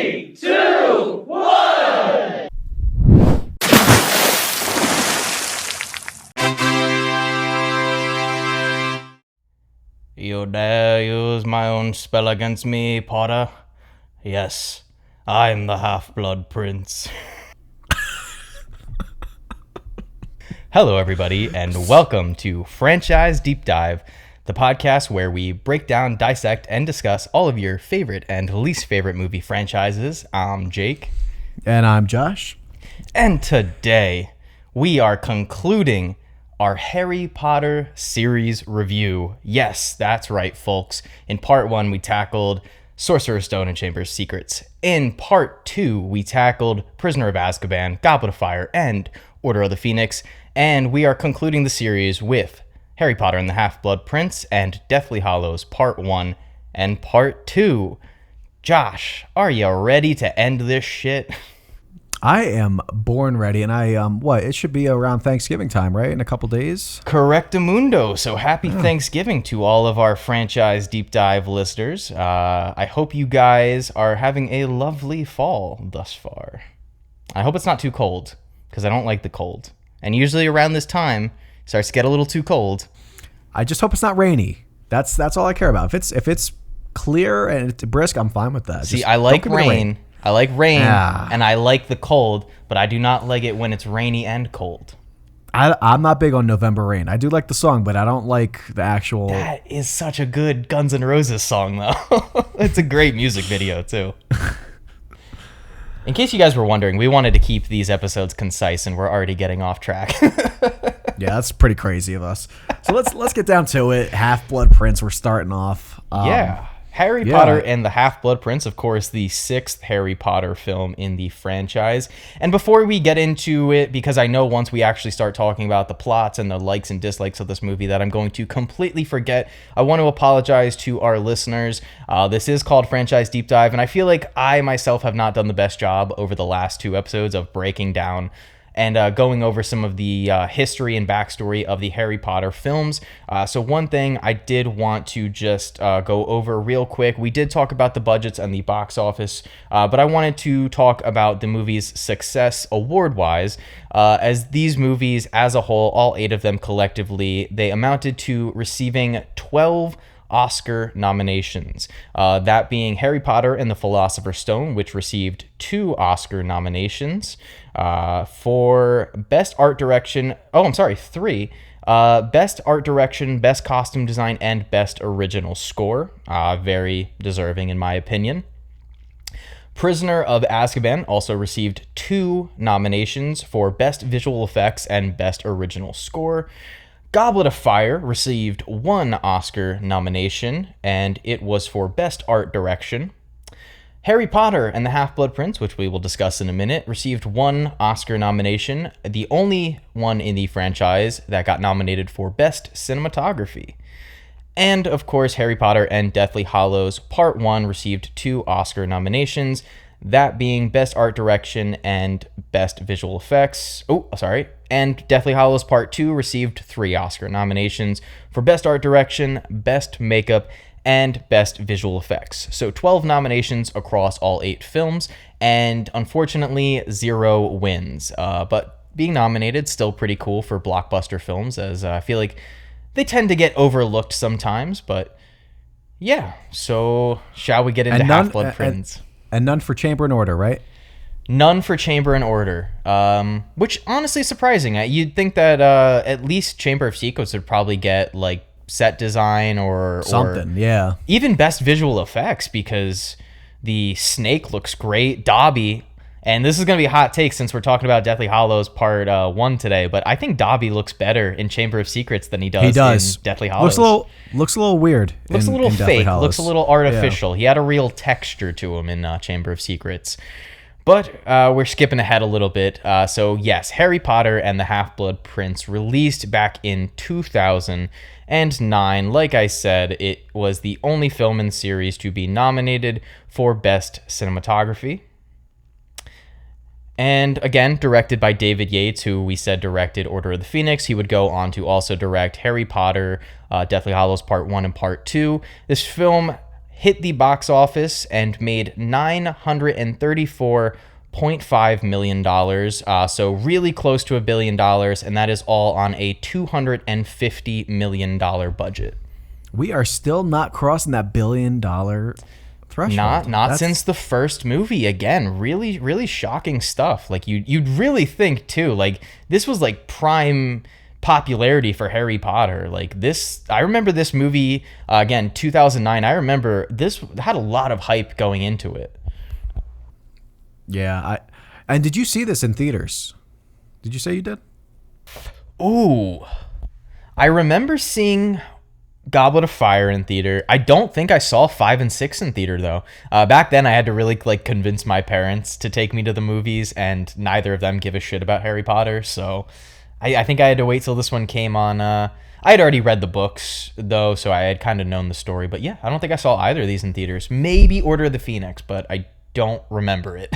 3, 2, 1! You dare use my own spell against me, Potter? Yes, I'm the Half-Blood Prince. Hello, everybody, and welcome to Franchise Deep Dive, the podcast where we break down, dissect, and discuss all of your favorite and least favorite movie franchises. I'm Jake. And I'm Josh. And today, we are concluding our Harry Potter series review. Yes, that's right, folks. In part 1, we tackled Sorcerer's Stone and Chamber of Secrets. In part 2, we tackled Prisoner of Azkaban, Goblet of Fire, and Order of the Phoenix. And we are concluding the series with Harry Potter and the Half-Blood Prince and Deathly Hallows Part 1 and Part 2. Josh, are you ready to end this shit? I am born ready, and it should be around Thanksgiving time, right? In a couple days? Correctamundo. So happy Thanksgiving to all of our Franchise Deep Dive listeners. I hope you guys are having a lovely fall thus far. I hope it's not too cold, because I don't like the cold. And usually around this time, it starts to get a little too cold. I just hope it's not rainy. That's all I care about. If it's clear and it's brisk, I'm fine with that. See, I like rain. I like rain, and I like the cold, but I do not like it when it's rainy and cold. I'm not big on November Rain. I do like the song, but I don't like the actual... That is such a good Guns N' Roses song, though. It's a great music video, too. In case you guys were wondering, we wanted to keep these episodes concise, and we're already getting off track. Yeah, that's pretty crazy of us. So let's get down to it. Half-Blood Prince, we're starting off. Harry Potter and the Half-Blood Prince, of course, the 6th Harry Potter film in the franchise. And before we get into it, because I know once we actually start talking about the plots and the likes and dislikes of this movie that I'm going to completely forget, I want to apologize to our listeners. This is called Franchise Deep Dive, and I feel like I myself have not done the best job over the last 2 episodes of breaking down and going over some of the history and backstory of the Harry Potter films. So one thing I did want to just go over real quick. We did talk about the budgets and the box office, but I wanted to talk about the movie's success award-wise, as these movies as a whole, all 8 of them collectively, they amounted to receiving 12 Oscar nominations, that being Harry Potter and the Philosopher's Stone, which received 2 Oscar nominations for Best Art Direction. 3. Best Art Direction, Best Costume Design, and Best Original Score. Very deserving in my opinion. Prisoner of Azkaban also received 2 nominations for Best Visual Effects and Best Original Score. Goblet of Fire received 1 Oscar nomination, and it was for Best Art Direction. Harry Potter and the Half-Blood Prince, which we will discuss in a minute, received 1 Oscar nomination, the only one in the franchise that got nominated for Best Cinematography. And, of course, Harry Potter and Deathly Hallows Part 1 received 2 Oscar nominations, that being Best Art Direction and Best Visual Effects. And Deathly Hallows Part 2 received 3 Oscar nominations for Best Art Direction, Best Makeup, and Best Visual Effects. So 12 nominations across all 8 films, and unfortunately 0 wins. But being nominated, still pretty cool for blockbuster films, as I feel like they tend to get overlooked sometimes. But yeah, so shall we get into Half-Blood Prince? And none for Chamber and Order, right? None for Chamber and Order, which honestly is surprising. You'd think that at least Chamber of Secrets would probably get like set design or something, yeah. Even Best Visual Effects, because the snake looks great. Dobby, and this is going to be a hot take since we're talking about Deathly Hallows Part 1 today, but I think Dobby looks better in Chamber of Secrets than he does. In Deathly Hallows. Looks a little weird. Looks a little fake. Looks a little artificial. Yeah. He had a real texture to him in Chamber of Secrets. But we're skipping ahead a little bit. So yes, Harry Potter and the Half-Blood Prince released back in 2009. Like I said, it was the only film in the series to be nominated for Best Cinematography. And again, directed by David Yates, who we said directed Order of the Phoenix. He would go on to also direct Harry Potter, Deathly Hallows Part 1 and Part 2. This film hit the box office and made $934.5 million. So really close to $1 billion, and that is all on a $250 million budget. We are still not crossing that $1 billion threshold. Not since the first movie. Again, really, really shocking stuff. Like you'd really think too, like this was like prime popularity for Harry Potter. Like this, I remember this movie, again, 2009. I remember this had a lot of hype going into it. Yeah. And did you see this in theaters? Did you say you did? Ooh, I remember seeing Goblet of Fire in theater. I don't think I saw 5 and 6 in theater though. Back then I had to really like convince my parents to take me to the movies, and neither of them give a shit about Harry Potter. So I think I had to wait till this one came on. I had already read the books though, so I had kind of known the story. But yeah, I don't think I saw either of these in theaters. Maybe Order of the Phoenix, but I don't remember it.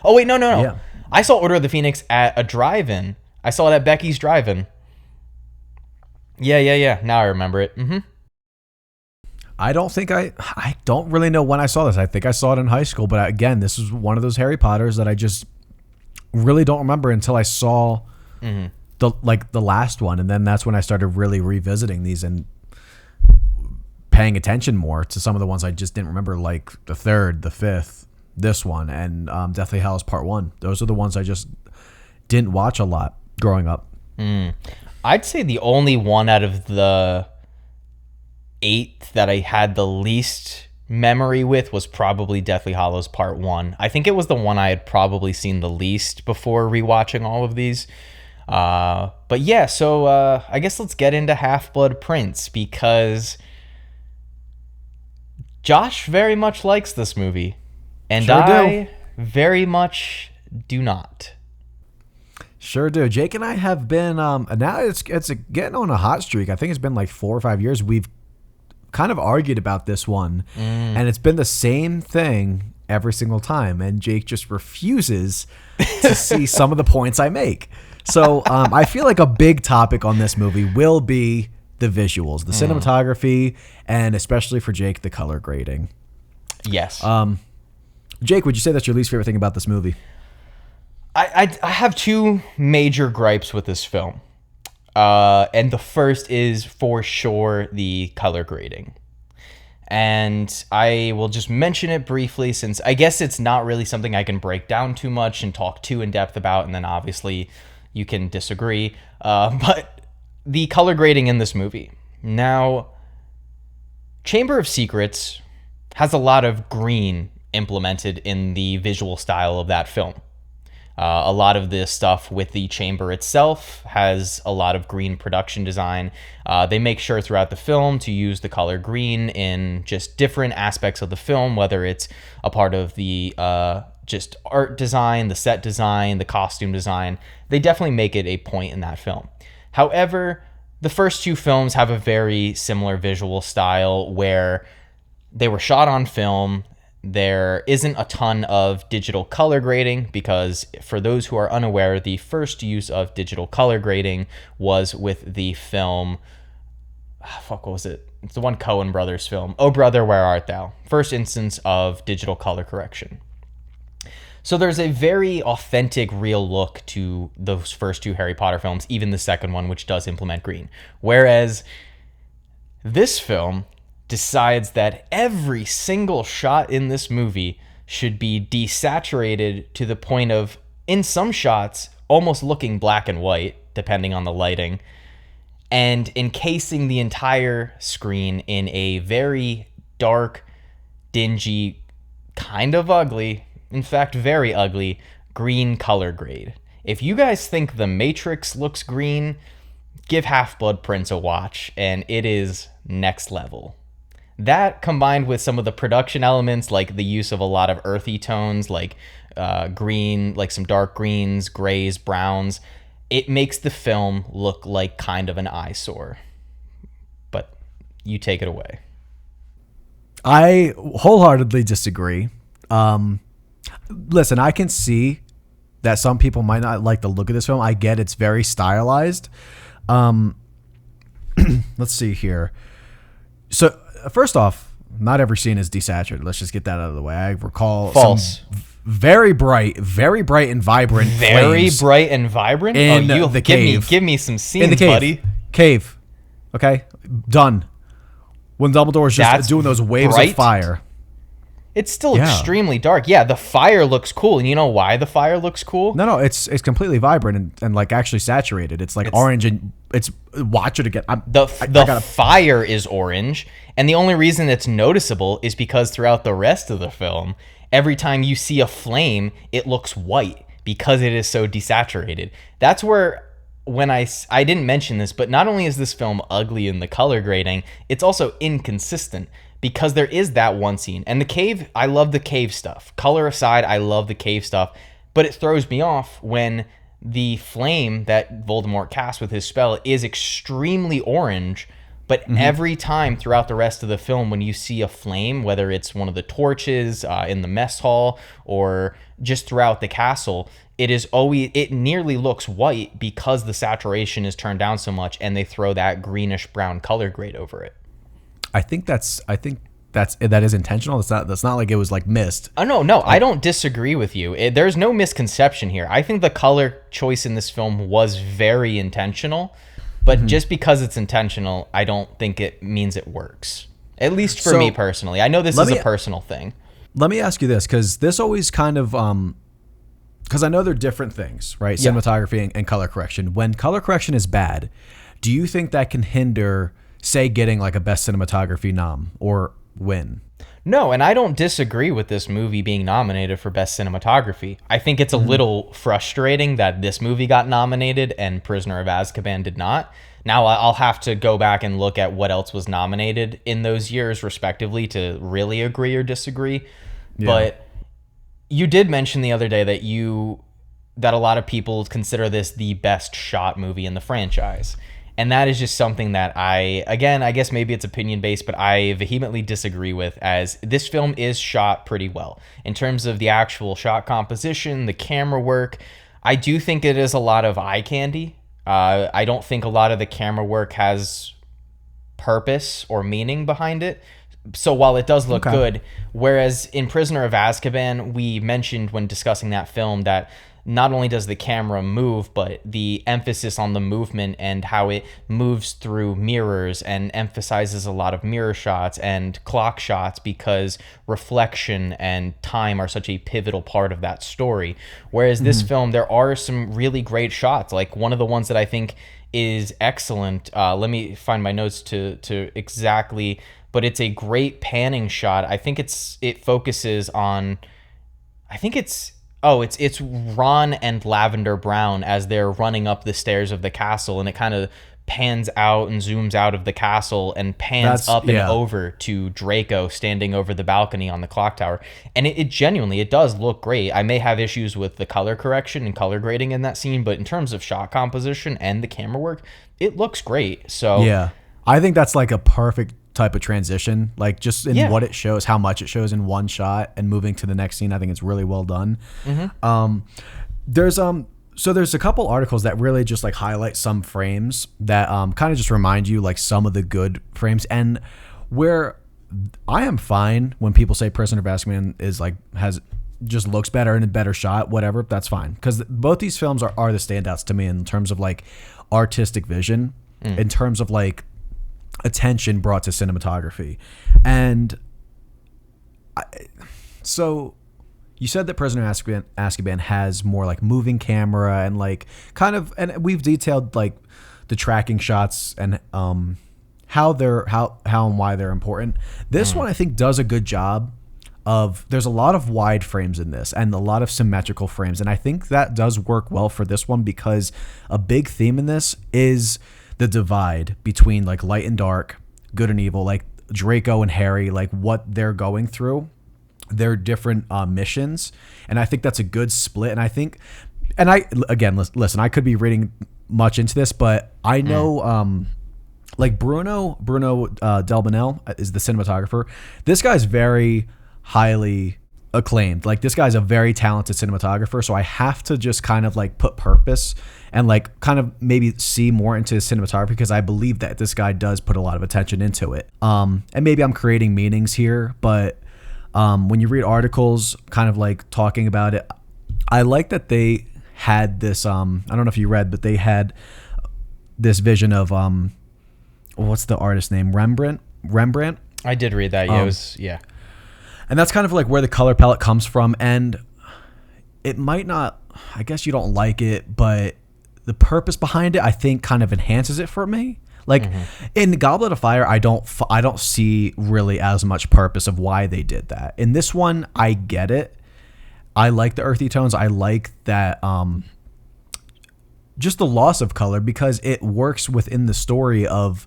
Oh wait, no. Yeah. I saw Order of the Phoenix at a drive-in. I saw it at Becky's Drive-In. Yeah. Now I remember it. I don't think I don't really know when I saw this. I think I saw it in high school, but again, this is one of those Harry Potters that I just really don't remember until I saw the last one, and then that's when I started really revisiting these and paying attention more to some of the ones I just didn't remember, like the third, the fifth, this one, and Deathly Hallows Part 1. Those are the ones I just didn't watch a lot growing up. I'd say the only one out of the 8 that I had the least memory with was probably Deathly Hallows Part 1. I think it was the one I had probably seen the least before rewatching all of these. But yeah, so I guess let's get into Half-Blood Prince, because Josh very much likes this movie, and Sure I do. very much do not. Sure do. Jake and I have been now it's getting on a hot streak. I think it's been like 4 or 5 years. We've kind of argued about this one, and it's been the same thing every single time, and Jake just refuses to see some of the points I make. So I feel like a big topic on this movie will be the visuals, the cinematography, and especially for Jake, the color grading. Yes. Jake, would you say that's your least favorite thing about this movie? I have 2 major gripes with this film. And the first is for sure the color grading. And I will just mention it briefly, since I guess it's not really something I can break down too much and talk too in depth about, and then obviously you can disagree. But the color grading in this movie. Now, Chamber of Secrets has a lot of green implemented in the visual style of that film. A lot of the stuff with the chamber itself has a lot of green production design. They make sure throughout the film to use the color green in just different aspects of the film, whether it's a part of the just art design, the set design, the costume design. They definitely make it a point in that film. However, the first 2 films have a very similar visual style where they were shot on film. There isn't a ton of digital color grading, because for those who are unaware, the first use of digital color grading was with the film, what was it? It's the one Coen Brothers film, Oh Brother, Where Art Thou? First instance of digital color correction. So there's a very authentic, real look to those first 2 Harry Potter films, even the second one, which does implement green. Whereas this film decides that every single shot in this movie should be desaturated to the point of, in some shots, almost looking black and white, depending on the lighting, and encasing the entire screen in a very dark, dingy, kind of ugly, in fact, very ugly, green color grade. If you guys think The Matrix looks green, give Half-Blood Prince a watch, and it is next level. That, combined with some of the production elements, like the use of a lot of earthy tones, like green, like some dark greens, grays, browns, it makes the film look like kind of an eyesore. But you take it away. I wholeheartedly disagree. Listen, I can see that some people might not like the look of this film. I get it's very stylized. Let's see here. So, first off, not every scene is desaturated. Let's just get that out of the way. I recall False. some very bright and vibrant flames bright and vibrant in the cave. Give me some scenes, in the cave. buddy. Cave. Okay, done. When Dumbledore's just That's doing those waves bright. of fire. It's still Yeah. extremely dark. Yeah, the fire looks cool. And you know why the fire looks cool? No, it's completely vibrant and like actually saturated. It's like orange and it's watch it again. The fire is orange, and the only reason it's noticeable is because throughout the rest of the film, every time you see a flame, it looks white because it is so desaturated. That's where when I didn't mention this, but not only is this film ugly in the color grading, it's also inconsistent. Because there is that one scene. And the cave, I love the cave stuff. Color aside, I love the cave stuff. But it throws me off when the flame that Voldemort casts with his spell is extremely orange. But every time throughout the rest of the film, when you see a flame, whether it's one of the torches in the mess hall or just throughout the castle, it nearly looks white because the saturation is turned down so much and they throw that greenish brown color grade over it. I think that is intentional. That's not like it was like missed. Oh no, I don't disagree with you. There's no misconception here. I think the color choice in this film was very intentional, but just because it's intentional, I don't think it means it works. At least for me personally. I know this is a personal thing. Let me ask you this, because this always kind of because I know they're different things, right? Yeah. Cinematography and color correction. When color correction is bad, do you think that can hinder, say, getting like a best cinematography nom or win? No, and I don't disagree with this movie being nominated for best cinematography. I think it's a little frustrating that this movie got nominated and Prisoner of Azkaban did not. Now I'll have to go back and look at what else was nominated in those years respectively to really agree or disagree. Yeah. But you did mention the other day that a lot of people consider this the best shot movie in the franchise. And that is just something that I guess maybe it's opinion based, but I vehemently disagree with, as this film is shot pretty well. In terms of the actual shot composition, the camera work, I do think it is a lot of eye candy. I don't think a lot of the camera work has purpose or meaning behind it. So while it does look good, whereas in Prisoner of Azkaban, we mentioned when discussing that film that not only does the camera move, but the emphasis on the movement and how it moves through mirrors and emphasizes a lot of mirror shots and clock shots because reflection and time are such a pivotal part of that story. Whereas this film, there are some really great shots. Like one of the ones that I think is excellent. Let me find my notes to exactly, but it's a great panning shot. I think it focuses on, it's Ron and Lavender Brown as they're running up the stairs of the castle, and it kind of pans out and zooms out of the castle and pans up and over to Draco standing over the balcony on the clock tower. And it genuinely, it does look great. I may have issues with the color correction and color grading in that scene, but in terms of shot composition and the camera work, it looks great. So yeah, I think that's like a perfect type of transition, like just in what it shows, how much it shows in one shot and moving to the next scene. I think it's really well done. There's a couple articles that really just like highlight some frames that kind of just remind you like some of the good frames, and where I am fine when people say Prisoner of Azkaban is like just looks better and a better shot, whatever, that's fine, because both these films are the standouts to me in terms of like artistic vision, in terms of like attention brought to cinematography. And so you said that Prisoner of Azkaban has more like moving camera and like kind of, and we've detailed like the tracking shots and how and why they're important. This one I think does a good job of, there's a lot of wide frames in this and a lot of symmetrical frames, and I think that does work well for this one because a big theme in this is the divide between like light and dark, good and evil, like Draco and Harry, like what they're going through, their different missions. And I think that's a good split. And I think, and I, again, listen, I could be reading much into this, but I know like Bruno Delbonnel is the cinematographer. This guy's very highly acclaimed. Like, this guy's a very talented cinematographer, so I have to just kind of like put purpose and like kind of maybe see more into his cinematography, because I believe that this guy does put a lot of attention into it. And maybe I'm creating meanings here, but when you read articles kind of like talking about it, I like that they had this I don't know if you read, but they had this vision of what's the artist name? Rembrandt. I did read that. Yeah, it was, yeah. And that's kind of like where the color palette comes from. And it might not, I guess you don't like it, but the purpose behind it, I think, kind of enhances it for me. Like in Goblet of Fire, I don't see really as much purpose of why they did that. In this one, I get it. I like the earthy tones. I like that, just the loss of color, because it works within the story of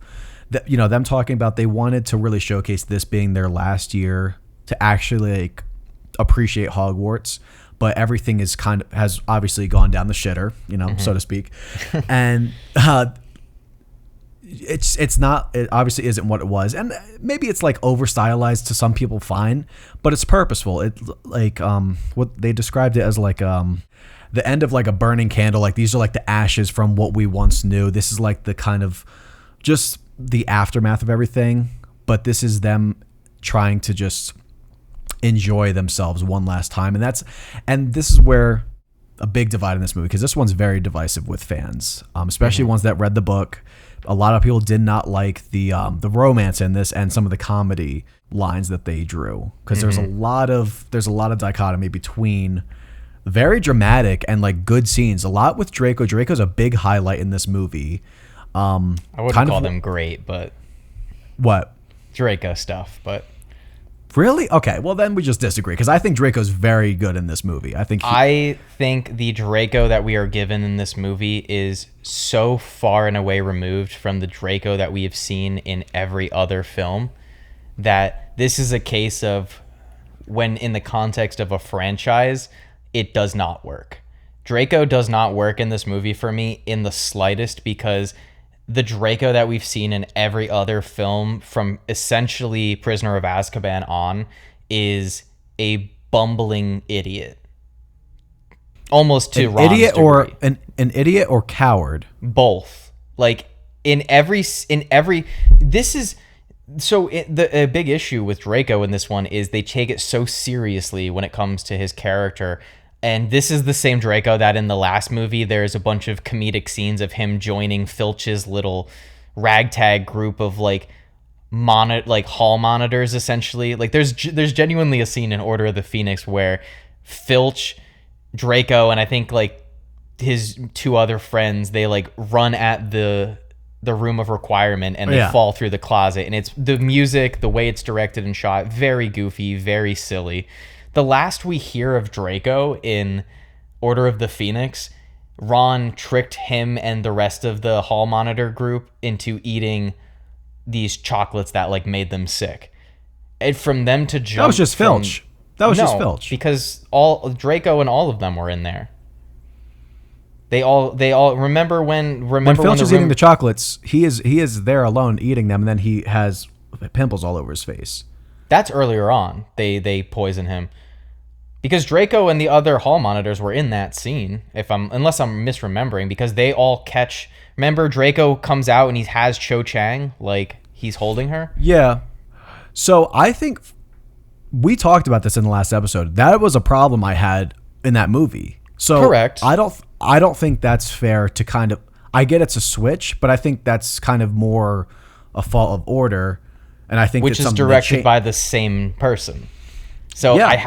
that, you know, them talking about they wanted to really showcase this being their last year to actually like appreciate Hogwarts, but everything is has obviously gone down the shitter, you know, so to speak. And it obviously isn't what it was, and maybe it's like over stylized to some people, fine, but it's purposeful. It like what they described it as, like the end of like a burning candle. Like, these are like the ashes from what we once knew. This is like the kind of just the aftermath of everything, but this is them trying to just enjoy themselves one last time. And this is where a big divide in this movie, because this one's very divisive with fans, especially ones that read the book. A lot of people did not like the romance in this and some of the comedy lines that they drew, because there's a lot of dichotomy between very dramatic and like good scenes. A lot with Draco. Draco's a big highlight in this movie. I wouldn't call them great, but what Draco stuff, but. Really? Okay. Well, then we just disagree, because I think Draco's very good in this movie. I think the Draco that we are given in this movie is so far and away removed from the Draco that we have seen in every other film that this is a case of, when in the context of a franchise, it does not work. Draco does not work in this movie for me in the slightest, because the Draco that we've seen in every other film from essentially Prisoner of Azkaban on is a bumbling idiot. Almost to Ron's idiot degree. Or an idiot or coward. Both. Like a big issue with Draco in this one is they take it so seriously when it comes to his character. And this is the same Draco that in the last movie, there's a bunch of comedic scenes of him joining Filch's little ragtag group of like hall monitors, essentially. Like there's genuinely a scene in Order of the Phoenix where Filch, Draco, and I think like his two other friends, they like run at the room of requirement and they fall through the closet. And it's the music, the way it's directed and shot, very goofy, very silly. The last we hear of Draco in Order of the Phoenix, Ron tricked him and the rest of the hall monitor group into eating these chocolates that like made them sick. And from them to jump, that was just Filch. Just Filch, because all Draco and all of them were in there. They all remember when Filch is eating the chocolates. He is there alone eating them, and then he has pimples all over his face. That's earlier on. They poison him. Because Draco and the other hall monitors were in that scene, unless I'm misremembering, because they all catch. Remember, Draco comes out and he has Cho Chang, like he's holding her. Yeah. So I think we talked about this in the last episode. That was a problem I had in that movie. So correct. I don't think that's fair to kind of. I get it's a switch, but I think that's kind of more a fault of order, and I think which is directed by the same person. So yeah, I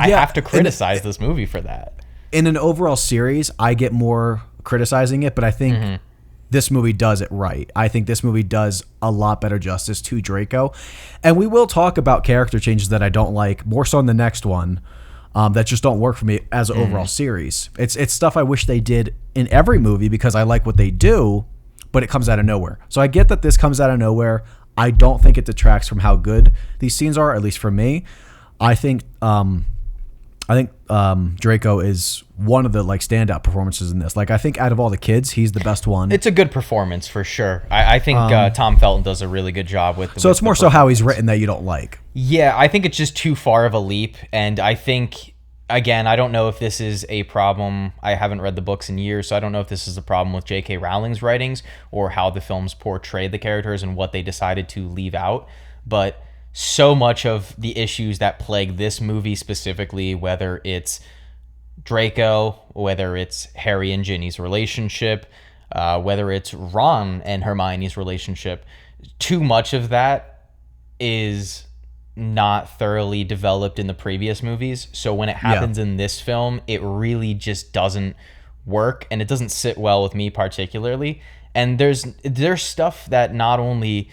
have to criticize this movie for that. In an overall series, I get more criticizing it, but I think this movie does it right. I think this movie does a lot better justice to Draco. And we will talk about character changes that I don't like, more so in the next one, that just don't work for me as an overall series. It's stuff I wish they did in every movie because I like what they do, but it comes out of nowhere. So I get that this comes out of nowhere. I don't think it detracts from how good these scenes are, at least for me. I think I think Draco is one of the like standout performances in this. Like I think out of all the kids, he's the best one. It's a good performance for sure. I think Tom Felton does a really good job with. So it's more so how he's written that you don't like. Yeah, I think it's just too far of a leap, and I think again, I don't know if this is a problem. I haven't read the books in years, so I don't know if this is a problem with J.K. Rowling's writings or how the films portray the characters and what they decided to leave out, but so much of the issues that plague this movie specifically, whether it's Draco, whether it's Harry and Ginny's relationship, whether it's Ron and Hermione's relationship, too much of that is not thoroughly developed in the previous movies. So when it happens in this film, it really just doesn't work, and it doesn't sit well with me particularly. And there's stuff that not only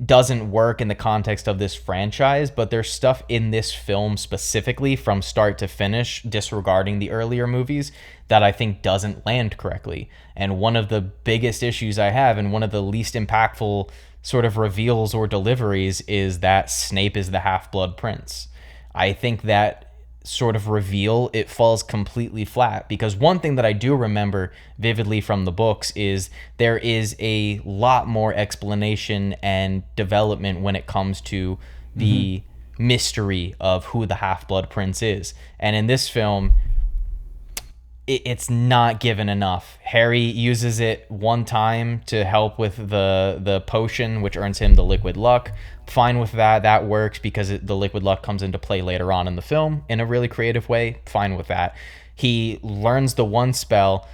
doesn't work in the context of this franchise, but there's stuff in this film specifically from start to finish, disregarding the earlier movies, that I think doesn't land correctly. And one of the biggest issues I have, and one of the least impactful sort of reveals or deliveries, is that Snape is the Half-Blood Prince. I think that sort of reveal, it falls completely flat, because one thing that I do remember vividly from the books is there is a lot more explanation and development when it comes to the mystery of who the Half-Blood Prince is. And in this film, it's not given enough. Harry uses it one time to help with the potion, which earns him the liquid luck. Fine with that. That works because the liquid luck comes into play later on in the film in a really creative way. Fine with that. He learns the one spell,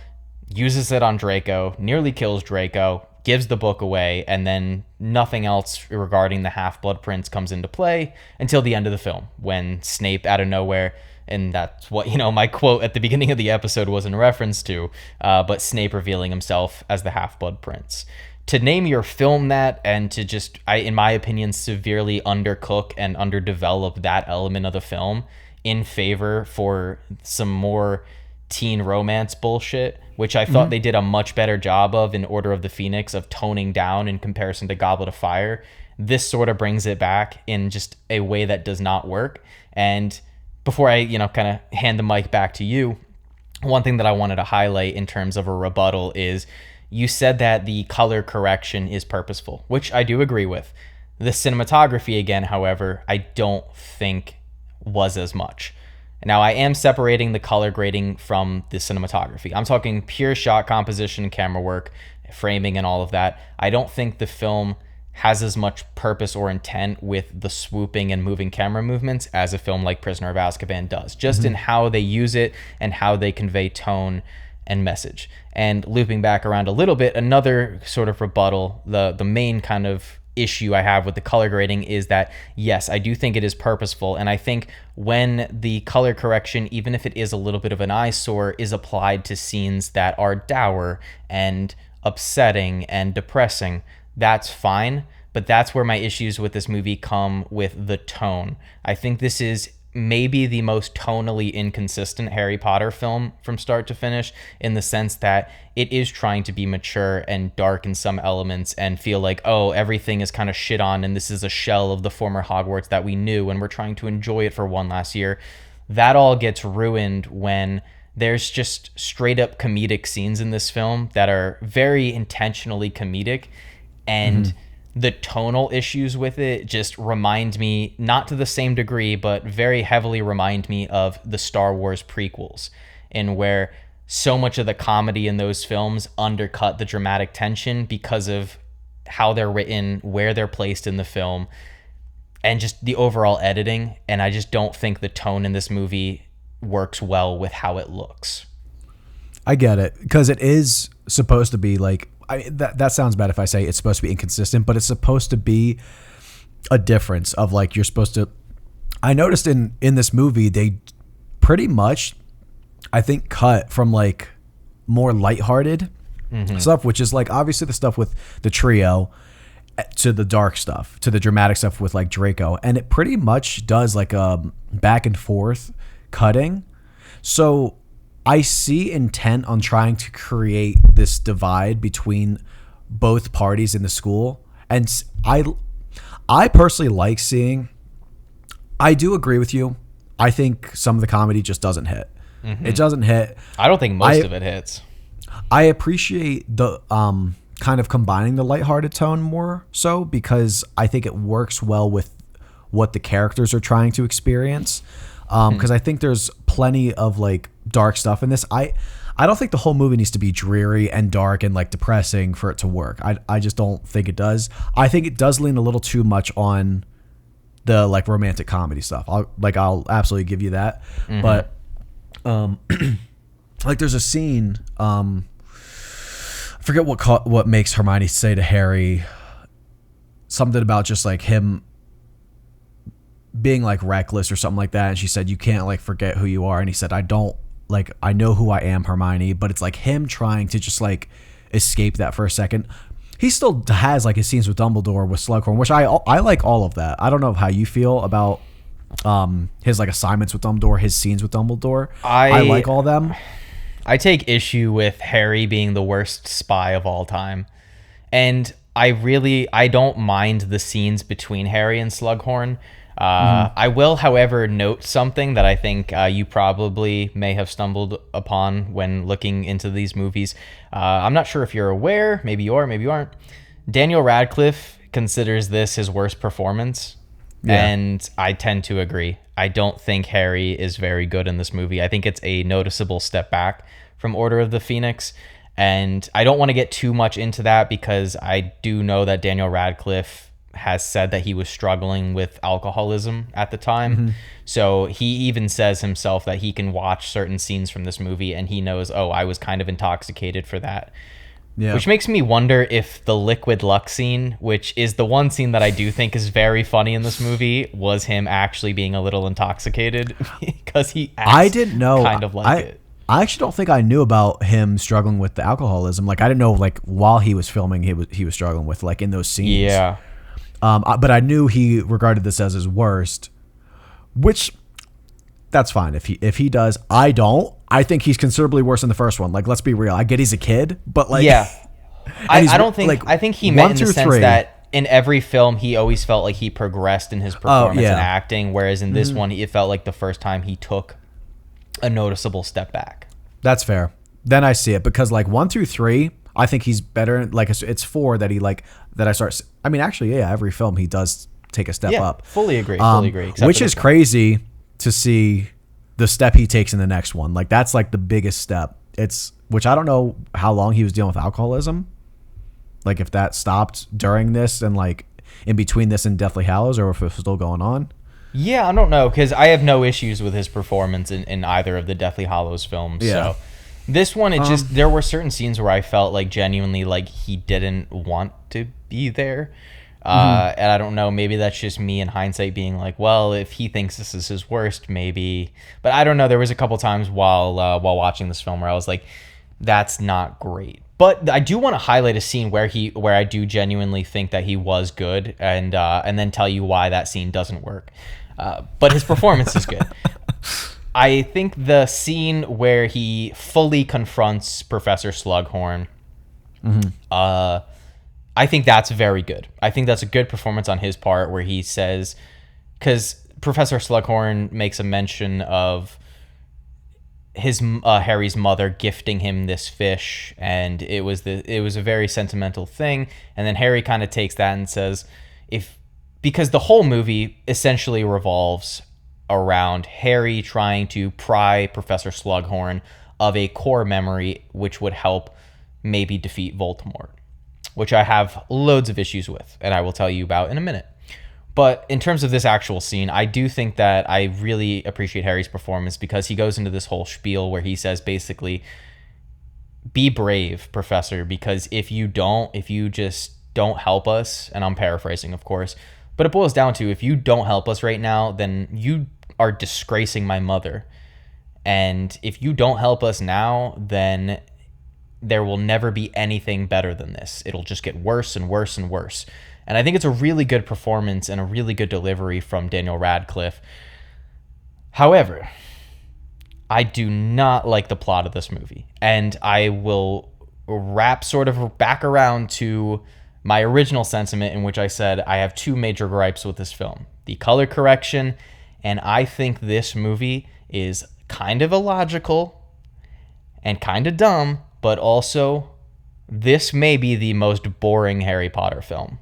uses it on Draco, nearly kills Draco, gives the book away, and then nothing else regarding the Half-Blood Prince comes into play until the end of the film, when Snape out of nowhere, and that's what, my quote at the beginning of the episode was in reference to, but Snape revealing himself as the Half-Blood Prince. To name your film that, and to just, in my opinion, severely undercook and underdevelop that element of the film in favor for some more teen romance bullshit, which I thought they did a much better job of in Order of the Phoenix, of toning down in comparison to Goblet of Fire. This sort of brings it back in just a way that does not work. And before I, kind of hand the mic back to you, one thing that I wanted to highlight in terms of a rebuttal is, you said that the color correction is purposeful, which I do agree with. The cinematography, again, however, I don't think was as much. Now, I am separating the color grading from the cinematography. I'm talking pure shot composition, camera work, framing, and all of that. I don't think the film has as much purpose or intent with the swooping and moving camera movements as a film like Prisoner of Azkaban does, just in how they use it and how they convey tone and message. And looping back around a little bit, another sort of rebuttal, the main kind of issue I have with the color grading is that, yes, I do think it is purposeful, and I think when the color correction, even if it is a little bit of an eyesore, is applied to scenes that are dour and upsetting and depressing, that's fine. But that's where my issues with this movie come with the tone. I think this is maybe the most tonally inconsistent Harry Potter film from start to finish, in the sense that it is trying to be mature and dark in some elements and feel like, oh, everything is kind of shit on and this is a shell of the former Hogwarts that we knew and we're trying to enjoy it for one last year. That all gets ruined when there's just straight up comedic scenes in this film that are very intentionally comedic, and the tonal issues with it just remind me, not to the same degree, but very heavily remind me of the Star Wars prequels, in where so much of the comedy in those films undercut the dramatic tension because of how they're written, where they're placed in the film, and just the overall editing. And I just don't think the tone in this movie works well with how it looks. I get it, because it is supposed to be like, that sounds bad if I say it's supposed to be inconsistent, but it's supposed to be a difference of like, you're supposed to, I noticed in this movie, they pretty much, I think, cut from like more lighthearted stuff, which is like obviously the stuff with the trio, to the dark stuff, to the dramatic stuff with like Draco. And it pretty much does like a back and forth cutting. So I see intent on trying to create this divide between both parties in the school. And I personally like seeing, I do agree with you I think some of the comedy just doesn't hit. It doesn't hit. I don't think most of it hits. I appreciate the kind of combining the lighthearted tone more so, because I think it works well with what the characters are trying to experience. Because I think there's plenty of like dark stuff in this. I don't think the whole movie needs to be dreary and dark and like depressing for it to work. I just don't think it does. I think it does lean a little too much on the like romantic comedy stuff. I'll absolutely give you that. But like there's a scene, I forget what makes Hermione say to Harry something about just like him being like reckless or something like that, and she said, you can't like forget who you are, and he said, I know who I am, Hermione. But it's like him trying to just like escape that for a second. He still has like his scenes with Dumbledore, with Slughorn, which I like all of that. I don't know how you feel about his like assignments with Dumbledore, his scenes with Dumbledore. I like all them. I take issue with Harry being the worst spy of all time, and I don't mind the scenes between Harry and Slughorn. I will, however, note something that I think you probably may have stumbled upon when looking into these movies. I'm not sure if you're aware, maybe you are, maybe you aren't. Daniel Radcliffe considers this his worst performance, and I tend to agree. I don't think Harry is very good in this movie. I think it's a noticeable step back from Order of the Phoenix, and I don't want to get too much into that because I do know that Daniel Radcliffe has said that he was struggling with alcoholism at the time. So he even says himself that he can watch certain scenes from this movie and he knows, I was kind of intoxicated for that. Yeah. Which makes me wonder if the Liquid Luck scene, which is the one scene that I do think is very funny in this movie, was him actually being a little intoxicated because he acts I didn't know kind of like it. I actually don't think I knew about him struggling with the alcoholism. Like I didn't know like while he was filming he was struggling with like in those scenes. Yeah. But I knew he regarded this as his worst, which that's fine. If he does, I don't. I think he's considerably worse than the first one. Like, let's be real. I get he's a kid, but like, yeah, I don't think. Like, I think he meant in the sense that in every film he always felt like he progressed in his performance and acting, whereas in this one it felt like the first time he took a noticeable step back. That's fair. Then I see it because like 1 through 3. I think he's better. Like it's 4 that he like that I start. I mean, actually, every film he does take a step up. Fully agree. Fully agree. Which is crazy to see the step he takes in the next one. Like that's like the biggest step. Which I don't know how long he was dealing with alcoholism. Like if that stopped during this and like in between this and Deathly Hallows, or if it was still going on. Yeah, I don't know because I have no issues with his performance in either of the Deathly Hallows films. Yeah. So. This one, there were certain scenes where I felt like genuinely like he didn't want to be there. And I don't know, maybe that's just me in hindsight being like, well, if he thinks this is his worst, maybe. But I don't know. There was a couple times while watching this film where I was like, that's not great. But I do want to highlight a scene where I do genuinely think that he was good and then tell you why that scene doesn't work. But his performance is good. I think the scene where he fully confronts Professor Slughorn, I think that's very good. I think that's a good performance on his part where he says, because Professor Slughorn makes a mention of his Harry's mother gifting him this fish, and it was a very sentimental thing. And then Harry kind of takes that and says, because the whole movie essentially revolves around Harry trying to pry Professor Slughorn of a core memory which would help maybe defeat Voldemort, which I have loads of issues with, and I will tell you about in a minute. But in terms of this actual scene, I do think that I really appreciate Harry's performance because he goes into this whole spiel where he says basically, be brave, Professor, because if you just don't help us, and I'm paraphrasing, of course, but it boils down to if you don't help us right now, then you are disgracing my mother. And if you don't help us now, then there will never be anything better than this. It'll just get worse and worse and worse. And I think it's a really good performance and a really good delivery from Daniel Radcliffe. However, I do not like the plot of this movie. And I will wrap sort of back around to my original sentiment in which I said I have 2 major gripes with this film: the color correction And I think this movie is kind of illogical and kind of dumb, but also this may be the most boring Harry Potter film.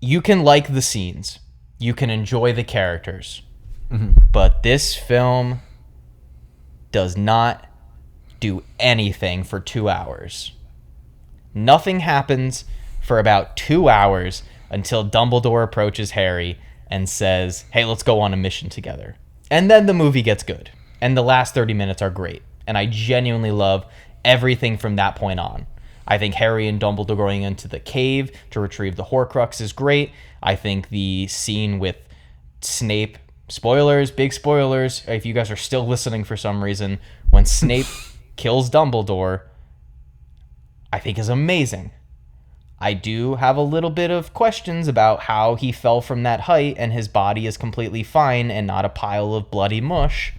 You can like the scenes, you can enjoy the characters, but this film does not do anything for 2 hours. Nothing happens for about 2 hours until Dumbledore approaches Harry and says, hey, let's go on a mission together. And then the movie gets good. And the last 30 minutes are great. And I genuinely love everything from that point on. I think Harry and Dumbledore going into the cave to retrieve the Horcrux is great. I think the scene with Snape, spoilers, big spoilers, if you guys are still listening for some reason, when Snape kills Dumbledore, I think is amazing. I do have a little bit of questions about how he fell from that height and his body is completely fine and not a pile of bloody mush.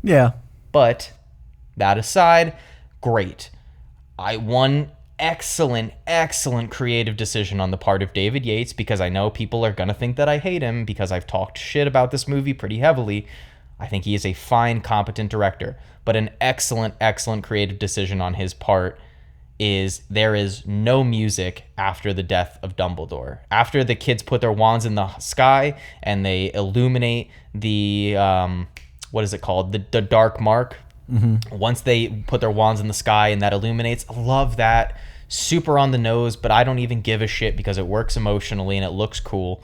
Yeah. But that aside, great. One excellent creative decision on the part of David Yates, because I know people are going to think that I hate him because I've talked shit about this movie pretty heavily. I think he is a fine, competent director, but an excellent creative decision on his part is there is no music after the death of Dumbledore. After the kids put their wands in the sky and they illuminate the, what is it called? The dark mark. Mm-hmm. Once they put their wands in the sky and that illuminates, I love that. Super on the nose, but I don't even give a shit because it works emotionally and it looks cool.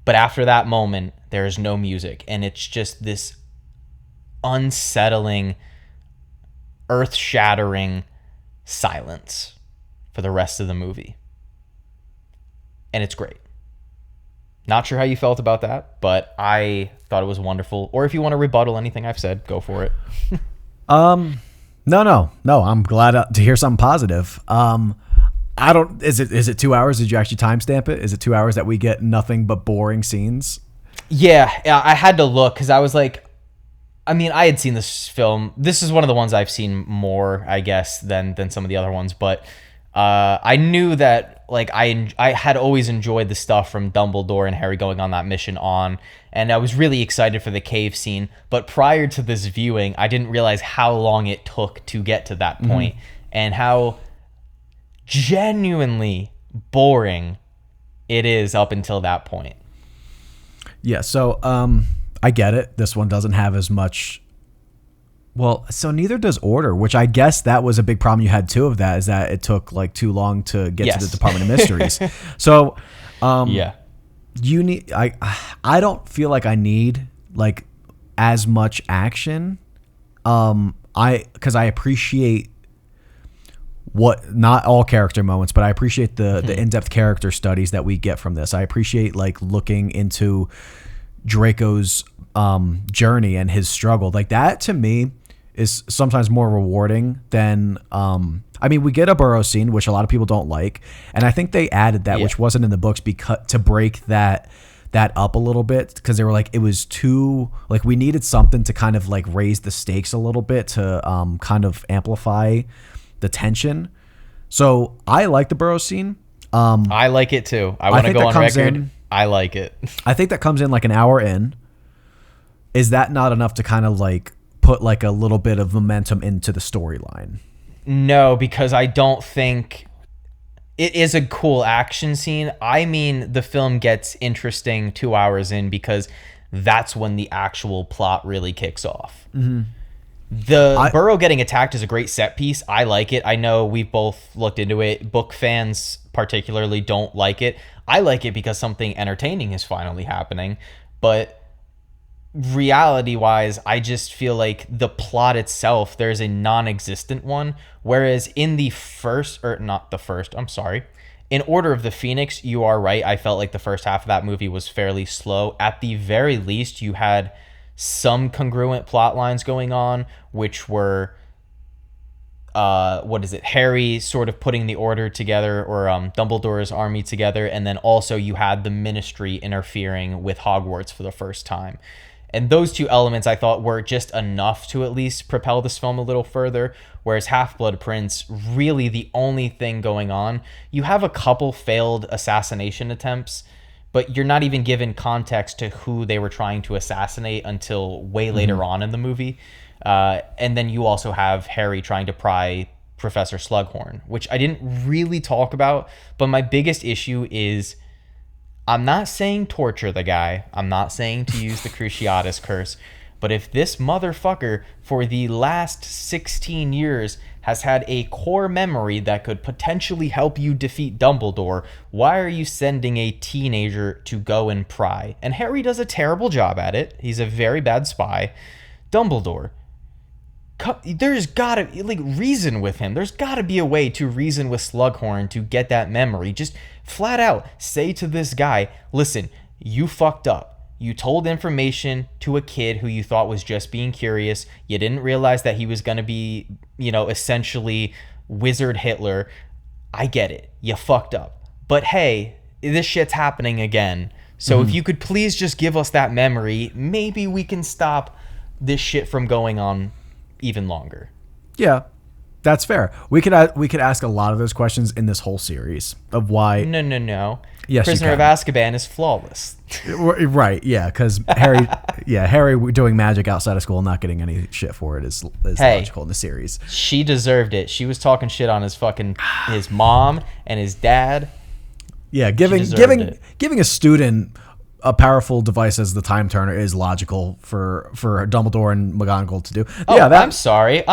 But after that moment, there is no music. And it's just this unsettling, earth-shattering silence for the rest of the movie. And it's great. Not sure how you felt about that, but I thought it was wonderful. Or if you want to rebuttal anything I've said, go for it. No. I'm glad to hear something positive. Is it 2 hours? Did you actually timestamp it? Is it 2 hours that we get nothing but boring scenes? Yeah, I had to look because I was like, I mean, I had seen this film. This is one of the ones I've seen more, I guess, than some of the other ones. But I knew that, like, I had always enjoyed the stuff from Dumbledore and Harry going on that mission on, and I was really excited for the cave scene. But prior to this viewing, I didn't realize how long it took to get to that point, and how genuinely boring it is up until that point. Yeah. So, I get it. This one doesn't have as much. Well, so neither does Order, which I guess that was a big problem you had too of that, is that it took like too long to get to the Department of Mysteries. So, yeah, you need. I don't feel like I need like as much action. Because I appreciate not all character moments, but I appreciate the in-depth character studies that we get from this. I appreciate like looking into Draco's journey and his struggle. Like that to me is sometimes more rewarding than I mean, we get a Burrows scene, which a lot of people don't like, and I think they added that, which wasn't in the books, because to break that up a little bit, because they were like, it was too, like, we needed something to kind of like raise the stakes a little bit to kind of amplify the tension. So I like the Burrows scene. I like it too. I want to go on record. I like it. I think that comes in like an hour in. Is that not enough to kind of like put like a little bit of momentum into the storyline? No, because I don't think it is a cool action scene. I mean, the film gets interesting 2 hours in because that's when the actual plot really kicks off. Mm-hmm. Burrow getting attacked is a great set piece. I like it. I know we've both looked into it. Book fans particularly don't like it. I like it because something entertaining is finally happening. But reality-wise, I just feel like the plot itself, there's a non-existent one. Whereas in the first, or not the first, I'm sorry. In Order of the Phoenix, you are right. I felt like the first half of that movie was fairly slow. At the very least, you had some congruent plot lines going on, which were Harry sort of putting the Order together, or Dumbledore's army together, and then also you had the Ministry interfering with Hogwarts for the first time. And those two elements I thought were just enough to at least propel this film a little further, whereas Half-Blood Prince, really the only thing going on, you have a couple failed assassination attempts, but you're not even given context to who they were trying to assassinate until way later on in the movie. And then you also have Harry trying to pry Professor Slughorn, which I didn't really talk about, but my biggest issue is I'm not saying torture the guy. I'm not saying to use the Cruciatus curse, but if this motherfucker for the last 16 years has had a core memory that could potentially help you defeat Dumbledore, why are you sending a teenager to go and pry? And Harry does a terrible job at it. He's a very bad spy. Dumbledore, there's gotta, like, reason with him. There's gotta be a way to reason with Slughorn to get that memory. Just flat out say to this guy, listen, you fucked up. You told information to a kid who you thought was just being curious. You didn't realize that he was going to be, essentially Wizard Hitler. I get it. You fucked up. But hey, this shit's happening again. So if you could please just give us that memory, maybe we can stop this shit from going on even longer. Yeah, that's fair. We could ask a lot of those questions in this whole series of why. No. Yes, Prisoner of Azkaban is flawless. Right, yeah, because Harry doing magic outside of school and not getting any shit for it is logical in the series. She deserved it. She was talking shit on his mom and his dad. Yeah, giving a student a powerful device as the time turner is logical for Dumbledore and McGonagall to do. Oh, yeah, I'm sorry,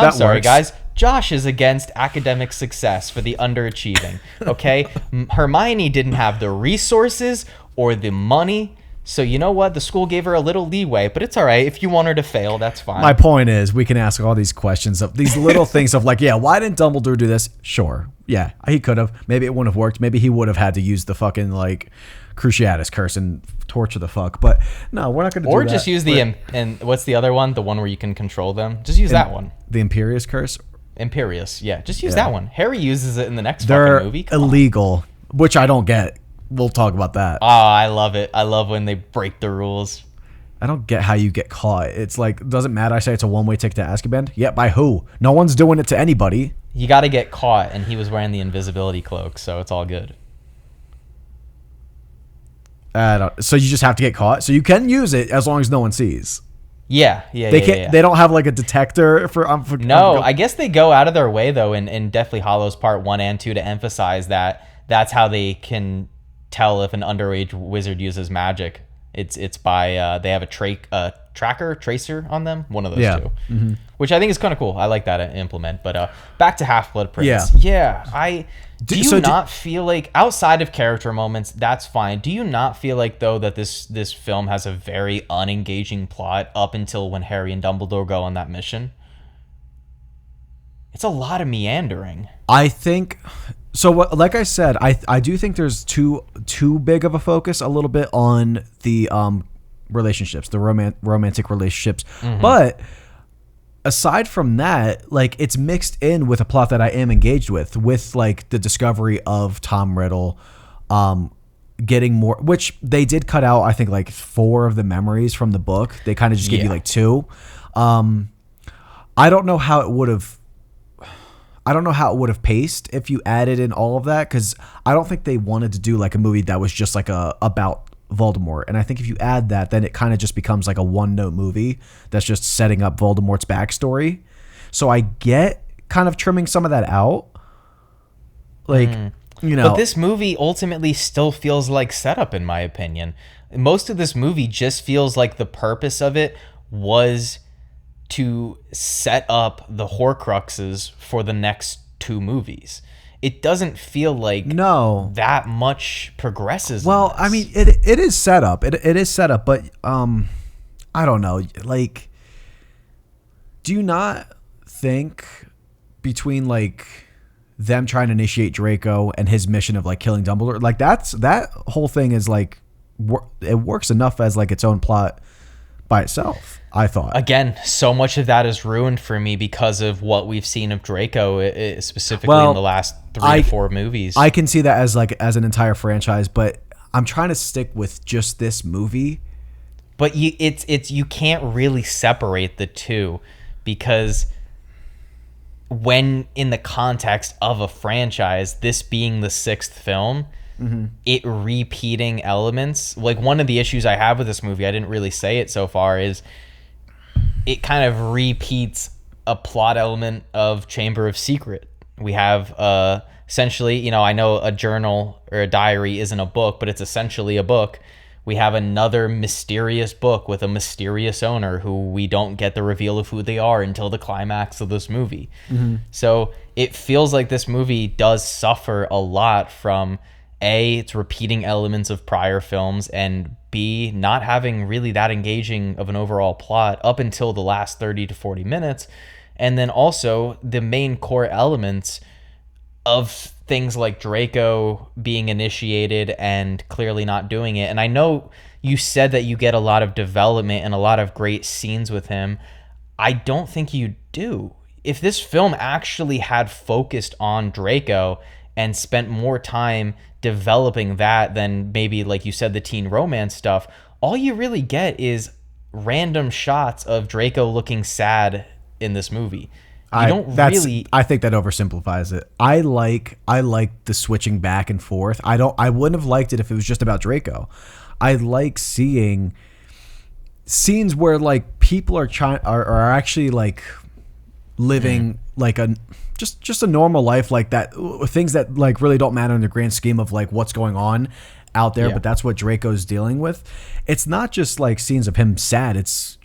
guys. Josh is against academic success for the underachieving, okay? Hermione didn't have the resources or the money, so you know what? The school gave her a little leeway, but it's all right. If you want her to fail, that's fine. My point is, we can ask all these questions of these little things of like, yeah, why didn't Dumbledore do this? Sure. Yeah, he could have. Maybe it wouldn't have worked. Maybe he would have had to use the fucking, like, Cruciatus curse and torture the fuck. But no, we're not going to do that. Or just use and what's the other one? The one where you can control them? Just use that one. The Imperius curse? Imperius, yeah. Just use that one. Harry uses it in the next They're fucking movie. They're illegal, which I don't get. We'll talk about that. Oh, I love it. I love when they break the rules. I don't get how you get caught. It's like, doesn't matter. I say it's a one-way ticket to Azkaban. Yeah, by who? No one's doing it to anybody. You got to get caught, and he was wearing the invisibility cloak, so it's all good. So you just have to get caught. So you can use it as long as no one sees. Yeah. They don't have like a detector for. No, I guess they go out of their way though in Deathly Hallows Part 1 and 2 to emphasize that that's how they can tell if an underage wizard uses magic. It's by they have a tracer on them, one of those two, which I think is kind of cool. I like that implement. But back to Half-Blood Prince. Do you not feel like, outside of character moments, that's fine. Do you not feel like, though, that this film has a very unengaging plot up until when Harry and Dumbledore go on that mission? It's a lot of meandering. I think so. Like I said, I do think there's too big of a focus a little bit on the relationships, the romantic relationships, but aside from that, like, it's mixed in with a plot that I am engaged with like the discovery of Tom Riddle, getting more, which they did cut out, I think, like 4 of the memories from the book. They kind of just give you like 2. I don't know how it would have paced if you added in all of that, because I don't think they wanted to do like a movie that was just like about Voldemort. And I think if you add that, then it kind of just becomes like a one-note movie that's just setting up Voldemort's backstory. So I get kind of trimming some of that out. Like, But this movie ultimately still feels like setup, in my opinion. Most of this movie just feels like the purpose of it was to set up the Horcruxes for the next 2 movies. It doesn't feel like that much progresses. Well, I mean, it is set up. It is set up, but I don't know. Like, do you not think between like them trying to initiate Draco and his mission of like killing Dumbledore, like that whole thing is like it works enough as like its own plot by itself, I thought. Again, so much of that is ruined for me because of what we've seen of Draco, specifically in the last 3 to 4 movies. I can see that as an entire franchise, but I'm trying to stick with just this movie. But you can't really separate the two, because when in the context of a franchise, this being the 6th film, it repeating elements. Like, one of the issues I have with this movie, I didn't really say it so far, is it kind of repeats a plot element of Chamber of Secret. We have essentially, you know, I know a journal or a diary isn't a book, but it's essentially a book. We have another mysterious book with a mysterious owner who we don't get the reveal of who they are until the climax of this movie. So it feels like this movie does suffer a lot from A, it's repeating elements of prior films, and B, not having really that engaging of an overall plot up until the last 30 to 40 minutes. And then also the main core elements of things like Draco being initiated and clearly not doing it. And I know you said that you get a lot of development and a lot of great scenes with him. I don't think you do. If this film actually had focused on Draco and spent more time developing that than maybe, like you said, the teen romance stuff, all you really get is random shots of Draco looking sad in this movie. I think that oversimplifies it. I like the switching back and forth. I wouldn't have liked it if it was just about Draco. I like seeing scenes where like people are actually like living like a just a normal life, like that, things that like really don't matter in the grand scheme of like what's going on out there, but that's what Draco's dealing with. It's not just like scenes of him sad. It's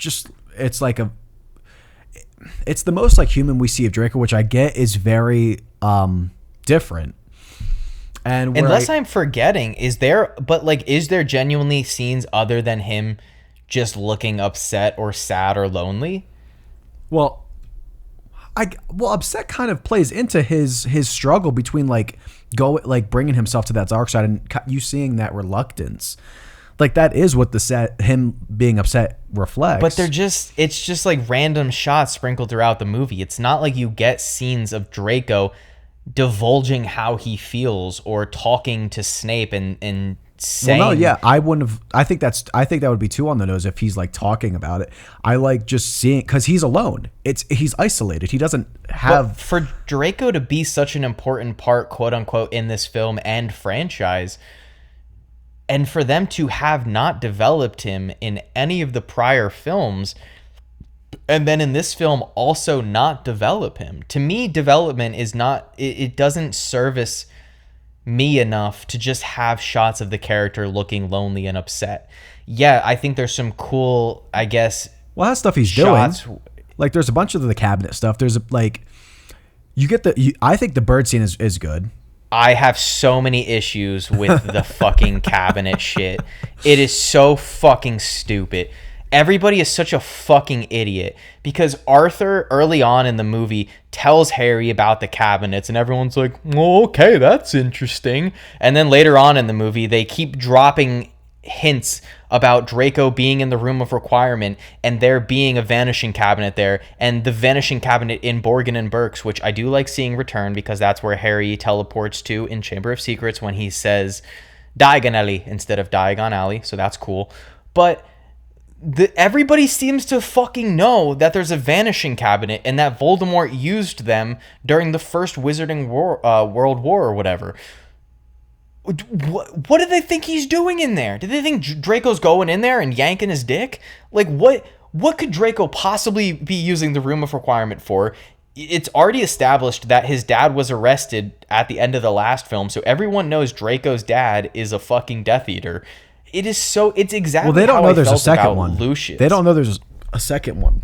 the most like human we see of Draco, which I get is very different. And unless I'm forgetting, is there genuinely scenes other than him just looking upset or sad or lonely? Well, upset kind of plays into his struggle between bringing himself to that dark side, and you seeing that reluctance. Like, that is what him being upset reflects. But it's just like random shots sprinkled throughout the movie. It's not like you get scenes of Draco divulging how he feels or talking to Snape and saying. Well, no, yeah, I wouldn't have. I think that would be too on the nose if he's like talking about it. I like just seeing, because he's alone. He's isolated. He doesn't have. But for Draco to be such an important part, quote unquote, in this film and franchise, and for them to have not developed him in any of the prior films, and then in this film also not develop him. To me, development is not, it doesn't service me enough to just have shots of the character looking lonely and upset. Yeah, I think there's some cool, I guess, that stuff he's shots doing. Like, there's a bunch of the cabinet stuff. There's like, I think the bird scene is good. I have so many issues with the fucking cabinet shit. It is so fucking stupid. Everybody is such a fucking idiot, because Arthur early on in the movie tells Harry about the cabinets and everyone's like, well, okay, that's interesting. And then later on in the movie, they keep dropping hints about Draco being in the room of requirement and there being a vanishing cabinet there, and the vanishing cabinet in Borgin and Burke's, which I do like seeing return because that's where Harry teleports to in Chamber of Secrets when he says Diagon Alley instead of Diagon Alley, so that's cool. But everybody seems to fucking know that there's a vanishing cabinet and that Voldemort used them during the first Wizarding World War or whatever. What do they think he's doing in there? Do they think Draco's going in there and yanking his dick? Like, what could Draco possibly be using the room of requirement for? It's already established that his dad was arrested at the end of the last film, so everyone knows Draco's dad is a fucking Death Eater. It's exactly they don't how know I there's felt a second about one. Lucius. They don't know there's a second one.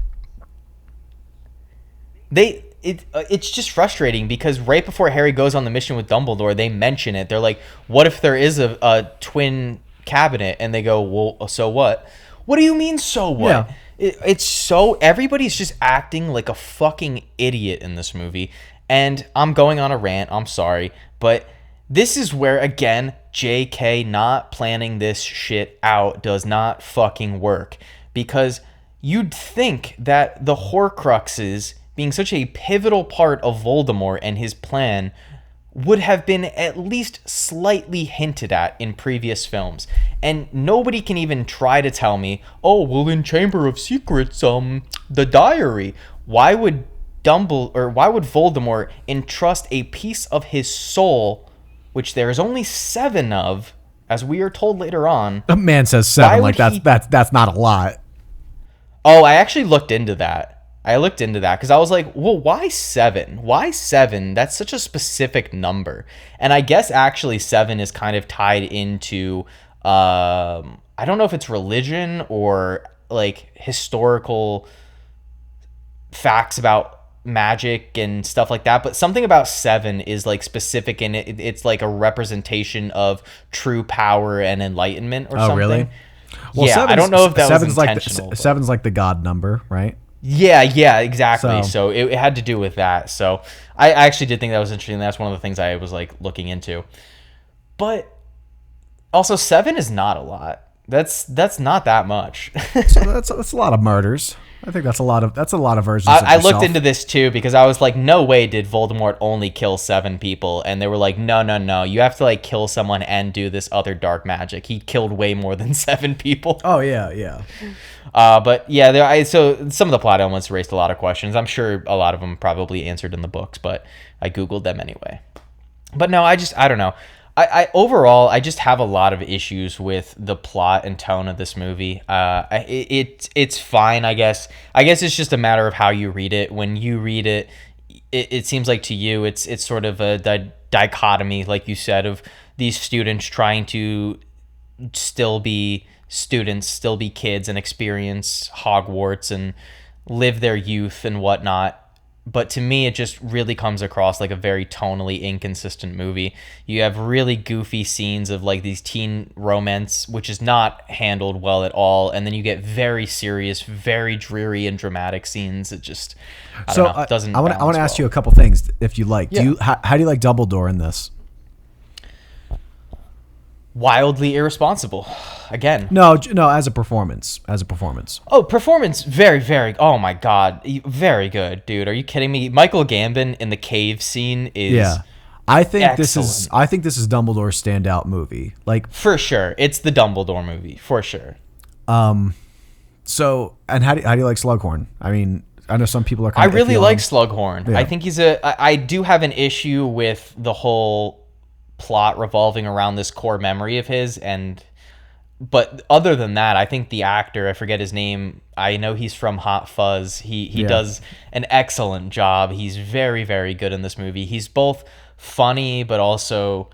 It's just frustrating because right before Harry goes on the mission with Dumbledore, they mention it. They're like, what if there is a twin cabinet? And they go, well, so what? What do you mean, so what? Yeah. Everybody's just acting like a fucking idiot in this movie. And I'm going on a rant, I'm sorry, but this is where, again, JK not planning this shit out does not fucking work. Because you'd think that the Horcruxes, being such a pivotal part of Voldemort and his plan, would have been at least slightly hinted at in previous films. And nobody can even try to tell me, oh, well, in Chamber of Secrets, the diary. Why would Voldemort entrust a piece of his soul which there is only 7 of, as we are told later on. A man says 7, like that's not a lot. Oh, I actually looked into that. Because I was like, well, why 7? Why 7? That's such a specific number. And I guess actually 7 is kind of tied into, I don't know if it's religion or like historical facts about magic and stuff like that, but something about 7 is like specific, and it's like a representation of true power and enlightenment or something. Oh, really? Well, yeah, I don't know if that was intentional. Like 7's like the God number, right? Yeah, exactly. So it had to do with that. So I actually did think that was interesting. That's one of the things I was like looking into. But also 7 is not a lot. That's not that much. So that's a lot of murders. I think that's a lot of versions. I looked into this too because I was like, no way did Voldemort only kill 7 people, and they were like, no, you have to like kill someone and do this other dark magic. He killed way more than 7 people. Oh yeah. But yeah, so some of the plot elements raised a lot of questions. I'm sure a lot of them probably answered in the books, but I googled them anyway. But no, I don't know. I overall, I just have a lot of issues with the plot and tone of this movie. It's fine, I guess. I guess it's just a matter of how you read it. When you read it, it seems like to you, it's sort of a dichotomy, like you said, of these students trying to still be students, still be kids, and experience Hogwarts and live their youth and whatnot. But to me, it just really comes across like a very tonally inconsistent movie. You have really goofy scenes of like these teen romance, which is not handled well at all. And then you get very serious, very dreary and dramatic scenes. It just, I don't know, it doesn't. I want to ask you a couple things if you like. Yeah. How do you like Dumbledore in this? Wildly irresponsible. Again. No, as a performance. Oh, performance, very, very, oh my God, very good, dude. Are you kidding me? Michael Gambon in the cave scene is I think excellent. This is Dumbledore's standout movie. Like, for sure. It's the Dumbledore movie, for sure. So, and how do you like Slughorn? I mean, I know some people are kind of I really like Slughorn. Yeah. I think I do have an issue with the whole plot revolving around this core memory of his, but other than that, I think the actor, I forget his name, I know he's from Hot Fuzz. He does an excellent job. He's very, very good in this movie. He's both funny but also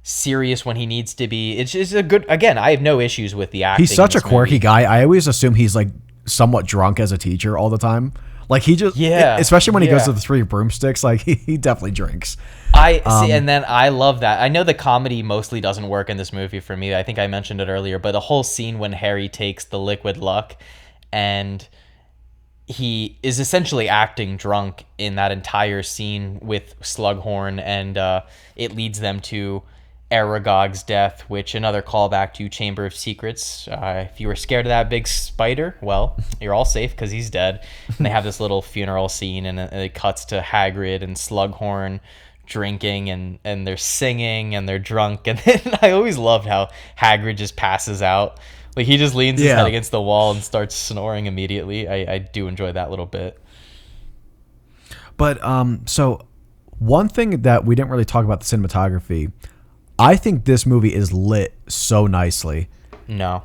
serious when he needs to be. It's just a good, again, I have no issues with the acting. He's such a quirky guy. I always assume he's like somewhat drunk as a teacher all the time. Like he just, especially when he goes to the 3 broomsticks, like he definitely drinks. I see, and then I love that. I know the comedy mostly doesn't work in this movie for me. I think I mentioned it earlier, but the whole scene when Harry takes the liquid luck and he is essentially acting drunk in that entire scene with Slughorn, and it leads them to Aragog's death, which another callback to Chamber of Secrets. If you were scared of that big spider, well, you're all safe because he's dead. And they have this little funeral scene, and it cuts to Hagrid and Slughorn drinking, and they're singing and they're drunk. And then I always loved how Hagrid just passes out. Like he just leans his head against the wall and starts snoring immediately. I do enjoy that little bit. But so one thing that we didn't really talk about, the cinematography. I think this movie is lit so nicely. No.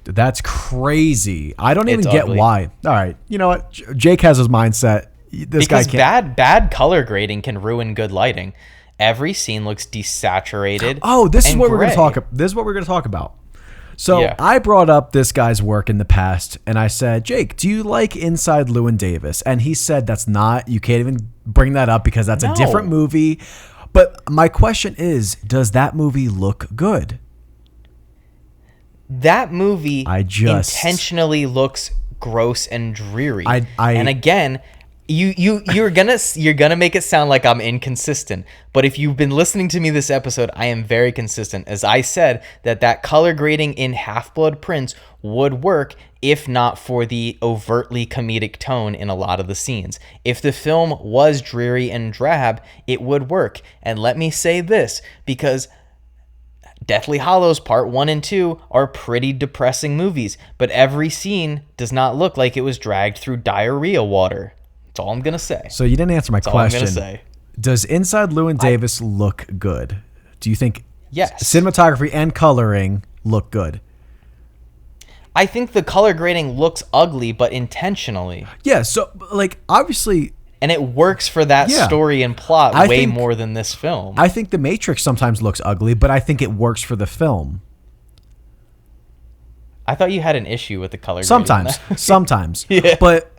That's crazy. I don't even get why. All right. You know what? Jake has his mindset. Because bad color grading can ruin good lighting. Every scene looks desaturated. Oh, this is what we're going to talk about. This is what we're going to talk about. So I brought up this guy's work in the past, and I said, Jake, do you like Inside Llewyn Davis? And he said, that's not, you can't even bring that up because that's a different movie. But my question is, does that movie look good? That movie intentionally looks gross and dreary. And again, you're gonna make it sound like I'm inconsistent. But if you've been listening to me this episode, I am very consistent. As I said, that color grading in Half-Blood Prince would work if not for the overtly comedic tone in a lot of the scenes. If the film was dreary and drab, it would work. And let me say this, because Deathly Hallows Part 1 and 2 are pretty depressing movies, but every scene does not look like it was dragged through diarrhea water. That's all I'm going to say. So you didn't answer my question. All I'm going to say. Does Inside Llewyn Davis look good? Do you think Yes. cinematography and coloring look good? I think the color grading looks ugly, but intentionally. Yeah, so like obviously, And it works for that Yeah. story and plot I way think- more than this film. I think The Matrix sometimes looks ugly, but I think it works for the film. I thought you had an issue with the color Sometimes, grading. sometimes. Yeah. But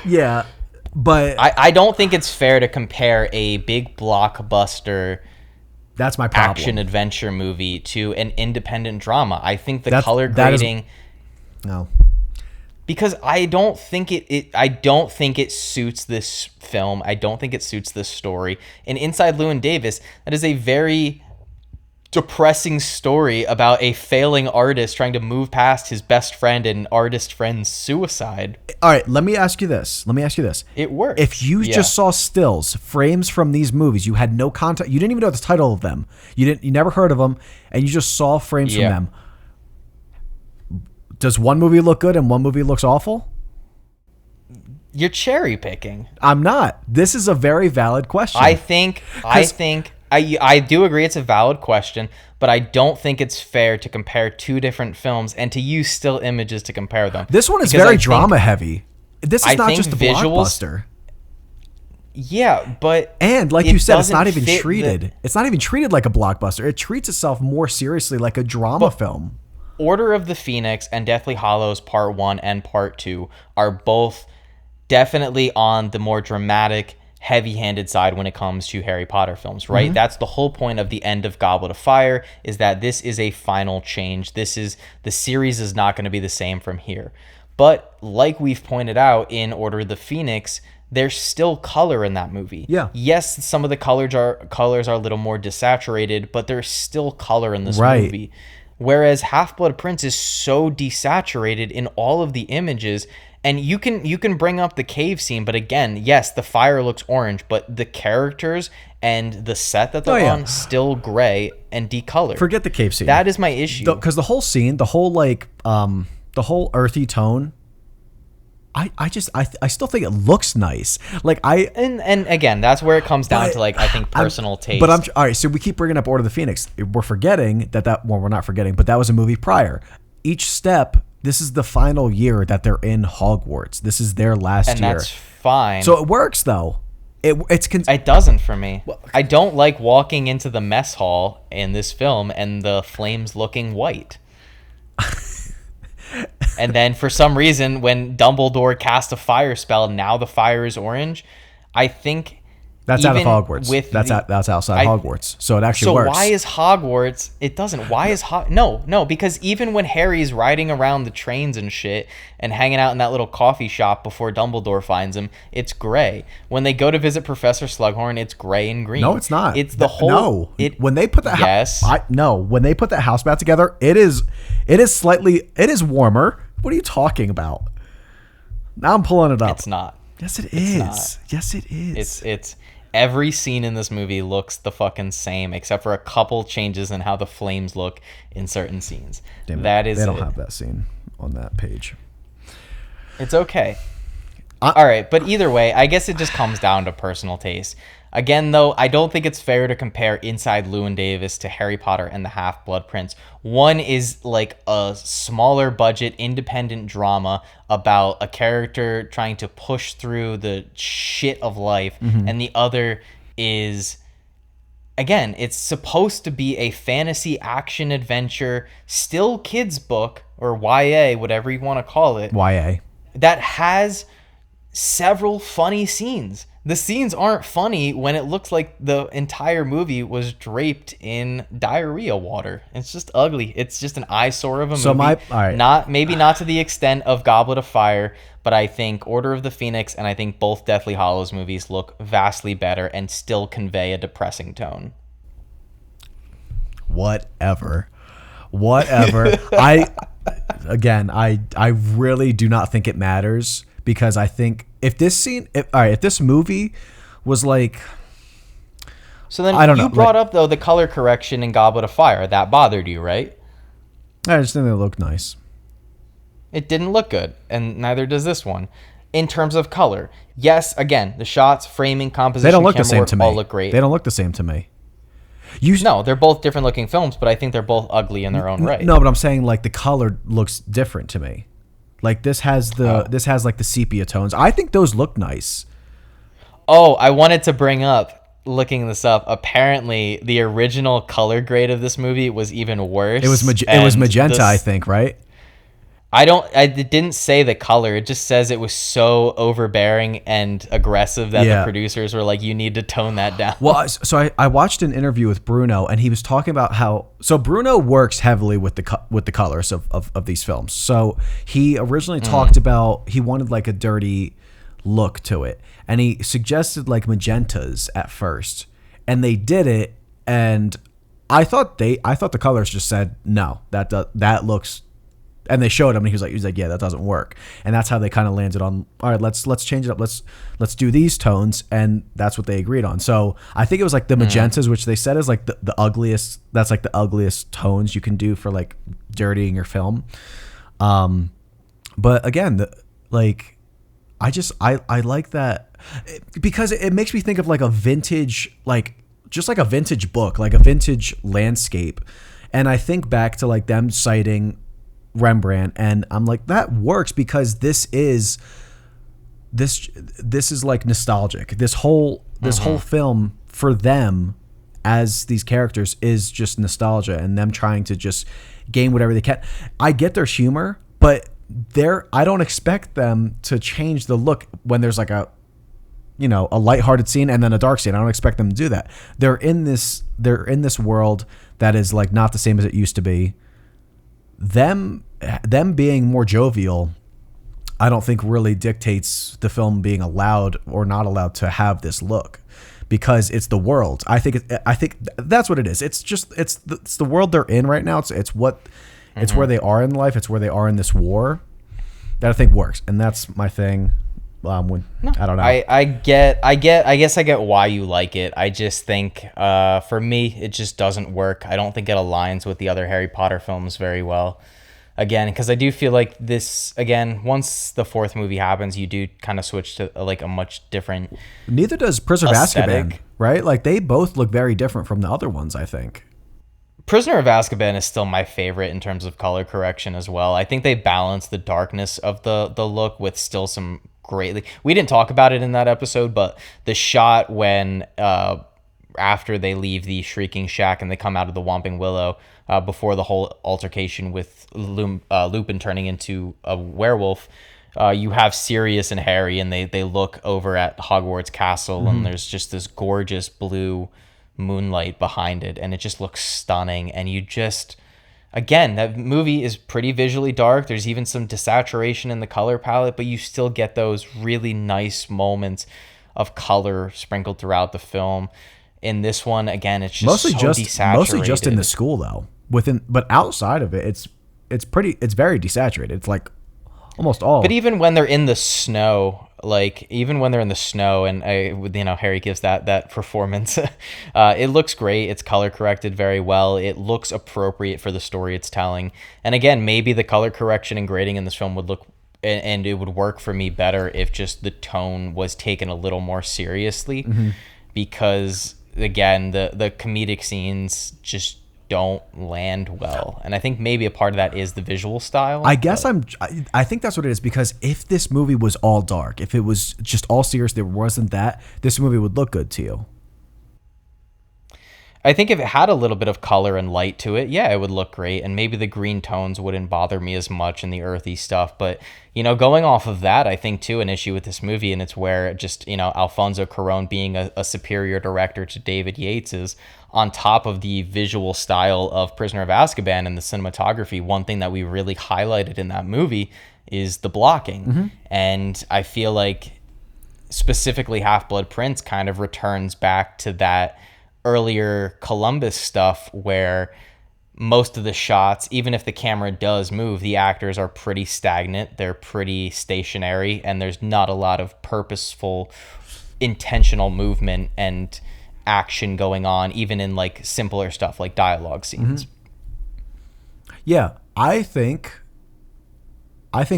yeah, but I don't think it's fair to compare a big blockbuster that's my problem. action adventure movie to an independent drama. I think the That's- color that is- grading No. because I don't think it suits this film. I don't think it suits this story. And Inside Llewyn Davis, that is a very depressing story about a failing artist trying to move past his best friend and artist friend's suicide. All right, let me ask you this. It works. If you Yeah. just saw stills, frames from these movies, you had no context, you didn't even know the title of them. You never heard of them, and you just saw frames Yeah. from them. Does one movie look good and one movie looks awful? You're cherry picking. I'm not. This is a very valid question. I think I do agree it's a valid question, but I don't think it's fair to compare two different films and to use still images to compare them. This one is Because I very think- drama heavy. This is I not think just a visuals- blockbuster. Yeah, but And like it you said, it's not doesn't even fit treated. It's not even treated like a blockbuster. It treats itself more seriously like a drama film. Order of the Phoenix and Deathly Hallows Part 1 and Part 2 are both definitely on the more dramatic, heavy-handed side when it comes to Harry Potter films, right? That's the whole point of the end of Goblet of Fire, is that this is a final change. The series is not going to be the same from here. But like we've pointed out in Order of the Phoenix, there's still color in that movie. Yeah. Yes, some of the colors are a little more desaturated, but there's still color in this Right. movie. Whereas Half-Blood Prince is so desaturated in all of the images, and you can bring up the cave scene, but again, yes, the fire looks orange, but the characters and the set that they're on still gray and decolored. Forget the cave scene. That is my issue. Because the whole scene, the whole the whole earthy tone, I still think it looks nice. Like and again, that's where it comes down But to, like, I think personal taste. But all right. So we keep bringing up Order of the Phoenix. We're forgetting well, we're not forgetting, but that was a movie prior. Each step, this is the final year that they're in Hogwarts. This is their last and year. that's fine. So it works though. It doesn't for me. I don't like walking into the mess hall in this film and the flames looking white. And then for some reason, when Dumbledore cast a fire spell, now the fire is orange. I think That's out of even Hogwarts. with That's outside Hogwarts. So it actually So works. why is Hogwarts? It doesn't. Why is No, because even when Harry's riding around the trains and shit and hanging out in that little coffee shop before Dumbledore finds him, it's gray. When they go to visit Professor Slughorn, it's gray and green. No, it's not. It's the whole. No. When they put that Yes. when they put that house back together, it is warmer. What are you talking about? Now I'm pulling it up. It's not. Yes, it It's is. not. Yes, it is. It's every scene in this movie looks the fucking same, except for a couple changes in how the flames look in certain scenes. Damn it. That is They don't it. have that scene on that page. It's okay. All right, but either way, I guess it just comes down to personal taste. Again, though, I don't think it's fair to compare Inside Llewyn Davis to Harry Potter and the Half-Blood Prince. One is like a smaller budget independent drama about a character trying to push through the shit of life, and the other is, again, it's supposed to be a fantasy action adventure, still kids book, or YA, whatever you want to call it, YA. that has several funny scenes. The scenes aren't funny when it looks like the entire movie was draped in diarrhea water. It's just ugly. It's just an eyesore of a movie. All right. Maybe not to the extent of Goblet of Fire, but I think Order of the Phoenix and I think both Deathly Hallows movies look vastly better and still convey a depressing tone. Whatever. I really do not think it matters, because I think if this movie was like, So then I don't know, you brought up, though, the color correction in Goblet of Fire. That bothered you, right? I just think they look nice. It didn't look good, and neither does this one. In terms of color, yes, again, the shots, framing, composition, They don't look the camera same work to me. all look great. They don't look the same to me. No, they're both different looking films, but I think they're both ugly in their own right. No, but I'm saying like the color looks different to me. Like this has like the sepia tones. I think those look nice. Oh, I wanted to bring up, looking this up, apparently the original color grade of this movie was even worse. It was magenta, I think, right? It didn't say the color. It just says it was so overbearing and aggressive that the producers were like, you need to tone that down. Well, so I watched an interview with Bruno, and he was talking about how, so Bruno works heavily with the colors of these films. So he originally talked about, he wanted like a dirty look to it, and he suggested like magentas at first, and they did it, and I thought the colors just said no, that looks. And they showed him, and he was like, yeah, that doesn't work. And that's how they kind of landed on, all right, let's change it up. Let's do these tones, and that's what they agreed on. So I think it was like the magentas, which they said is like the ugliest. That's like the ugliest tones you can do for like dirtying your film. But again, I like that because it makes me think of like a vintage, like just like a vintage book, like a vintage landscape. And I think back to like them citing Rembrandt, and I'm like, that works because this is like nostalgic. This whole film for them as these characters is just nostalgia and them trying to just gain whatever they can. I get their humor, but I don't expect them to change the look when there's like a lighthearted scene and then a dark scene. I don't expect them to do that. They're in this world that is like not the same as it used to be. Them being more jovial, I don't think really dictates the film being allowed or not allowed to have this look, because it's the world. I think that's what it is. It's the world they're in right now. It's where they are in life. It's where they are in this war that I think works, and that's my thing. I don't know. I guess I get why you like it. I just think for me it just doesn't work. I don't think it aligns with the other Harry Potter films very well. Again, because I do feel like this, again, once the fourth movie happens, you do kind of switch to like a much different. Neither does Prisoner of Azkaban, right? Like they both look very different from the other ones, I think. Prisoner of Azkaban is still my favorite in terms of color correction as well. I think they balance the darkness of the look with still some greatly. We didn't talk about it in that episode, but the shot when after they leave the Shrieking Shack and they come out of the Whomping Willow, before the whole altercation with Lupin turning into a werewolf, you have Sirius and Harry, and they look over at Hogwarts Castle, and there's just this gorgeous blue moonlight behind it, and it just looks stunning. And you just, again, that movie is pretty visually dark. There's even some desaturation in the color palette, but you still get those really nice moments of color sprinkled throughout the film. In this one, again, it's just desaturated. Mostly just in the school though. But outside of it, it's very desaturated. It's like almost all. But even when they're in the snow, and Harry gives that performance, it looks great. It's color corrected very well. It looks appropriate for the story it's telling. And again, maybe the color correction and grading in this film would look, and it would work for me better if just the tone was taken a little more seriously, because again, the comedic scenes just don't land well, and I think maybe a part of that is the visual style. I think that's what it is, because if this movie was all dark, if it was just all serious, there wasn't that, this movie would look good to you. I think if it had a little bit of color and light to it, yeah, it would look great, and maybe the green tones wouldn't bother me as much and the earthy stuff. But going off of that, I think too an issue with this movie, and it's where just Alfonso Cuarón being a superior director to David Yates is, on top of the visual style of Prisoner of Azkaban and the cinematography, one thing that we really highlighted in that movie is the blocking. And I feel like specifically Half-Blood Prince kind of returns back to that earlier Columbus stuff, where most of the shots, even if the camera does move, the actors are pretty stagnant, they're pretty stationary, and there's not a lot of purposeful, intentional movement and action going on, even in like simpler stuff like dialogue scenes. Yeah, I think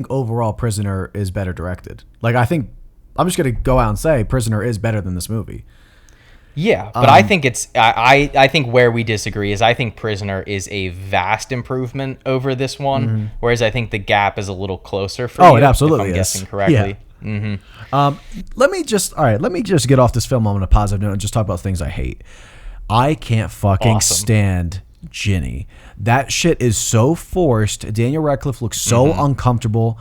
overall Prisoner is better directed. Like, I think I'm just gonna go out and say Prisoner is better than this movie. Yeah, but I think I think where we disagree is I think Prisoner is a vast improvement over this one, whereas I think The Gap is a little closer for you. It absolutely if I'm is. guessing correctly. Yeah. Let me just get off this film on a positive note and just talk about things I hate. I can't fucking stand Ginny. That shit is so forced. Daniel Radcliffe looks so uncomfortable.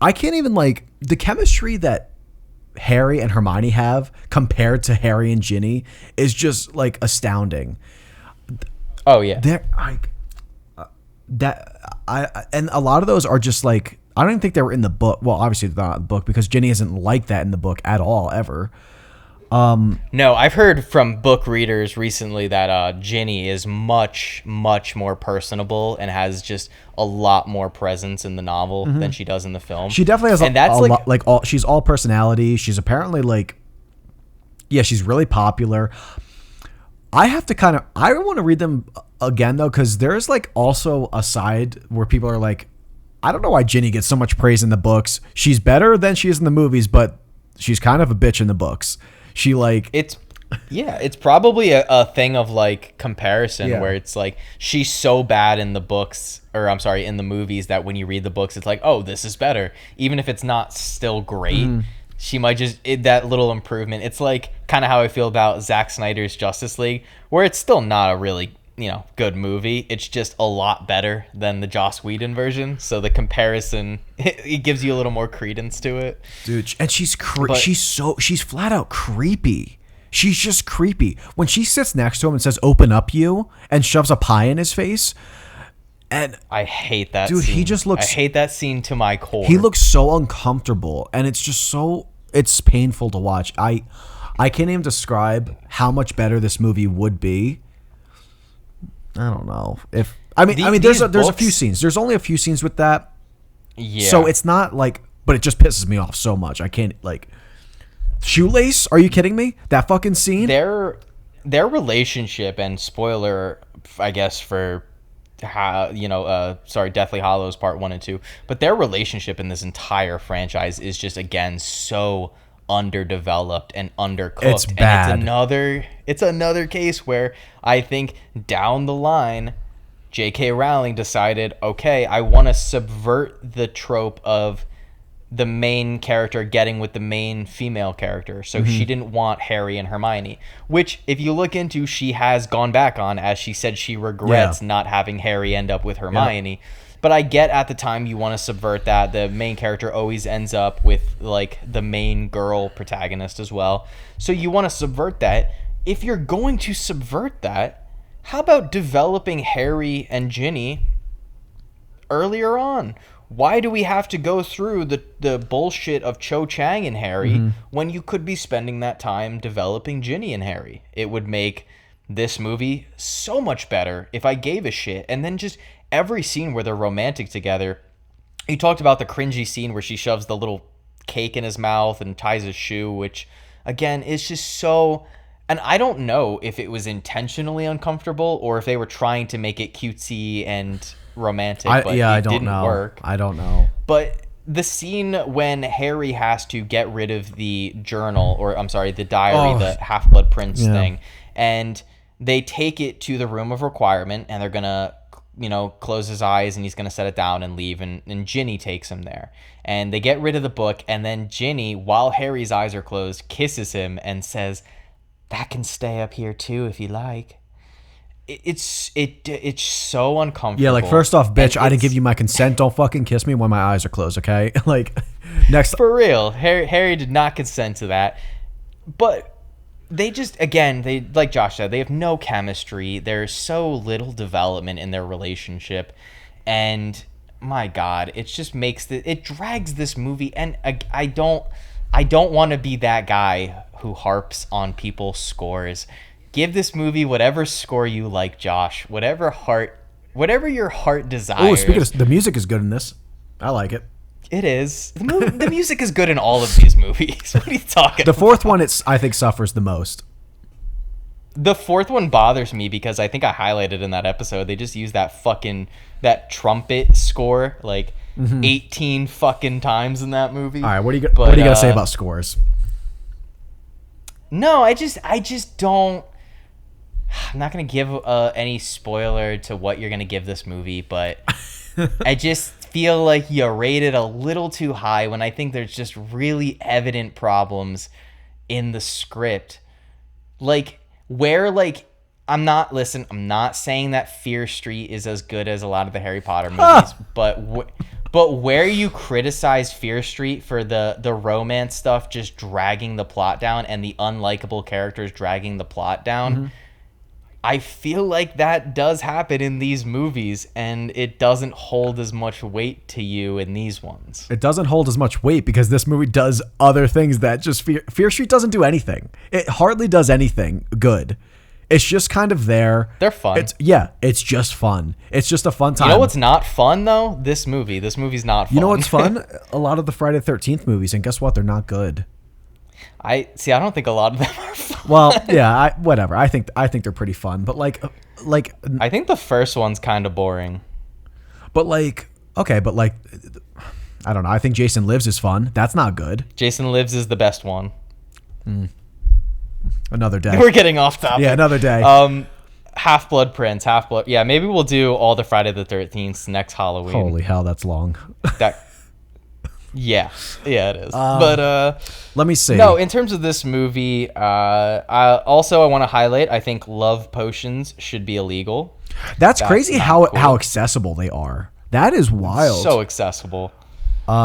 I can't even the chemistry that Harry and Hermione have compared to Harry and Ginny is just astounding. Oh yeah. And a lot of those are just I don't even think they were in the book. Well, obviously they're not in the book because Ginny isn't like that in the book at all ever. No, I've heard from book readers recently that Ginny is much, much more personable and has just a lot more presence in the novel than she does in the film. She definitely has, and that's she's all personality. She's apparently she's really popular. I have to I want to read them again though, because there's also a side where people are I don't know why Ginny gets so much praise in the books. She's better than she is in the movies, but she's kind of a bitch in the books. She it's probably a thing of comparison where it's she's so bad in the books, or I'm sorry, in the movies, that when you read the books it's oh, this is better, even if it's not still great. She might just that little improvement. It's kind of how I feel about Zack Snyder's Justice League, where it's still not a really good movie. It's just a lot better than the Joss Whedon version. So the comparison, it gives you a little more credence to it. Dude, and she's flat out creepy. She's just creepy. When she sits next to him and says, "Open up, you," and shoves a pie in his face. And I hate that dude, scene. he just looks... I hate that scene to my core. He looks so uncomfortable, and it's just it's painful to watch. I can't even describe how much better this movie would be. I don't know if there's a few scenes. There's only a few scenes with that. Yeah. So it's not but it just pisses me off so much. I can't Shoelace? Are you kidding me? That fucking scene? Their relationship, and spoiler, I guess, for how Deathly Hallows Part 1 and 2, but their relationship in this entire franchise is just again so underdeveloped and undercooked. It's bad. And it's another case where I think down the line J.K. Rowling decided, okay, I want to subvert the trope of the main character getting with the main female character. So she didn't want Harry and Hermione, which if you look into, she has gone back on, as she said she regrets not having Harry end up with Hermione. Yeah. But I get at the time you want to subvert that. The main character always ends up with the main girl protagonist as well. So you want to subvert that. If you're going to subvert that, how about developing Harry and Ginny earlier on? Why do we have to go through the bullshit of Cho Chang and Harry when you could be spending that time developing Ginny and Harry? It would make this movie so much better if I gave a shit. And then just every scene where they're romantic together. You talked about the cringy scene where she shoves the little cake in his mouth and ties his shoe, which again is just so... And I don't know if it was intentionally uncomfortable or if they were trying to make it cutesy and romantic, but it didn't work. I don't know. But the scene when Harry has to get rid of the journal, or I'm sorry, the diary, the Half-Blood Prince thing, and they take it to the room of requirement, and they're gonna, close his eyes, and he's gonna set it down and leave, and Ginny takes him there, and they get rid of the book, and then Ginny, while Harry's eyes are closed, kisses him and says, "That can stay up here too if you like." It's so uncomfortable. Yeah, first off, bitch, I didn't give you my consent. Don't fucking kiss me when my eyes are closed, okay? Next. For real, Harry did not consent to that. But they just, again, like Josh said, they have no chemistry. There's so little development in their relationship, and my God, it just it drags this movie. And I don't want to be that guy who harps on people's scores. Give this movie whatever score you like, Josh. Whatever your heart desires. Oh, speaking of, the music is good in this. I like it. It is. The music is good in all of these movies. What are you talking about? The fourth one, I think, suffers the most. The fourth one bothers me because I think I highlighted in that episode, they just use that trumpet score 18 fucking times in that movie. All right, what do you got to say about scores? No, I just don't. I'm not gonna give any spoiler to what you're gonna give this movie, but I just feel like you rate it a little too high when I think there's just really evident problems in the script. Like where like I'm not saying that Fear Street is as good as a lot of the Harry Potter movies, but where you criticize Fear Street for the romance stuff just dragging the plot down and the unlikable characters dragging the plot down, I feel like that does happen in these movies, and it doesn't hold as much weight to you in these ones. It doesn't hold as much weight because this movie does other things that just Fear Street doesn't do anything. It hardly does anything good. It's just kind of there. They're fun. It's just fun. It's just a fun time. You know what's not fun, though? This movie. This movie's not fun. You know what's fun? A lot of the Friday the 13th movies, and guess what? They're not good. I don't think a lot of them are fun. Well, yeah, whatever. I think they're pretty fun, but like I think the first one's kind of boring. But like, okay, but like, I don't know. I think Jason Lives is fun. That's not good. Jason Lives is the best one. Another day. We're getting off topic. Yeah, another day. Half-Blood Prince, Half-Blood. Yeah, maybe we'll do all the Friday the 13th next Halloween. Holy hell, that's long. Yeah, it is. But let me see. No, in terms of this movie, I want to highlight. I think love potions should be illegal. That's crazy how accessible they are. That is wild. So accessible. In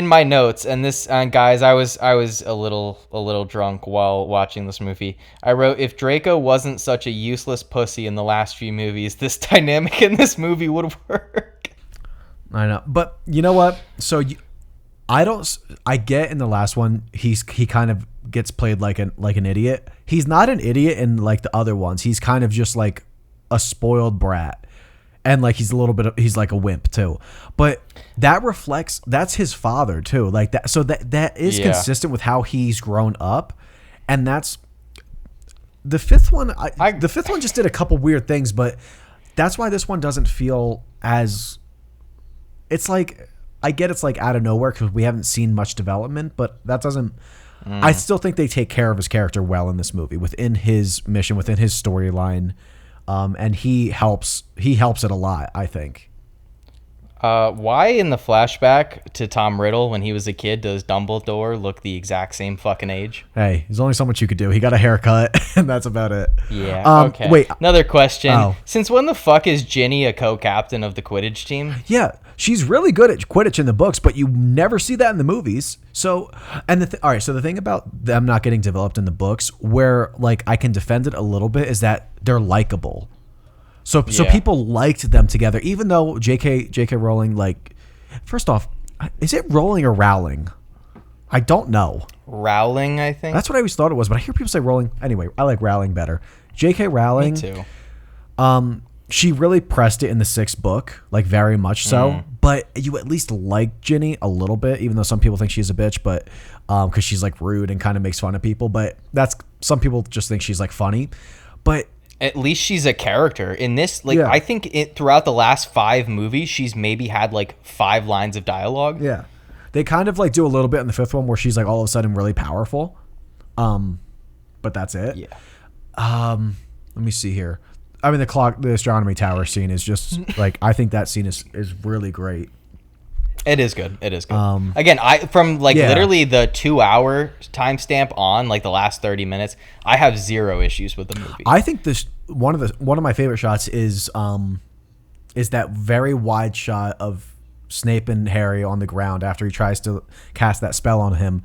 my notes, and this guys, I was a little drunk while watching this movie. I wrote, if Draco wasn't such a useless pussy in the last few movies, this dynamic in this movie would work. I know, but you know what? So I get in the last one he kind of gets played like an idiot. He's not an idiot in like the other ones. He's kind of just like a spoiled brat. And like he's like a wimp too. But that's his father too. Like that, so that is consistent with how he's grown up. And that's the fifth one. The fifth one just did a couple weird things, but that's why this one doesn't feel as. It's like, I get it's like out of nowhere because we haven't seen much development, but that doesn't. I still think they take care of his character well in this movie, within his mission, within his storyline. And he helps it a lot, I think. Why in the flashback to Tom Riddle when he was a kid does Dumbledore look the exact same fucking age? Hey, there's only so much you could do. He got a haircut, and that's about it. Yeah, okay. Wait. Another question. Oh. Since when the fuck is Ginny a co-captain of the Quidditch team? Yeah, she's really good at Quidditch in the books, but you never see that in the movies. So, and all right, so the thing about them not getting developed in the books, where like I can defend it a little bit, is that they're likable. So people liked them together, even though J.K. Rowling, like, first off, is it Rowling or Rowling? I don't know. Rowling, I think. That's what I always thought it was, but I hear people say Rowling. Anyway, I like Rowling better. J.K. Rowling. Me too. She really pressed it in the sixth book, like very much so. But you at least like Ginny a little bit, even though some people think she's a bitch, but because she's like rude and kind of makes fun of people. But some people just think she's like funny, but. At least she's a character in this. Like, I think throughout the last 5 movies, she's maybe had like 5 lines of dialogue. Yeah, they kind of like do a little bit in the fifth one where she's like all of a sudden really powerful. But that's it. Yeah. Let me see here. I mean, the astronomy tower scene is just like, I think that scene is really great. It is good. Again, literally the 2-hour timestamp on like the last 30 minutes, I have 0 issues with the movie. I think this one of my favorite shots is that very wide shot of Snape and Harry on the ground after he tries to cast that spell on him.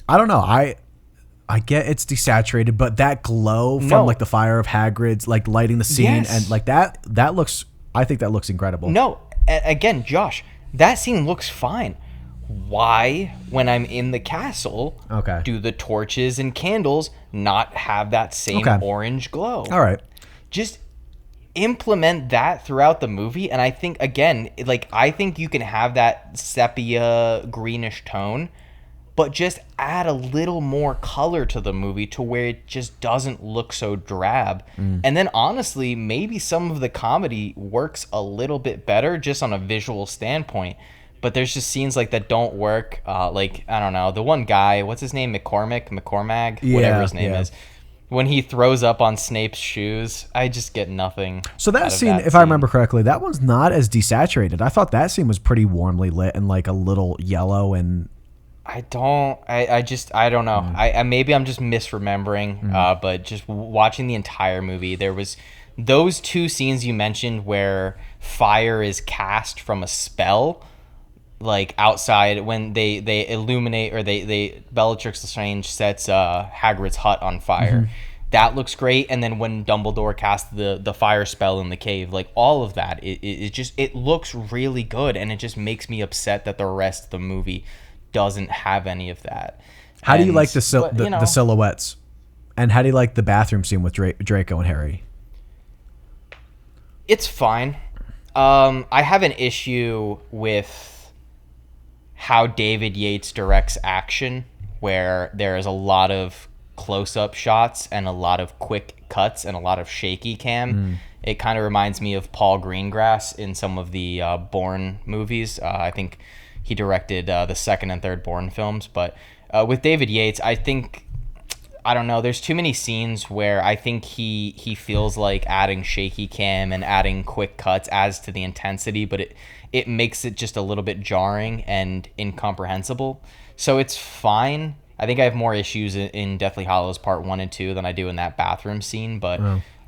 I don't know. I get it's desaturated, but that glow from like the fire of Hagrid's like lighting the scene and like that looks. I think that looks incredible. No, again, Josh. That scene looks fine. Why, when I'm in the castle, do the torches and candles not have that same orange glow? All right. Just implement that throughout the movie, and I think, again, like, I think you can have that sepia greenish tone, but just add a little more color to the movie to where it just doesn't look so drab. And then honestly, maybe some of the comedy works a little bit better just on a visual standpoint. but there's just scenes like that don't work. Like, I don't know, the one guy, what's his name, McCormack, whatever his name is, when he throws up on Snape's shoes, I just get nothing. So that scene, if I remember correctly, that one's not as desaturated. I thought that scene was pretty warmly lit and like a little yellow. And I don't know. I maybe I'm just misremembering. But just watching the entire movie, there was those two scenes you mentioned where fire is cast from a spell, like outside when they illuminate, or they Bellatrix Lestrange sets Hagrid's hut on fire. That looks great. And then when Dumbledore casts the fire spell in the cave, like all of that, it looks really good, and it just makes me upset that the rest of the movie doesn't have any of that. How do you like the silhouettes? And how do you like the bathroom scene with Draco and Harry? It's fine. I have an issue with how David Yates directs action, where there is a lot of close-up shots and a lot of quick cuts and a lot of shaky cam. It kind of reminds me of Paul Greengrass in some of the Bourne movies. I think he directed the second and third Bourne films. But with David Yates, I don't know, there's too many scenes where I think he feels like adding shaky cam and adding quick cuts adds to the intensity, but it makes it just a little bit jarring and incomprehensible. So it's fine. I think I have more issues in Deathly Hallows Part 1 and 2 than I do in that bathroom scene, but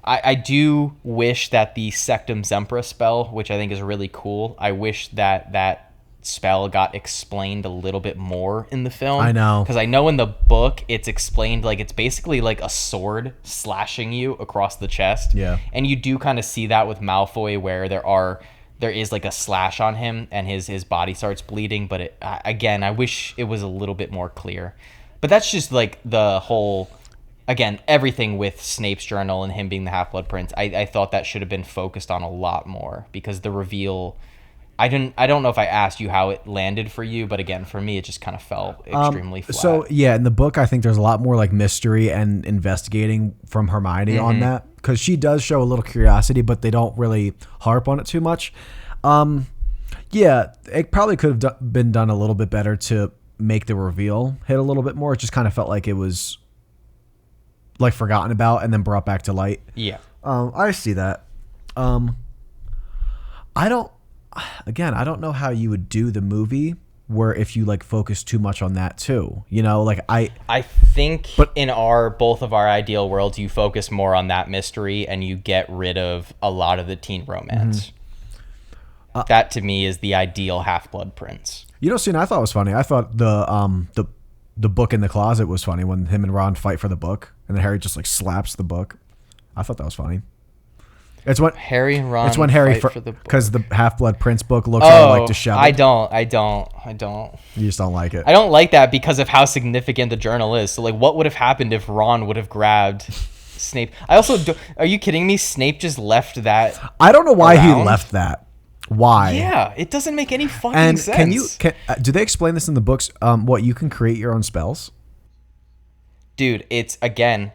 I do wish that the Sectum Sempra spell, which I think is really cool, I wish that spell got explained a little bit more in the film. I know. Because I know in the book it's explained like it's basically like a sword slashing you across the chest. Yeah. And you do kind of see that with Malfoy, where there is like a slash on him and his body starts bleeding. But I wish it was a little bit more clear. But that's just like the whole, again, everything with Snape's journal and him being the Half-Blood Prince. I thought that should have been focused on a lot more, because the reveal, I don't know if I asked you how it landed for you, but again, for me, it just kind of fell extremely flat. So yeah, in the book, I think there's a lot more like mystery and investigating from Hermione on that, because she does show a little curiosity, but they don't really harp on it too much. Yeah, it probably could have been done a little bit better to make the reveal hit a little bit more. It just kind of felt like it was like forgotten about and then brought back to light. Yeah. I see that. I don't know how you would do the movie where if you like focus too much on that too, like I think in both of our ideal worlds, you focus more on that mystery and you get rid of a lot of the teen romance. That to me is the ideal Half-Blood Prince. See, I thought it was funny. I thought the book in the closet was funny when him and Ron fight for the book and then Harry just like slaps the book. I thought that was funny. It's when Harry and Ron. It's when Harry, fight for the book, because the Half-Blood Prince book looks like disheveled. I don't. You just don't like it. I don't like that because of how significant the journal is. So like, what would have happened if Ron would have grabbed Snape? Are you kidding me? Snape just left that. I don't know why he left that. Why? Yeah, it doesn't make any fucking sense. Do they explain this in the books? What, you can create your own spells? Dude, it's, again,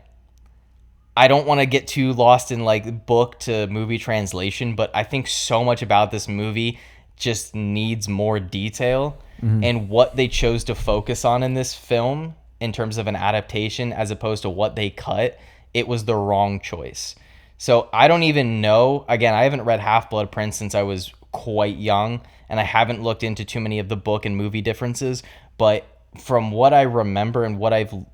I don't want to get too lost in like book to movie translation, but I think so much about this movie just needs more detail. And what they chose to focus on in this film in terms of an adaptation as opposed to what they cut, it was the wrong choice. So I don't even know. Again, I haven't read Half-Blood Prince since I was quite young, and I haven't looked into too many of the book and movie differences, but from what I remember and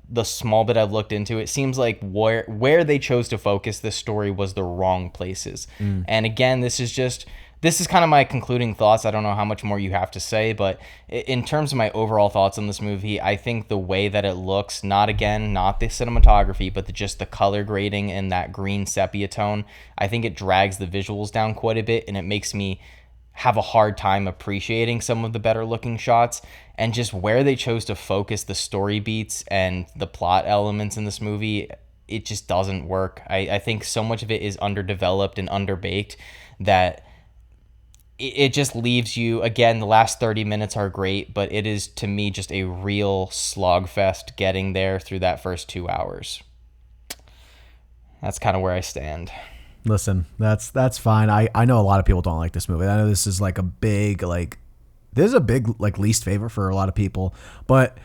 the small bit I've looked into, it seems like where they chose to focus this story was the wrong places. And again, this is kind of my concluding thoughts. I don't know how much more you have to say, but in terms of my overall thoughts on this movie, I think the way that it looks, not the cinematography, but just the color grading and that green sepia tone, I think it drags the visuals down quite a bit, and it makes me have a hard time appreciating some of the better looking shots. And just where they chose to focus the story beats and the plot elements in this movie, it just doesn't work. I think so much of it is underdeveloped and underbaked that it just leaves you, again, the last 30 minutes are great, but it is, to me, just a real slogfest getting there through that first 2 hours. That's kind of where I stand. Listen, that's fine. I know a lot of people don't like this movie. I know this is like a big, like, This is a big like least favorite for a lot of people, but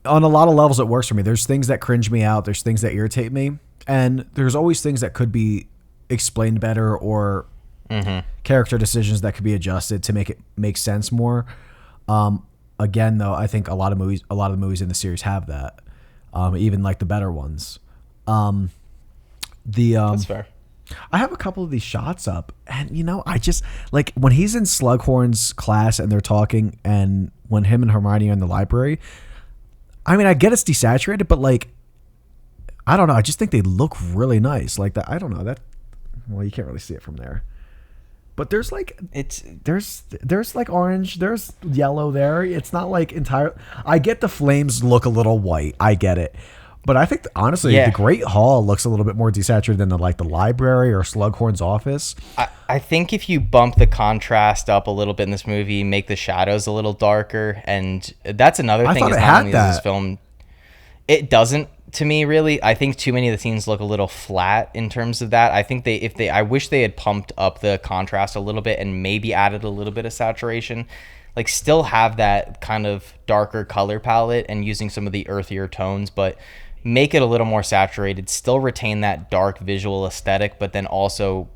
on a lot of levels it works for me. There's things that cringe me out. There's things that irritate me, and there's always things that could be explained better or character decisions that could be adjusted to make it make sense more. Again, though, I think a lot of the movies in the series have that, even like the better ones. That's fair. I have a couple of these shots up, and I just like when he's in Slughorn's class and they're talking, and when him and Hermione are in the library. I mean, I get it's desaturated, but like, I don't know. I just think they look really nice. Like that. I don't know that. Well, you can't really see it from there, but there's like there's like orange, there's yellow there. It's not like entire. I get the flames look a little white. I get it. But I think, honestly, the Great Hall looks a little bit more desaturated than the library or Slughorn's office. I think if you bump the contrast up a little bit in this movie, make the shadows a little darker, and that's another thing. Is not only this film, it doesn't to me really. I think too many of the scenes look a little flat in terms of that. I think I wish they had pumped up the contrast a little bit and maybe added a little bit of saturation. Like still have that kind of darker color palette and using some of the earthier tones, but make it a little more saturated, still retain that dark visual aesthetic, but then also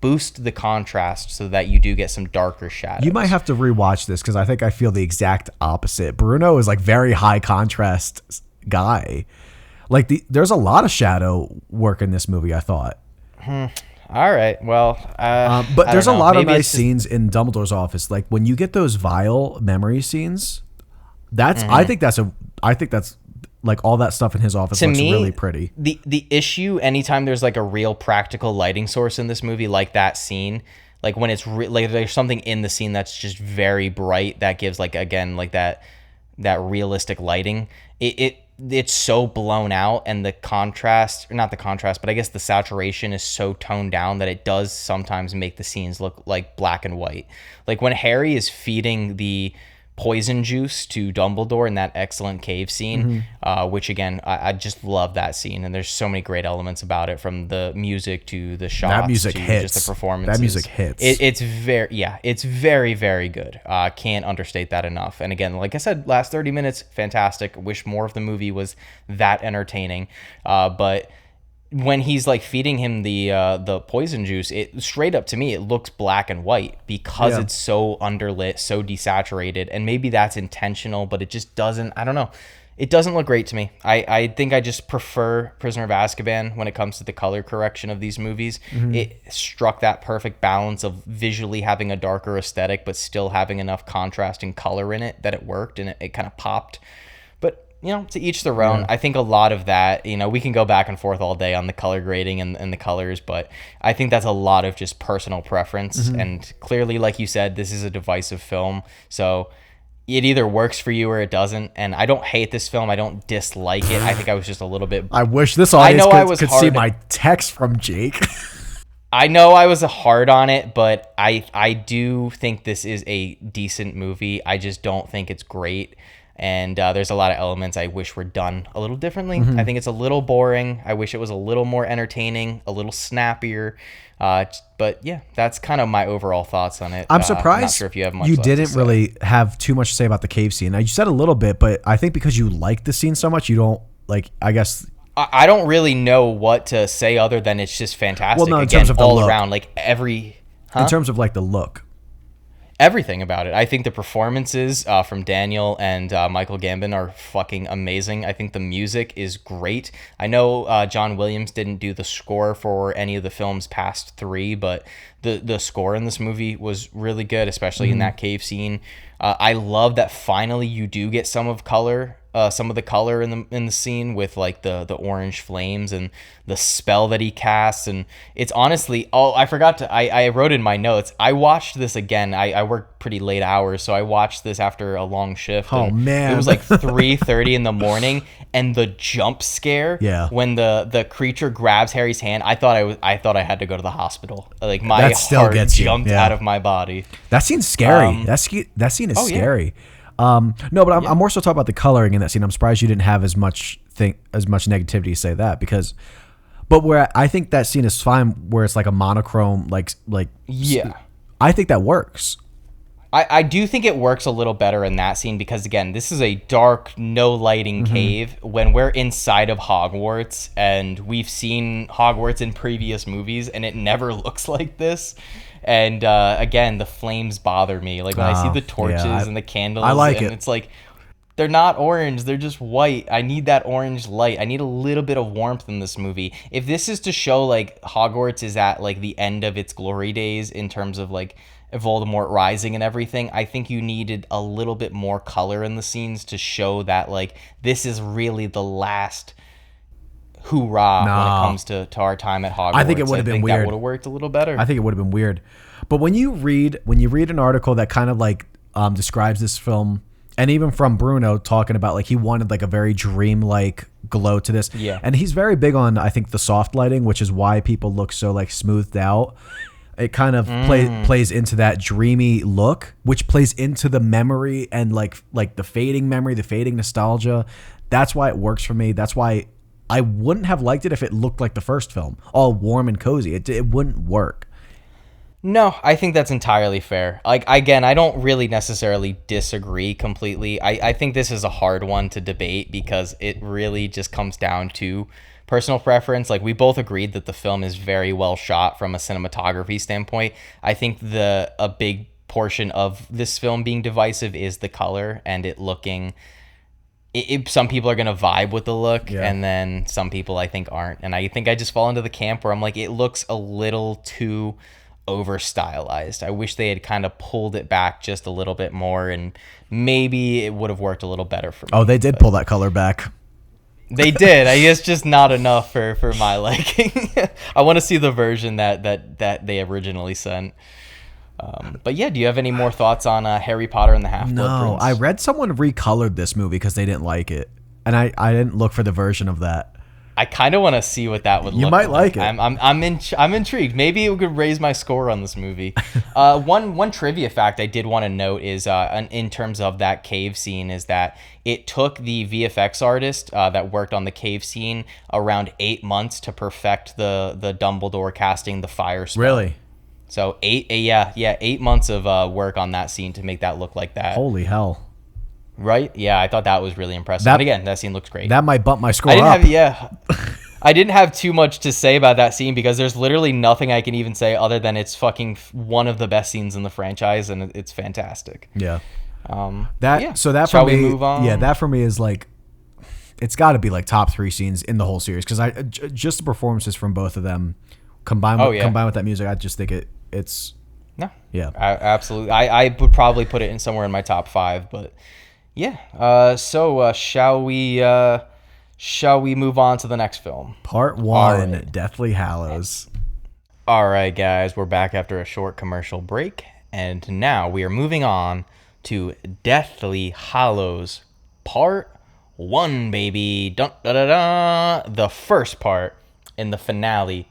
boost the contrast so that you do get some darker shadows. You might have to rewatch this because I think I feel the exact opposite. Bruno is like very high contrast guy. Like there's a lot of shadow work in this movie, I thought. All right, well, but there's a lot of nice scenes in Dumbledore's office. Like when you get those vile memory scenes, I think that's like all that stuff in his office looks really pretty. The issue anytime there's like a real practical lighting source in this movie, like that scene, like when it's like there's something in the scene that's just very bright that gives like again like that realistic lighting. It's so blown out, and the contrast, or not the contrast, but I guess the saturation is so toned down that it does sometimes make the scenes look like black and white. Like when Harry is feeding the poison juice to Dumbledore in that excellent cave scene, which again, I just love that scene, and there's so many great elements about it, from the music to the shots. That music to hits. Just the performances. That music hits. It's very, very good. Can't understate that enough. And again, like I said, last 30 minutes, fantastic. Wish more of the movie was that entertaining. But when he's like feeding him the poison juice, it straight up to me, it looks black and white because it's so underlit, so desaturated, and maybe that's intentional, but it just doesn't, I don't know. It doesn't look great to me. I think I just prefer Prisoner of Azkaban when it comes to the color correction of these movies. It struck that perfect balance of visually having a darker aesthetic, but still having enough contrast and color in it that it worked and it kind of popped. To each their own. I think a lot of that, we can go back and forth all day on the color grading and the colors, but I think that's a lot of just personal preference. And clearly, like you said, this is a divisive film. So it either works for you or it doesn't. And I don't hate this film. I don't dislike it. I think I was just a little bit... I wish this audience could see my text from Jake. I know I was hard on it, but I do think this is a decent movie. I just don't think it's great. And there's a lot of elements I wish were done a little differently. I think it's a little boring. I wish it was a little more entertaining, a little snappier. But yeah, that's kind of my overall thoughts on it. I'm surprised not sure if you have much you left didn't to say. really have too much to say about the cave scene. Now, you said a little bit, but I think because you like the scene so much, you don't like, I guess... I don't really know what to say other than it's just fantastic. Well, no, in Again, terms of the all look. around, like every... In terms of like the look. Everything about it. I think the performances from Daniel and Michael Gambon are fucking amazing. I think the music is great. I know John Williams didn't do the score for any of the films past 3, but the score in this movie was really good, especially in that cave scene. I love that finally you do get some of the color in the scene with like the orange flames and the spell that he casts. And it's honestly, I forgot to, I wrote in my notes, I watched this again. I worked pretty late hours, so I watched this after a long shift. Oh, man. It was like 3:30 in the morning, and the jump scare when the creature grabs Harry's hand, I thought I had to go to the hospital. Like my heart jumped out of my body. That scene's scary. That scene is scary. No, but I'm more so talking about the coloring in that scene. I'm surprised you didn't have as much negativity to say that, because, but where I think that scene is fine, where it's like a monochrome, like I think that works. I do think it works a little better in that scene because, again, this is a dark, no lighting cave when we're inside of Hogwarts, and we've seen Hogwarts in previous movies, and it never looks like this. And again, the flames bother me. Like when I see the torches and the candles, I like and it. It's like they're not orange, they're just white. I need that orange light. I need a little bit of warmth in this movie. If this is to show like Hogwarts is at like the end of its glory days in terms of like Voldemort rising and everything, I think you needed a little bit more color in the scenes to show that like this is really the last hoorah when it comes to our time at Hogwarts. I think it would have been weird. That would have worked a little better. I think it would have been weird. But when you read an article that kind of like describes this film, and even from Bruno talking about like he wanted like a very dream-like glow to this. Yeah. And he's very big on, I think, the soft lighting, which is why people look so like smoothed out. It kind of plays into that dreamy look, which plays into the memory and like the fading memory, the fading nostalgia. That's why it works for me. That's why I wouldn't have liked it if it looked like the first film, all warm and cozy. It wouldn't work. No, I think that's entirely fair. Like, again, I don't really necessarily disagree completely. I think this is a hard one to debate because it really just comes down to personal preference. Like, we both agreed that the film is very well shot from a cinematography standpoint. I think a big portion of this film being divisive is the color and it looking... some people are going to vibe with the look, and then some people I think aren't. And I think I just fall into the camp where I'm like, it looks a little too over stylized. I wish they had kind of pulled it back just a little bit more, and maybe it would have worked a little better for me. Oh, they did pull that color back. They did. I guess just not enough for my liking. I want to see the version that they originally sent. But yeah, do you have any more thoughts on Harry Potter and the Half-Blood Prince? I read someone recolored this movie because they didn't like it, and I didn't look for the version of that. I kind of want to see what that would look like. You might like it. I'm intrigued. Maybe it could raise my score on this movie. One trivia fact I did want to note is in terms of that cave scene is that it took the VFX artist that worked on the cave scene around 8 months to perfect the Dumbledore casting the fire spell. Really? So 8 months of work on that scene to make that look like that. Holy hell. Right? Yeah, I thought that was really impressive. And again, that scene looks great. That might bump my score I didn't have too much to say about that scene because there's literally nothing I can even say other than it's fucking one of the best scenes in the franchise and it's fantastic. Yeah. So that shall for me, we move on? Yeah, that for me is like, it's got to be like top 3 scenes in the whole series because just the performances from both of them combined with that music, I just think it's no. Yeah. Absolutely. I would probably put it in somewhere in my top 5, but yeah. So shall we move on to the next film? Part 1, right. Deathly Hallows. All right, guys, we're back after a short commercial break, and now we are moving on to Deathly Hallows Part 1, baby. Dun, da, da, da. The first part in the finale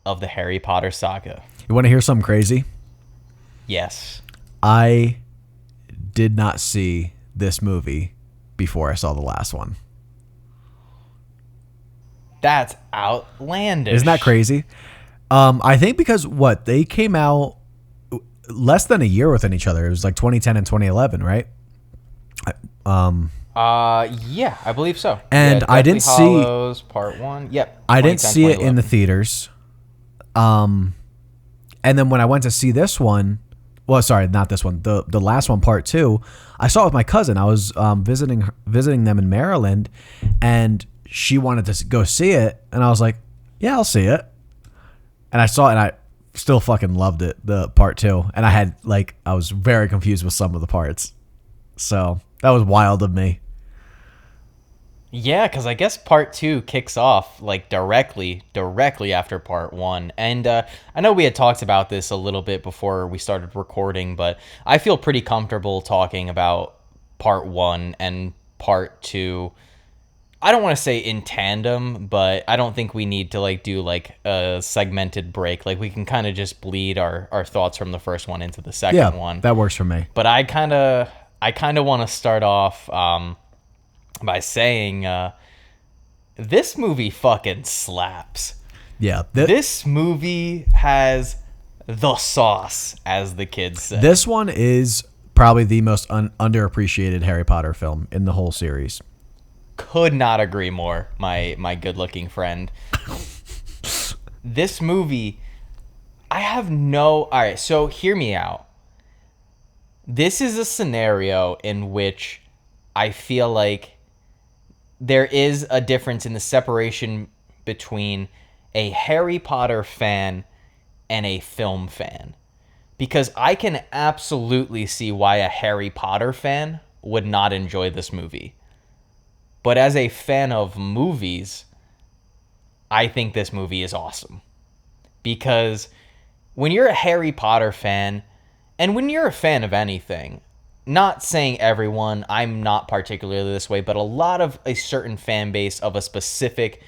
of the Harry Potter saga. You want to hear something crazy? Yes. I did not see this movie before I saw the last one. That's outlandish. Isn't that crazy? I think because they came out less than a year within each other. It was like 2010 and 2011, right? Yeah, I believe so. And I didn't Hallows, Part 1. Yep. I didn't see it in the theaters. And then when I went to see this one, well, sorry, not this one, the last one, Part 2, I saw it with my cousin. I was visiting them in Maryland, and she wanted to go see it, and I was like, yeah, I'll see it. And I saw it, and I still fucking loved it, the Part 2. And I was very confused with some of the parts. So that was wild of me. Yeah, because I guess Part 2 kicks off like directly after Part 1. And I know we had talked about this a little bit before we started recording, but I feel pretty comfortable talking about Part 1 and Part 2. I don't want to say in tandem, but I don't think we need to do a segmented break. Like, we can kind of just bleed our thoughts from the first one into the second one. That works for me. But I kind of want to start off by saying this movie fucking slaps. Yeah. This movie has the sauce, as the kids say. This one is probably the most underappreciated Harry Potter film in the whole series. Could not agree more, my good-looking friend. This movie, all right, so hear me out. This is a scenario in which I feel like there is a difference in the separation between a Harry Potter fan and a film fan. Because I can absolutely see why a Harry Potter fan would not enjoy this movie. But as a fan of movies, I think this movie is awesome. Because when you're a Harry Potter fan, and when you're a fan of anything, not saying everyone, I'm not particularly this way, but a lot of a certain fan base of a specific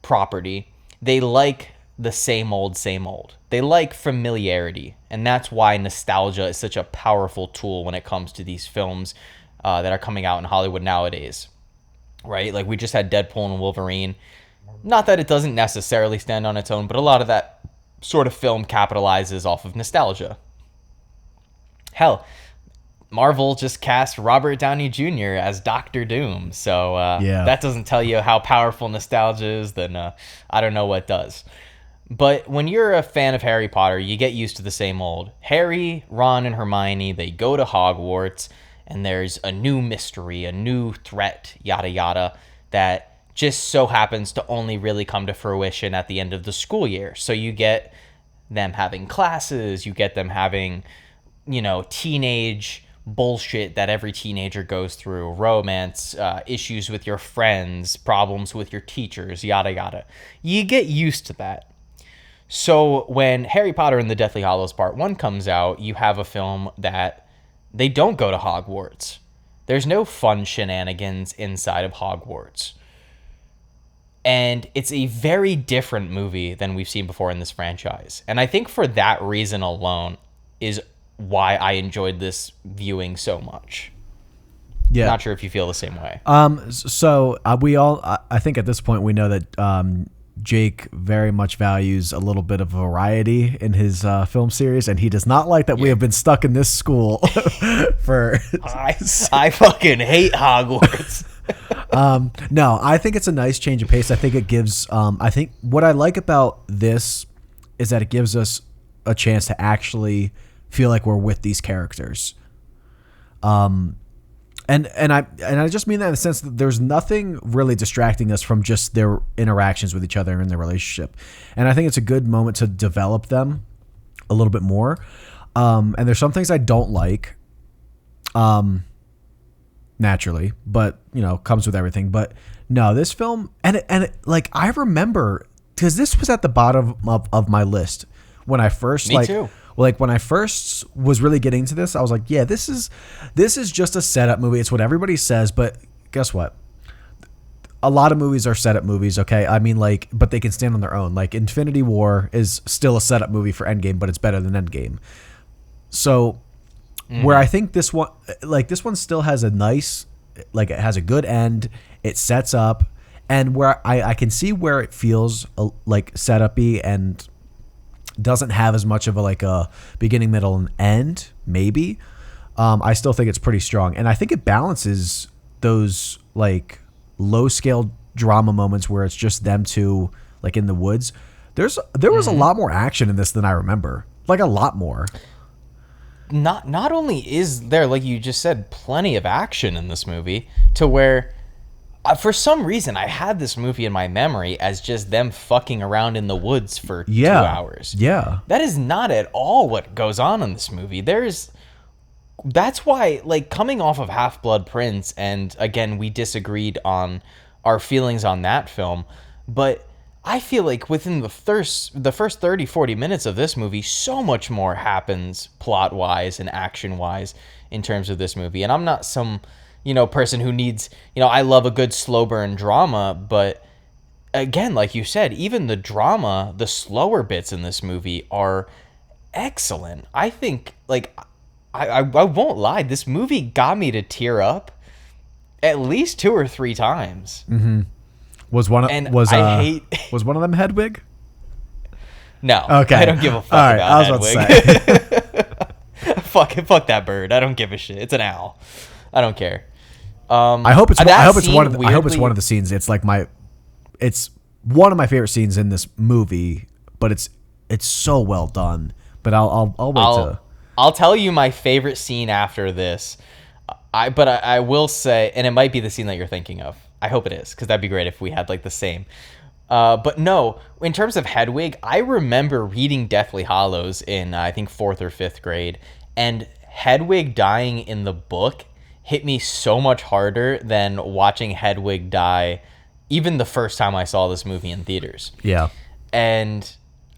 property, they like the same old, same old. They like familiarity, and that's why nostalgia is such a powerful tool when it comes to these films that are coming out in Hollywood nowadays, right? Like we just had Deadpool and Wolverine. Not that it doesn't necessarily stand on its own, but a lot of that sort of film capitalizes off of nostalgia. Hell, Marvel just cast Robert Downey Jr. as Doctor Doom, so that doesn't tell you how powerful nostalgia is, then I don't know what does. But when you're a fan of Harry Potter, you get used to the same old. Harry, Ron, and Hermione, they go to Hogwarts, and there's a new mystery, a new threat, yada yada, that just so happens to only really come to fruition at the end of the school year. So you get them having classes, you get them having, teenage bullshit that every teenager goes through, romance, issues with your friends, problems with your teachers, yada yada. You get used to that. So when Harry Potter and the Deathly Hallows Part 1 comes out, you have a film that they don't go to Hogwarts. There's no fun shenanigans inside of Hogwarts. And it's a very different movie than we've seen before in this franchise. And I think for that reason alone is why I enjoyed this viewing so much. Yeah. Not sure if you feel the same way. So we all, I think at this point we know that Jake very much values a little bit of variety in his film series, and he does not like that we have been stuck in this school for... I fucking hate Hogwarts. No, I think it's a nice change of pace. I think it gives... I think what I like about this is that it gives us a chance to actually feel like we're with these characters. And I just mean that in the sense that there's nothing really distracting us from just their interactions with each other and their relationship. And I think it's a good moment to develop them a little bit more. And there's some things I don't like, naturally, but comes with everything. But no, this film, like I remember, because this was at the bottom of my list when I first Me too. Like when I first was really getting into this, I was like, yeah, this is just a setup movie. It's what everybody says, but guess what? A lot of movies are setup movies, okay? I mean, but they can stand on their own. Like Infinity War is still a setup movie for Endgame, but it's better than Endgame. So where I think this one still has a nice, it has a good end. It sets up, and where I can see where it feels like setup-y and doesn't have as much of a beginning, middle, and end, maybe. I still think it's pretty strong. And I think it balances those low scale drama moments where it's just them two in the woods. There was a lot more action in this than I remember. A lot more. Not only is there, like you just said, plenty of action in this movie, to where for some reason, I had this movie in my memory as just them fucking around in the woods for 2 hours. Yeah. That is not at all what goes on in this movie. That's why, coming off of Half-Blood Prince, and again, we disagreed on our feelings on that film, but I feel like within the first 30, 40 minutes of this movie, so much more happens plot-wise and action-wise in terms of this movie. And I'm not some... person who needs, I love a good slow burn drama, but again, like you said, even the drama, the slower bits in this movie are excellent. I think, I won't lie, this movie got me to tear up at least 2 or 3 times. Mm-hmm. Was one of them Hedwig? No. Okay. I don't give a fuck All right, about I was Hedwig. about to say. fuck that bird. I don't give a shit. It's an owl. I don't care. I hope it's one of the scenes. It's like it's one of my favorite scenes in this movie, but it's so well done. But I'll wait. I'll tell you my favorite scene after this. I will say, and it might be the scene that you're thinking of. I hope it is, because that'd be great if we had like the same. But no, in terms of Hedwig, I remember reading Deathly Hallows in I think 4th or 5th grade, and Hedwig dying in the book hit me so much harder than watching Hedwig die even the first time I saw this movie in theaters. Yeah. And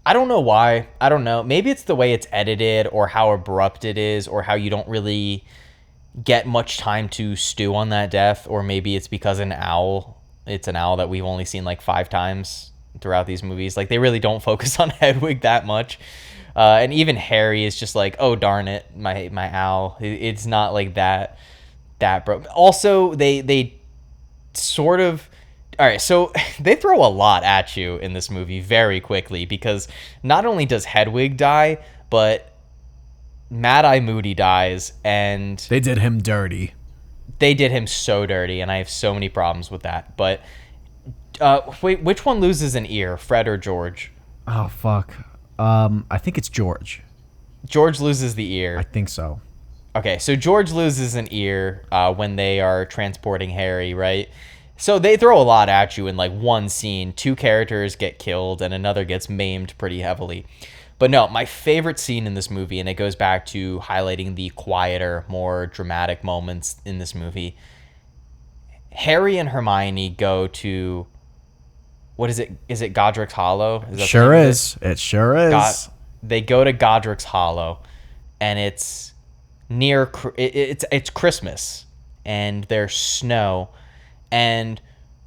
I don't know why. I don't know. Maybe it's the way it's edited or how abrupt it is or how you don't really get much time to stew on that death, or maybe it's because it's an owl that we've only seen like 5 times throughout these movies. Like, they really don't focus on Hedwig that much. And even Harry is just like, oh, darn it, my owl. It's not like that bro. Also, they sort of... All right, so they throw a lot at you in this movie very quickly, because not only does Hedwig die, but Mad Eye Moody dies, and... They did him dirty. They did him so dirty, and I have so many problems with that. But wait, which one loses an ear, Fred or George? Oh, fuck. I think it's George. George loses the ear. I think so. Okay, so George loses an ear when they are transporting Harry, right? So they throw a lot at you in like one scene. 2 characters get killed and another gets maimed pretty heavily. But no, my favorite scene in this movie, and it goes back to highlighting the quieter, more dramatic moments in this movie. Harry and Hermione go to... What is it? Is it Godric's Hollow? Sure is. It sure is. They go to Godric's Hollow, and it's near... It's Christmas, and there's snow. And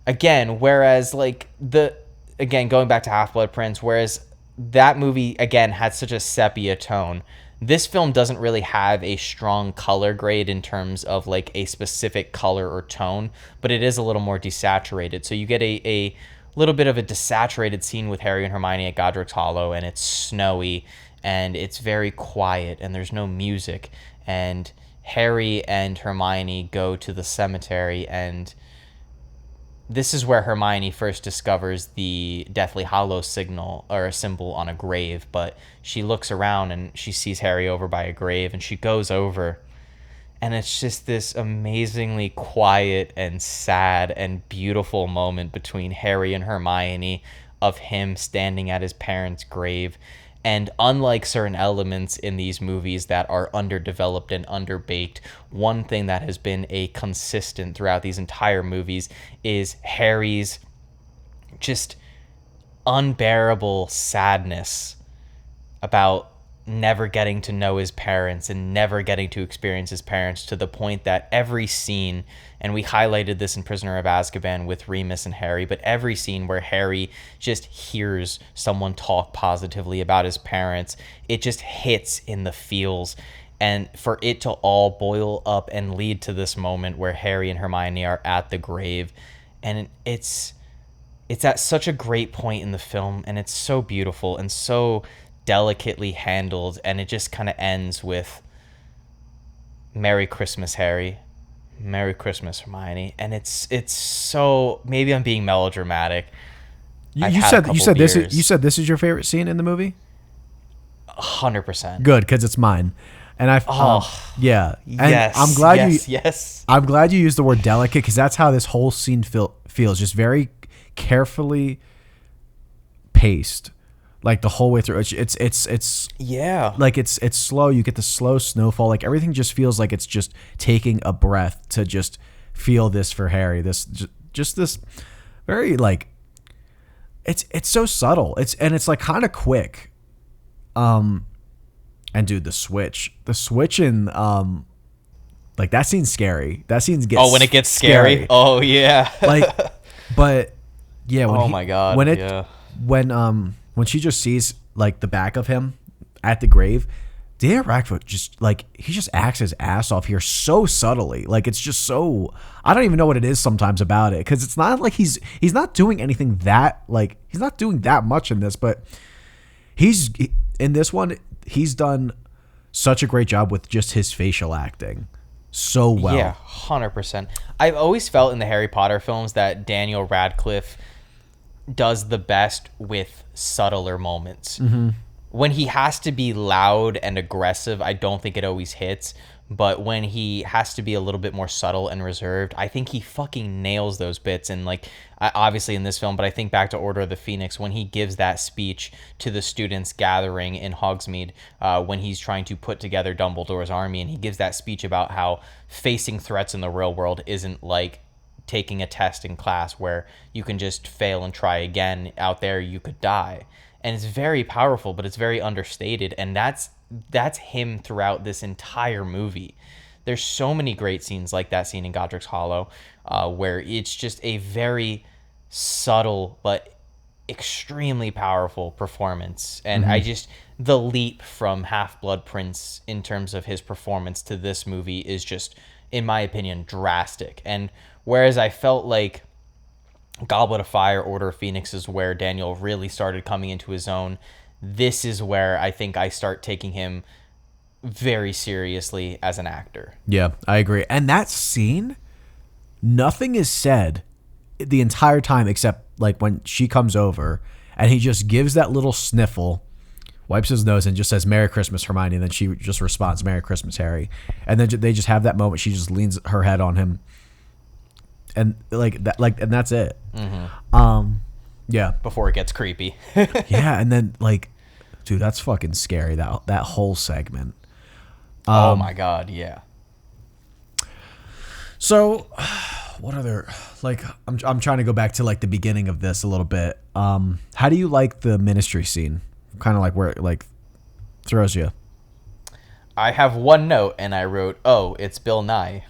again, whereas like going back to Half-Blood Prince, whereas that movie again had such a sepia tone, this film doesn't really have a strong color grade in terms of like a specific color or tone, but it is a little more desaturated. So you get a little bit of a desaturated scene with Harry and Hermione at Godric's Hollow, and it's snowy and it's very quiet and there's no music, and Harry and Hermione go to the cemetery, and this is where Hermione first discovers the Deathly Hallows signal or a symbol on a grave, but she looks around and she sees Harry over by a grave, and she goes over, and it's just this amazingly quiet and sad and beautiful moment between Harry and Hermione of him standing at his parents' grave. And unlike certain elements in these movies that are underdeveloped and underbaked, one thing that has been a consistent throughout these entire movies is Harry's just unbearable sadness about never getting to know his parents and never getting to experience his parents, to the point that every scene, and we highlighted this in Prisoner of Azkaban with Remus and Harry, but every scene where Harry just hears someone talk positively about his parents, it just hits in the feels. And for it to all boil up and lead to this moment where Harry and Hermione are at the grave, and it's at such a great point in the film, and it's so beautiful and so delicately handled, and it just kind of ends with Merry Christmas, Harry, Merry Christmas, Hermione. And it's so, maybe I'm being melodramatic. You said this is your favorite scene in the movie? 100%. Good, because it's mine. And yeah. And yes, I'm glad I'm glad you used the word delicate, because that's how this whole scene feels, just very carefully paced. Like the whole way through, it's yeah. Like it's slow. You get the slow snowfall. Like everything just feels like it's just taking a breath to just feel this for Harry. This just this very like it's so subtle. It's like kind of quick. And dude, the switch in like that scene's scary. That scene gets when it gets scary. Oh yeah. Like, but yeah. My god. When she just sees like the back of him at the grave, Daniel Radcliffe just like, he just acts his ass off here so subtly. Like, it's just so, I don't even know what it is sometimes about it, because it's not like he's not doing anything that, like, he's not doing that much in this, but in this one he's done such a great job with just his facial acting so well. Yeah, 100%. I've always felt in the Harry Potter films that Daniel Radcliffe does the best with subtler moments. When he has to be loud and aggressive, I don't think it always hits. But when he has to be a little bit more subtle and reserved, I think he fucking nails those bits. And like, obviously in this film, but I think back to Order of the Phoenix, when he gives that speech to the students gathering in Hogsmeade, when he's trying to put together Dumbledore's army, and he gives that speech about how facing threats in the real world isn't like taking a test in class where you can just fail and try again. Out there, you could die. And it's very powerful, but it's very understated. And that's him throughout this entire movie. There's so many great scenes like that scene in Godric's Hollow, where it's just a very subtle but extremely powerful performance. And the leap from Half-Blood Prince in terms of his performance to this movie is just, in my opinion, drastic. And whereas I felt like Goblet of Fire, Order of Phoenix is where Daniel really started coming into his own, this is where I think I start taking him very seriously as an actor. Yeah, I agree. And that scene, nothing is said the entire time except like when she comes over and he just gives that little sniffle, wipes his nose, and just says, "Merry Christmas, Hermione." And then she just responds, "Merry Christmas, Harry." And then they just have that moment. She just leans her head on him. And like that, and that's it. Yeah. Before it gets creepy. Yeah, and then like, dude, that's fucking scary. That whole segment. Oh my god, yeah. So, what other like? I'm trying to go back to like the beginning of this a little bit. How do you like the ministry scene? Kind of like where it like throws you. I have one note, and I wrote, "Oh, it's Bill Nye."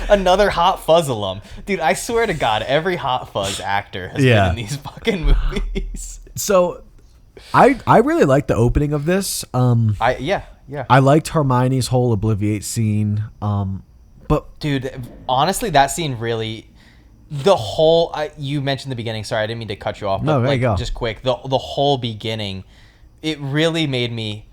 Another Hot Fuzz alum. Dude, I swear to God, every Hot Fuzz actor has been in these fucking movies. So, I really like the opening of this. I liked Hermione's whole Obliviate scene. But dude, honestly, that scene really, the whole, you mentioned the beginning. Sorry, I didn't mean to cut you off. But no, there you go. Just quick, the whole beginning, it really made me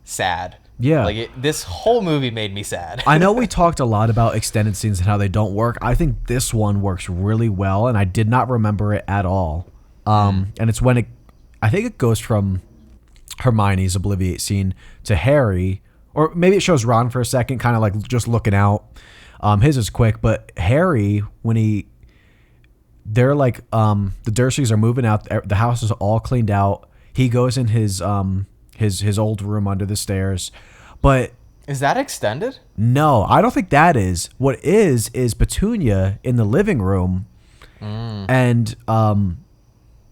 sad. Yeah. Like, this whole movie made me sad. I know we talked a lot about extended scenes and how they don't work. I think this one works really well, and I did not remember it at all. And it's when I think it goes from Hermione's Obliviate scene to Harry, or maybe it shows Ron for a second, kind of like just looking out. His is quick, but Harry, when they're like, the Dursleys are moving out, the house is all cleaned out. He goes in his old room under the stairs. But is that extended? No, I don't think that is. What is Petunia in the living room, and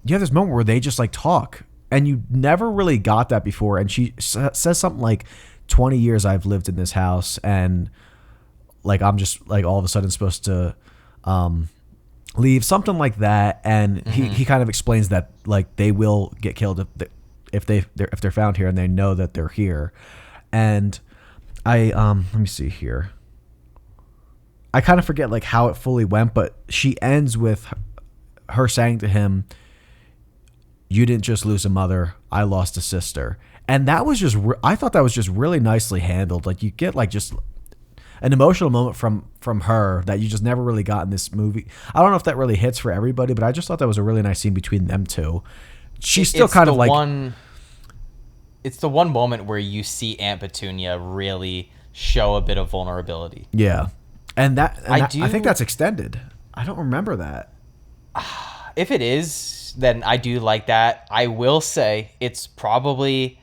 there's a moment where they just like talk, and you never really got that before. And she says something like, 20 years I've lived in this house, and like I'm just like all of a sudden supposed to leave, something like that. And he kind of explains that like they will get killed if they're found here, and they know that they're here. And I let me see here. I kind of forget like how it fully went, but she ends with her saying to him, "You didn't just lose a mother, I lost a sister." And that was just I thought that was just really nicely handled. Like you get like just an emotional moment from her that you just never really got in this movie. I don't know if that really hits for everybody, but I just thought that was a really nice scene between them two. She's still kind of like it's the one moment where you see Aunt Petunia really show a bit of vulnerability. Yeah. And I think that's extended. I don't remember that. If it is, then I do like that. I will say it's probably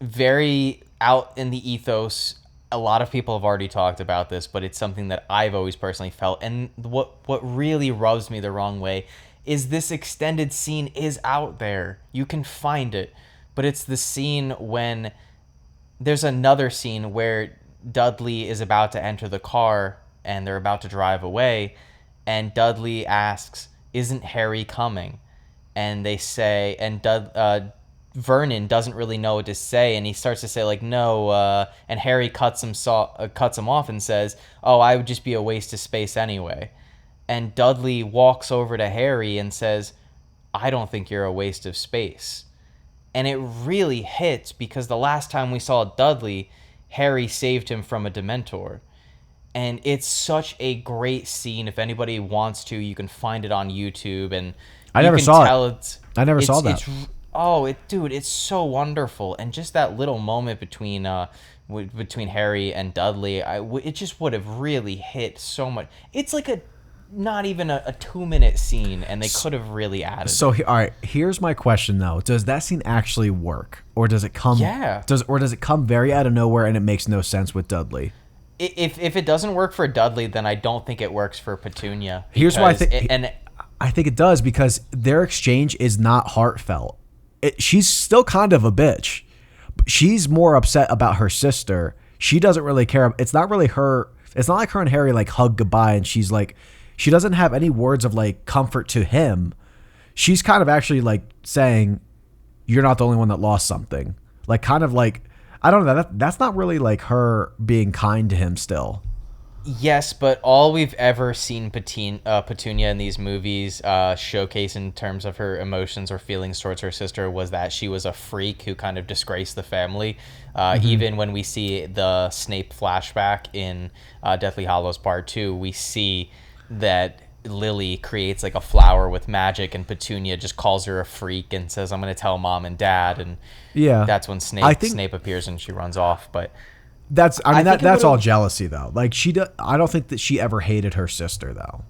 very out in the ethos. A lot of people have already talked about this, but it's something that I've always personally felt. And what really rubs me the wrong way is this extended scene is out there. You can find it. But it's the scene when there's another scene where Dudley is about to enter the car and they're about to drive away, and Dudley asks, "Isn't Harry coming?" And they say, and Vernon doesn't really know what to say, and he starts to say like, "No," and Harry cuts him off and says, "Oh, I would just be a waste of space anyway." And Dudley walks over to Harry and says, "I don't think you're a waste of space." And it really hits because the last time we saw Dudley, Harry saved him from a Dementor. And it's such a great scene. If anybody wants to, you can find it on YouTube, and I you never can saw tell it. I never saw that. Dude, it's so wonderful. And just that little moment between Harry and Dudley, it just would have really hit so much. It's like not even a 2-minute scene, and they could have really added. So, all right, here's my question though: does that scene actually work, or does it come? Yeah. Does it come very out of nowhere and it makes no sense with Dudley? If it doesn't work for Dudley, then I don't think it works for Petunia. Here's why I think it does, because their exchange is not heartfelt. She's still kind of a bitch. She's more upset about her sister. She doesn't really care. It's not really her. It's not like her and Harry like hug goodbye, and she's like, she doesn't have any words of like comfort to him. She's kind of actually like saying, "You're not the only one that lost something." Like, kind of like, I don't know. That's not really like her being kind to him still. Yes, but all we've ever seen Petunia in these movies showcase in terms of her emotions or feelings towards her sister was that she was a freak who kind of disgraced the family. Even when we see the Snape flashback in Deathly Hallows Part 2, we see that Lily creates like a flower with magic, and Petunia just calls her a freak and says, "I'm going to tell Mom and Dad." And that's when Snape appears and she runs off. But that's that's all jealousy though. Like, I don't think that she ever hated her sister though.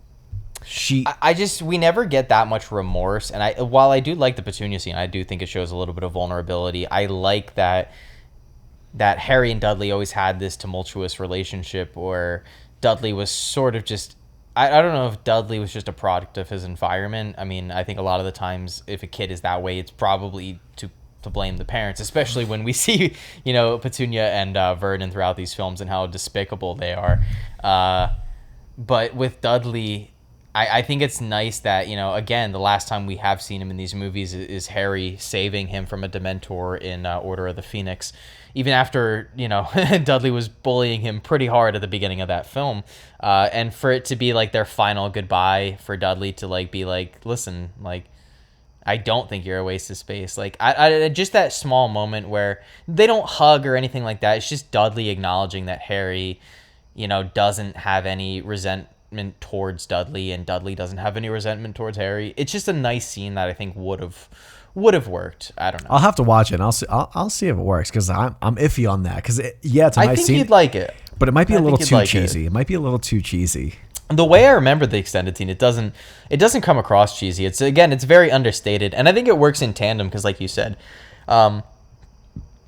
We never get that much remorse. And while I do like the Petunia scene, I do think it shows a little bit of vulnerability. I like that Harry and Dudley always had this tumultuous relationship where Dudley was sort of just, I don't know if Dudley was just a product of his environment. I mean, I think a lot of the times if a kid is that way, it's probably to blame the parents, especially when we see, Petunia and Vernon throughout these films and how despicable they are. But with Dudley, I think it's nice that, again, the last time we have seen him in these movies is Harry saving him from a Dementor in Order of the Phoenix. Even after, Dudley was bullying him pretty hard at the beginning of that film. And for it to be like their final goodbye, for Dudley to like be like, "Listen, like, I don't think you're a waste of space." Like, I just that small moment where they don't hug or anything like that. It's just Dudley acknowledging that Harry, doesn't have any resentment towards Dudley, and Dudley doesn't have any resentment towards Harry. It's just a nice scene that I think would have worked. I don't know. I'll have to watch it. And I'll see if it works, because I'm iffy on that. Because it's a nice scene. I think you'd like it, but it might be a little too cheesy. It might be a little too cheesy. The way I remember the extended scene, it doesn't come across cheesy. It's very understated, and I think it works in tandem because, like you said,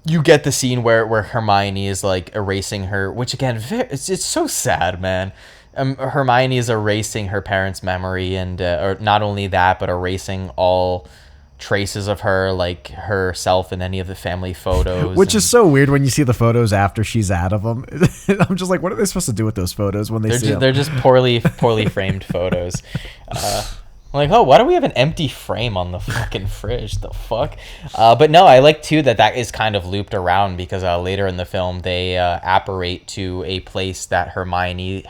you get the scene where Hermione is like erasing her, which again, it's so sad, man. Hermione is erasing her parents' memory, and or not only that, but erasing all traces of her, like herself in any of the family photos, which is so weird when you see the photos after she's out of them. I'm just like, what are they supposed to do with those photos when they see them? They're just poorly framed photos. Like, oh, why do we have an empty frame on the fucking fridge? The fuck? But no, I like too that is kind of looped around, because later in the film they apparate to a place that Hermione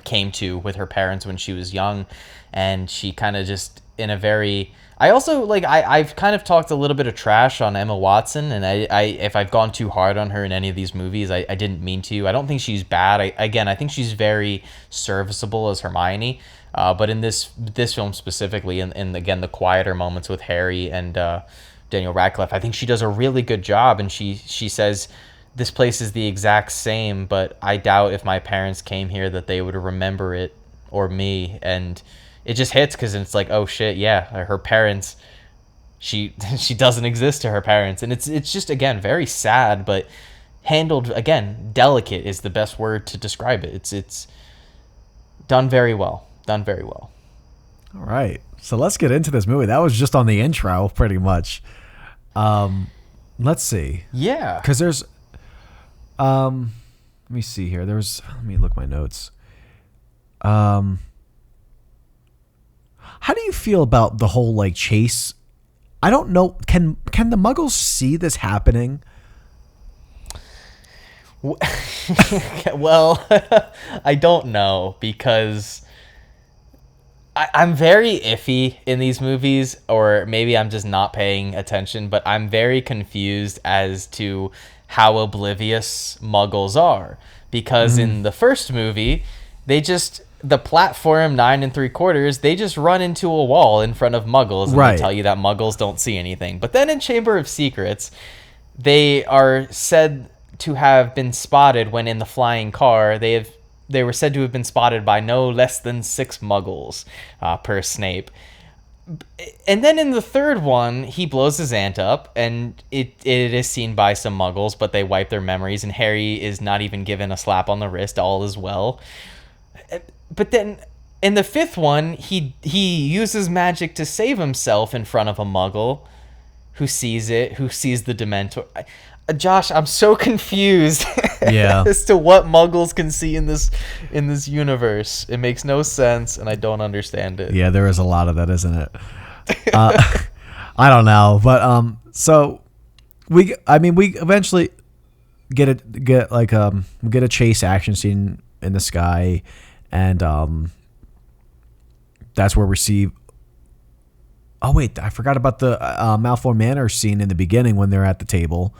came to with her parents when she was young, and she kind of just in a very. I also like I've kind of talked a little bit of trash on Emma Watson, and I if I've gone too hard on her in any of these movies, I didn't mean to. I don't think she's bad. I think she's very serviceable as Hermione. But in this film specifically, and again the quieter moments with Harry and Daniel Radcliffe, I think she does a really good job. And she says, "This place is the exact same, but I doubt if my parents came here that they would remember it or me." And it just hits, because it's like, oh shit, yeah, her parents, she doesn't exist to her parents. And it's just, again, very sad, but handled, again, delicate is the best word to describe it. It's done very well. All right, so let's get into this movie. That was just on the intro, pretty much. Let's see. Yeah. Because there's, let me see here. Let me look my notes. How do you feel about the whole like chase? I don't know. Can the Muggles see this happening? Well, I don't know, because I'm very iffy in these movies, or maybe I'm just not paying attention, but I'm very confused as to how oblivious muggles are. Because in the first movie, the platform 9 3/4, they just run into a wall in front of muggles and they tell you that muggles don't see anything. But then in Chamber of Secrets, they are said to have been spotted when in the flying car. They were said to have been spotted by no less than 6 muggles per Snape. And then in the third one, he blows his aunt up, and it is seen by some muggles, but they wipe their memories, and Harry is not even given a slap on the wrist. All is well. But then in the fifth one, he uses magic to save himself in front of a muggle who sees the Dementor. Josh, I'm so confused as to what muggles can see in this universe. It makes no sense, and I don't understand it. Yeah, there is a lot of that, isn't it? I don't know, but so we eventually get a chase action scene in the sky, and that's where we see. Oh wait, I forgot about the Malfoy Manor scene in the beginning when they're at the table.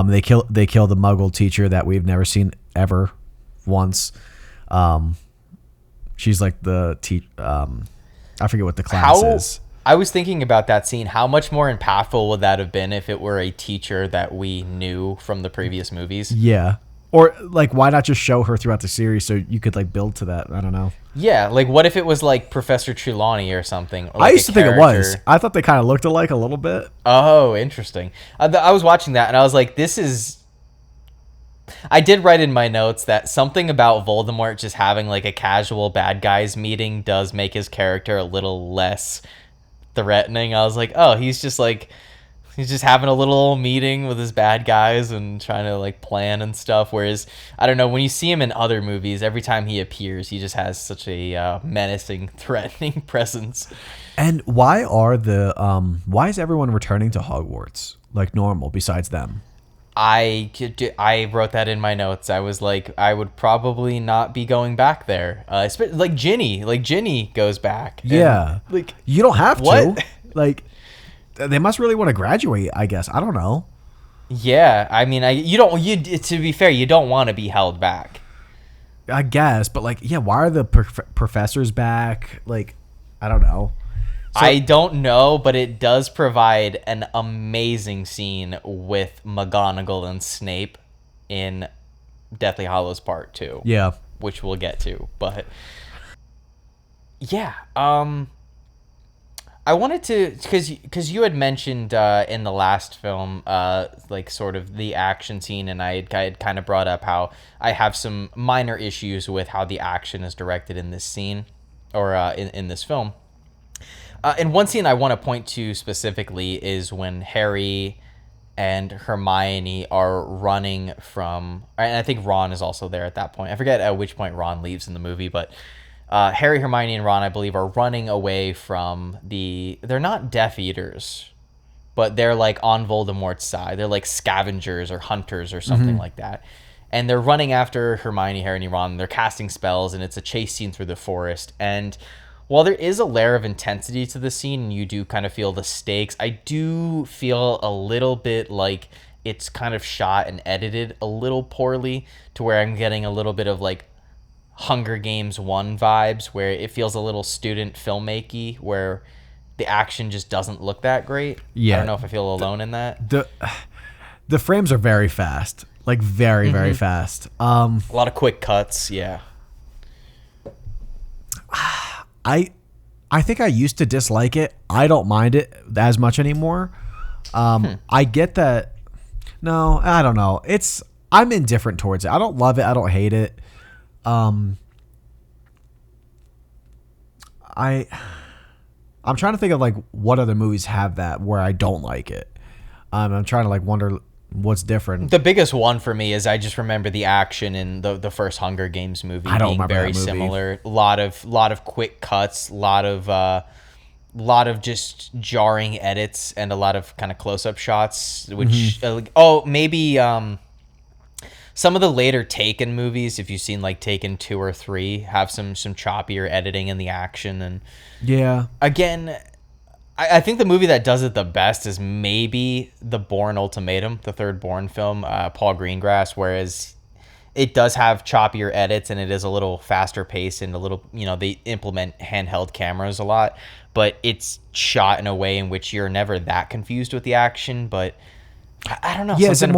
They kill the Muggle teacher that we've never seen ever once. She's like the I forget what the class is. I was thinking about that scene. How much more impactful would that have been if it were a teacher that we knew from the previous movies? Yeah. Or like, why not just show her throughout the series so you could like build to that? I don't know. Yeah, like what if it was like Professor Trelawney or something? Or like I used to think it was. I thought they kind of looked alike a little bit. Oh, interesting. I was watching that and I was like, this is... I did write in my notes that something about Voldemort just having like a casual bad guys meeting does make his character a little less threatening. I was like, oh, he's just having a little meeting with his bad guys and trying to like plan and stuff. Whereas, I don't know, when you see him in other movies, every time he appears, he just has such a menacing, threatening presence. And why is everyone returning to Hogwarts like normal besides them? I wrote that in my notes. I was like, I would probably not be going back there. Like Ginny goes back. Yeah. Like, you don't have what? to. Like, they must really want to graduate, I guess. I don't know. Yeah, I mean, to be fair, you don't want to be held back. I guess, but like, yeah, why are the professors back? Like, I don't know. I don't know, but it does provide an amazing scene with McGonagall and Snape in Deathly Hallows Part 2. Yeah. Which we'll get to, but yeah, I wanted to, because you had mentioned in the last film, like sort of the action scene, and I had kind of brought up how I have some minor issues with how the action is directed in this scene, or in this film. And one scene I want to point to specifically is when Harry and Hermione are running from, and I think Ron is also there at that point. I forget at which point Ron leaves in the movie, but Harry, Hermione, and Ron, I believe, are running away from they're not Death Eaters, but they're like on Voldemort's side. They're like scavengers or hunters or something like that. And they're running after Hermione, Harry, and Ron. They're casting spells, and it's a chase scene through the forest. And while there is a layer of intensity to the scene, and you do kind of feel the stakes, I do feel a little bit like it's kind of shot and edited a little poorly, to where I'm getting a little bit of like Hunger Games 1 vibes, where it feels a little student filmmaky, where the action just doesn't look that great. Yeah. I don't know if I feel alone in that. The frames are very fast, like very, very fast. A lot of quick cuts, yeah. I think I used to dislike it. I don't mind it as much anymore. I get that. No, I don't know. I'm indifferent towards it. I don't love it. I don't hate it. I'm trying to think of like what other movies have that where I don't like it. I'm trying to like wonder what's different. The biggest one for me is I just remember the action in the first Hunger Games movie being very similar. A lot of quick cuts, lot of just jarring edits, and a lot of kind of close-up shots, which maybe some of the later Taken movies, if you've seen like Taken 2 or 3, have some choppier editing in the action. And Yeah. again, I think the movie that does it the best is maybe the Bourne Ultimatum, the third Bourne film, Paul Greengrass, whereas it does have choppier edits and it is a little faster paced and a little, they implement handheld cameras a lot, but it's shot in a way in which you're never that confused with the action. But I don't know. Yeah, is it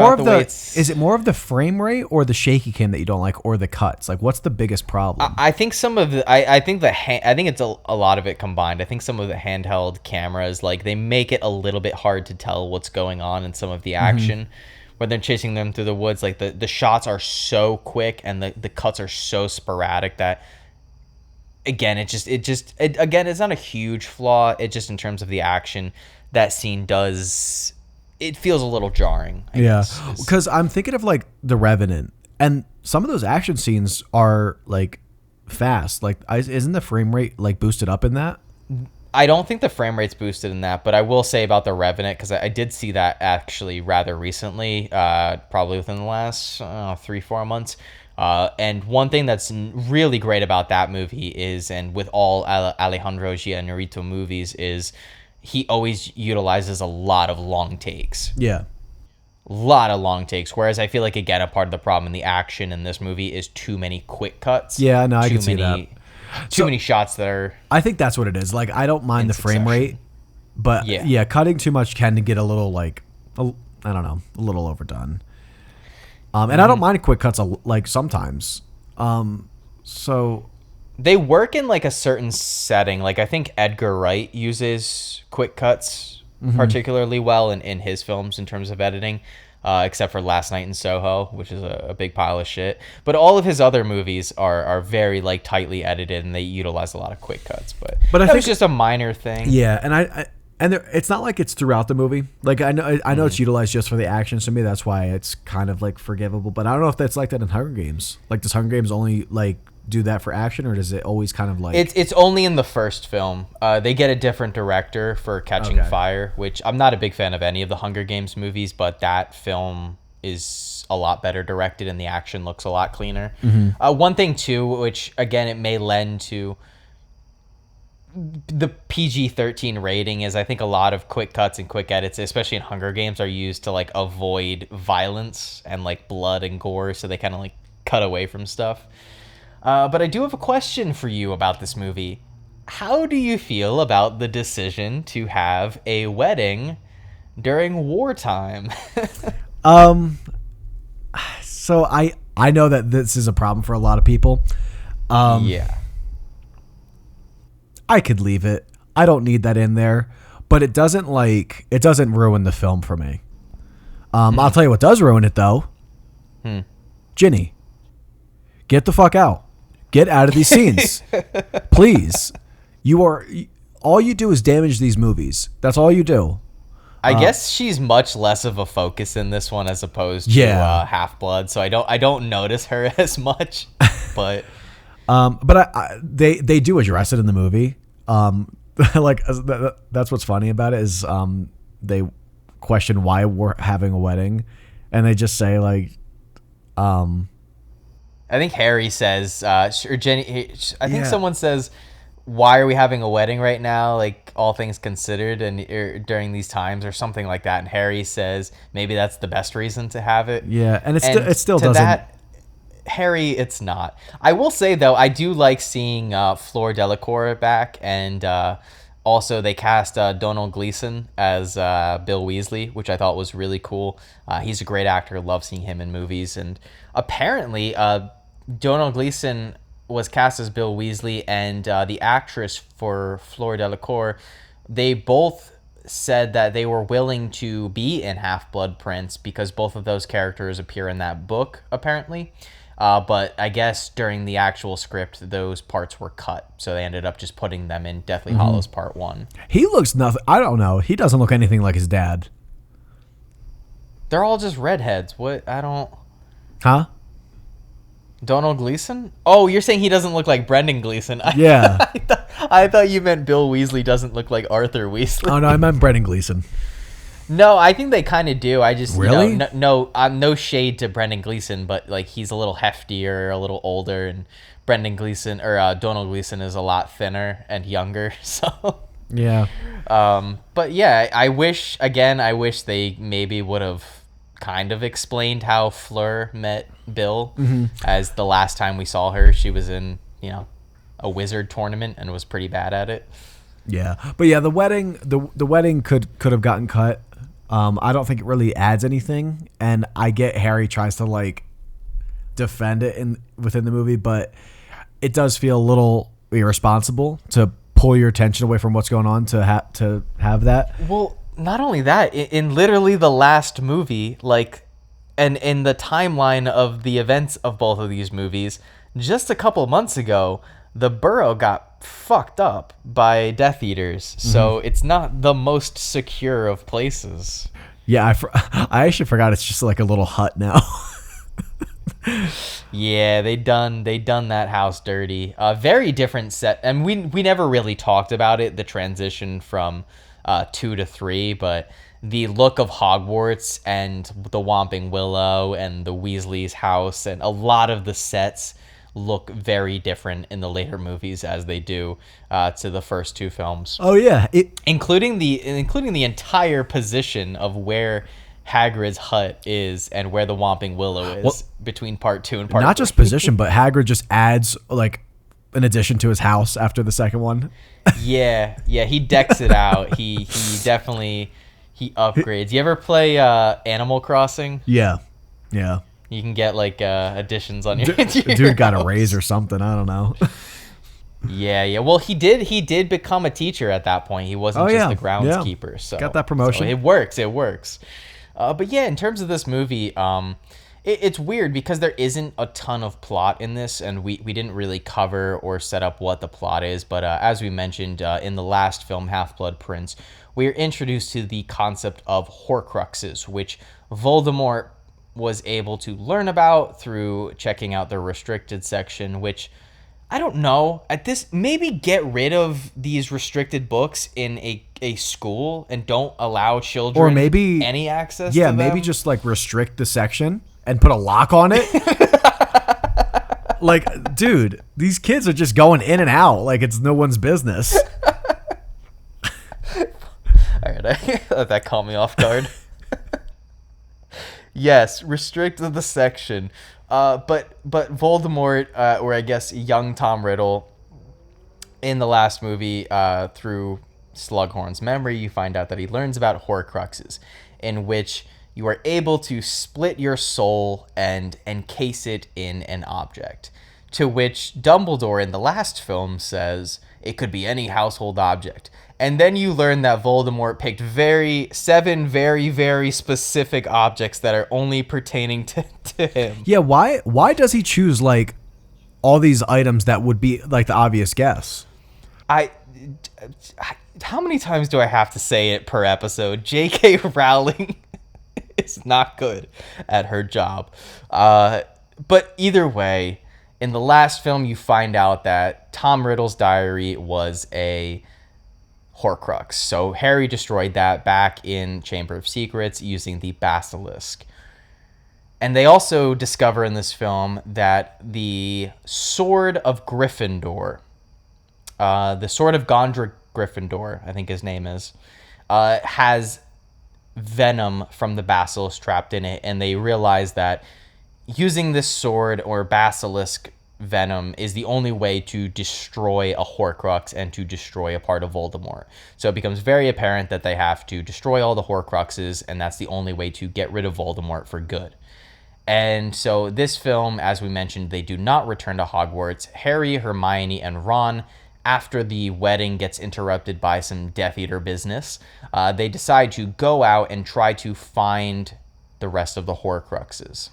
more of the frame rate or the shaky cam that you don't like, or the cuts? Like, what's the biggest problem? I think some of the, I think it's a lot of it combined. I think some of the handheld cameras, like, they make it a little bit hard to tell what's going on in some of the action. When they're chasing them through the woods, like the shots are so quick and the cuts are so sporadic that, again, it's not a huge flaw. It just, in terms of the action, that scene it feels a little jarring. I guess. Because I'm thinking of like The Revenant, and some of those action scenes are like fast. Like, isn't the frame rate like boosted up in that? I don't think the frame rate's boosted in that, but I will say about The Revenant, because I did see that actually rather recently, probably within the last 3-4 months. And one thing that's really great about that movie is, and with all Alejandro Gianarrito movies, is he always utilizes a lot of long takes. Yeah. A lot of long takes. Whereas I feel like, again, a part of the problem in the action in this movie is too many quick cuts. Yeah, no, I can see that. Too many shots that are... I think that's what it is. Like, I don't mind the frame rate, but yeah, cutting too much can get a little, like, I don't know, a little overdone. And I don't mind quick cuts, like, sometimes. So... They work in, like, a certain setting. Like, I think Edgar Wright uses quick cuts particularly well in his films in terms of editing. Except for Last Night in Soho, which is a big pile of shit. But all of his other movies are very, like, tightly edited, and they utilize a lot of quick cuts. But I think it's just a minor thing. Yeah, and it's not like it's throughout the movie. Like, I know it's utilized just for the action. So maybe that's why it's kind of, like, forgivable. But I don't know if that's like that in Hunger Games. Like, does Hunger Games only, like, do that for action, or does it always kind of like... It's only in the first film. They get a different director for Catching Fire, which I'm not a big fan of any of the Hunger Games movies, but that film is a lot better directed and the action looks a lot cleaner. One thing too, which again it may lend to the PG-13 rating, is I think a lot of quick cuts and quick edits, especially in Hunger Games, are used to like avoid violence and like blood and gore, so they kind of like cut away from stuff. But I do have a question for you about this movie. How do you feel about the decision to have a wedding during wartime? So I know that this is a problem for a lot of people. Yeah. I could leave it. I don't need that in there, but it doesn't ruin the film for me. I'll tell you what does ruin it though. Ginny, get the fuck out. Get out of these scenes. Please. All you do is damage these movies. That's all you do. I guess she's much less of a focus in this one as opposed to Half-Blood, so I don't notice her as much. But they do address it in the movie. Like that's what's funny about it is they question why we're having a wedding, and they just say like I think Harry says, or Jenny, I think someone says, why are we having a wedding right now? Like, all things considered, and during these times, or something like that. And Harry says, maybe that's the best reason to have it. Yeah, and it still doesn't. Harry, it's not. I will say, though, I do like seeing Fleur Delacour back, and also they cast Donald Gleason as Bill Weasley, which I thought was really cool. He's a great actor. Love seeing him in movies. And apparently, Donald Gleason was cast as Bill Weasley, and the actress for Fleur Delacour, they both said that they were willing to be in Half-Blood Prince because both of those characters appear in that book, apparently. But I guess during the actual script, those parts were cut, so they ended up just putting them in Deathly Hallows Part 1. He looks nothing... I don't know. He doesn't look anything like his dad. They're all just redheads. What? I don't... Huh? Donald Gleason? Oh, you're saying he doesn't look like Brendan Gleeson. Yeah. I thought you meant Bill Weasley doesn't look like Arthur Weasley. Oh, no, I meant Brendan Gleeson. No, I think they kind of do. I just Really? no shade to Brendan Gleeson, but like he's a little heftier, a little older, and Brendan Gleeson or Donald Gleeson is a lot thinner and younger. So Yeah. but yeah, I wish they maybe would have kind of explained how Fleur met Bill, as the last time we saw her, she was in, a wizard tournament and was pretty bad at it. Yeah. But yeah, the wedding could have gotten cut. I don't think it really adds anything, and I get Harry tries to like defend it within the movie, but it does feel a little irresponsible to pull your attention away from what's going on to have that. Well, not only that, in literally the last movie, like, and in the timeline of the events of both of these movies, just a couple months ago, the Burrow got fucked up by Death Eaters, so it's not the most secure of places. Yeah, I actually forgot it's just like a little hut now. Yeah, they done that house dirty. Very different set, and we never really talked about it, the transition from 2 to 3, but the look of Hogwarts and the Whomping Willow and the Weasley's house and a lot of the sets look very different in the later movies as they do to the first two films. Oh yeah, including the entire position of where Hagrid's hut is and where the Whomping Willow is between part 2 and part 3. Not just position, but Hagrid just adds like an addition to his house after the second one. Yeah, he decks it out. He definitely upgrades. You ever play Animal Crossing? Yeah. You can get like additions on your dude got a raise or something. I don't know. Yeah. Well, he did become a teacher at that point. He wasn't just the groundskeeper. So got that promotion. So it works. But yeah, in terms of this movie, it's weird because there isn't a ton of plot in this, and we didn't really cover or set up what the plot is. But as we mentioned in the last film, Half-Blood Prince, we are introduced to the concept of Horcruxes, which Voldemort was able to learn about through checking out the restricted section, which I don't know. Maybe get rid of these restricted books in a school and don't allow children or maybe any access to them. Maybe just like restrict the section and put a lock on it. Like, dude, these kids are just going in and out like it's no one's business. All right, that caught me off guard. Yes, restrict the section. But Voldemort, or I guess young Tom Riddle, in the last movie, through Slughorn's memory, you find out that he learns about Horcruxes, in which you are able to split your soul and encase it in an object. To which Dumbledore in the last film says it could be any household object. And then you learn that Voldemort picked seven very, very specific objects that are only pertaining to him. Yeah, why does he choose like all these items that would be like the obvious guess? How many times do I have to say it per episode? J.K. Rowling is not good at her job. But either way, in the last film, you find out that Tom Riddle's diary was a Horcrux. So Harry destroyed that back in Chamber of Secrets using the basilisk. And they also discover in this film that the Sword of Gryffindor, the Sword of Gondor Gryffindor, I think his name is, has venom from the basilisk trapped in it. And they realize that using this sword or basilisk venom is the only way to destroy a Horcrux and to destroy a part of Voldemort. So it becomes very apparent that they have to destroy all the Horcruxes, and that's the only way to get rid of Voldemort for good. And so this film, as we mentioned, they do not return to Hogwarts. Harry, Hermione, and Ron, after the wedding gets interrupted by some Death Eater business, they decide to go out and try to find the rest of the Horcruxes.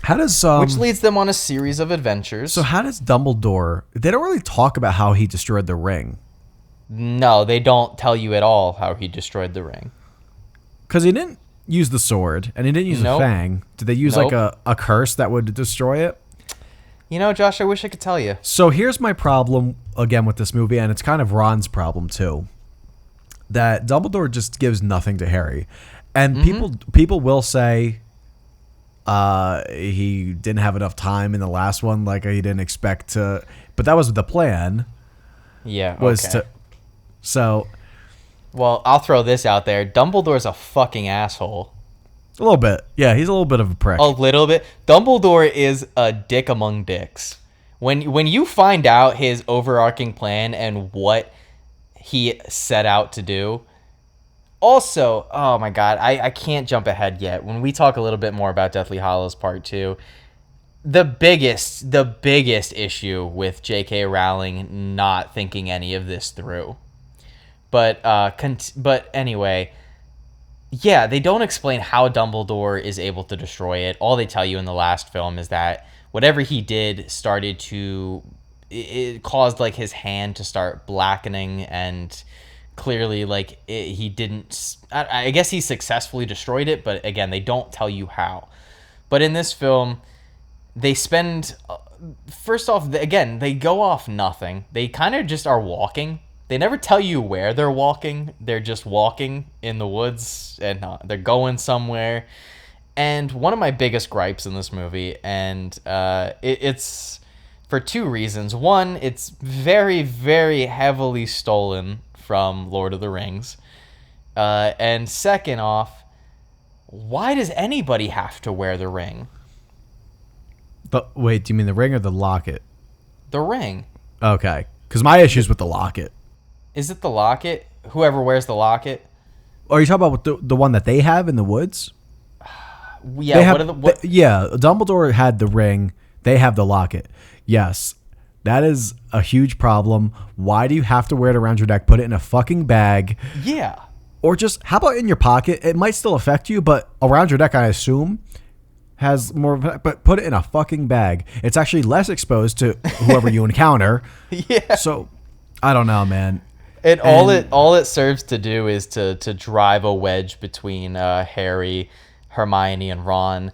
Which leads them on a series of adventures. So how does Dumbledore... They don't really talk about how he destroyed the ring. No, they don't tell you at all how he destroyed the ring. Because he didn't use the sword, and he didn't use a fang. Did they use like a curse that would destroy it? You know, Josh, I wish I could tell you. So here's my problem, again, with this movie, and it's kind of Ron's problem, too. that Dumbledore just gives nothing to Harry. And people will say he didn't have enough time in the last one, like he didn't expect to, but that was the plan. Yeah, So well, I'll throw this out there. Dumbledore's a fucking asshole. a little bit. Yeah, he's a little bit of a prick. A little bit. Dumbledore is a dick among dicks. When you find out his overarching plan and what he set out to do. Also, oh my god, I can't jump ahead yet. When we talk a little bit more about Deathly Hallows Part 2, the biggest issue with J.K. Rowling not thinking any of this through. But anyway, yeah, they don't explain how Dumbledore is able to destroy it. All they tell you in the last film is that whatever he did started to... It caused, like, his hand to start blackening, and clearly, like, he didn't... I guess he successfully destroyed it, but again, they don't tell you how. But in this film, they spend... First off, again, they go off nothing. They kind of just are walking. They never tell you where they're walking. They're just walking in the woods, and they're going somewhere. And one of my biggest gripes in this movie, and it's for two reasons. One, it's very, very heavily stolen from Lord of the Rings. And second off, why does anybody have to wear the ring? Wait, do you mean the ring or the locket? The ring. Okay, because my issue's with the locket. Is it the locket? Whoever wears the locket? Are you talking about the one that they have in the woods? Yeah. Yeah, Dumbledore had the ring. They have the locket. Yes, that is a huge problem. Why do you have to wear it around your neck? Put it in a fucking bag. Yeah. Or just, how about in your pocket? It might still affect you, but around your neck, I assume, has more. But put it in a fucking bag. It's actually less exposed to whoever you encounter. Yeah. So, I don't know, man. All it serves to do is to drive a wedge between Harry, Hermione, and Ron,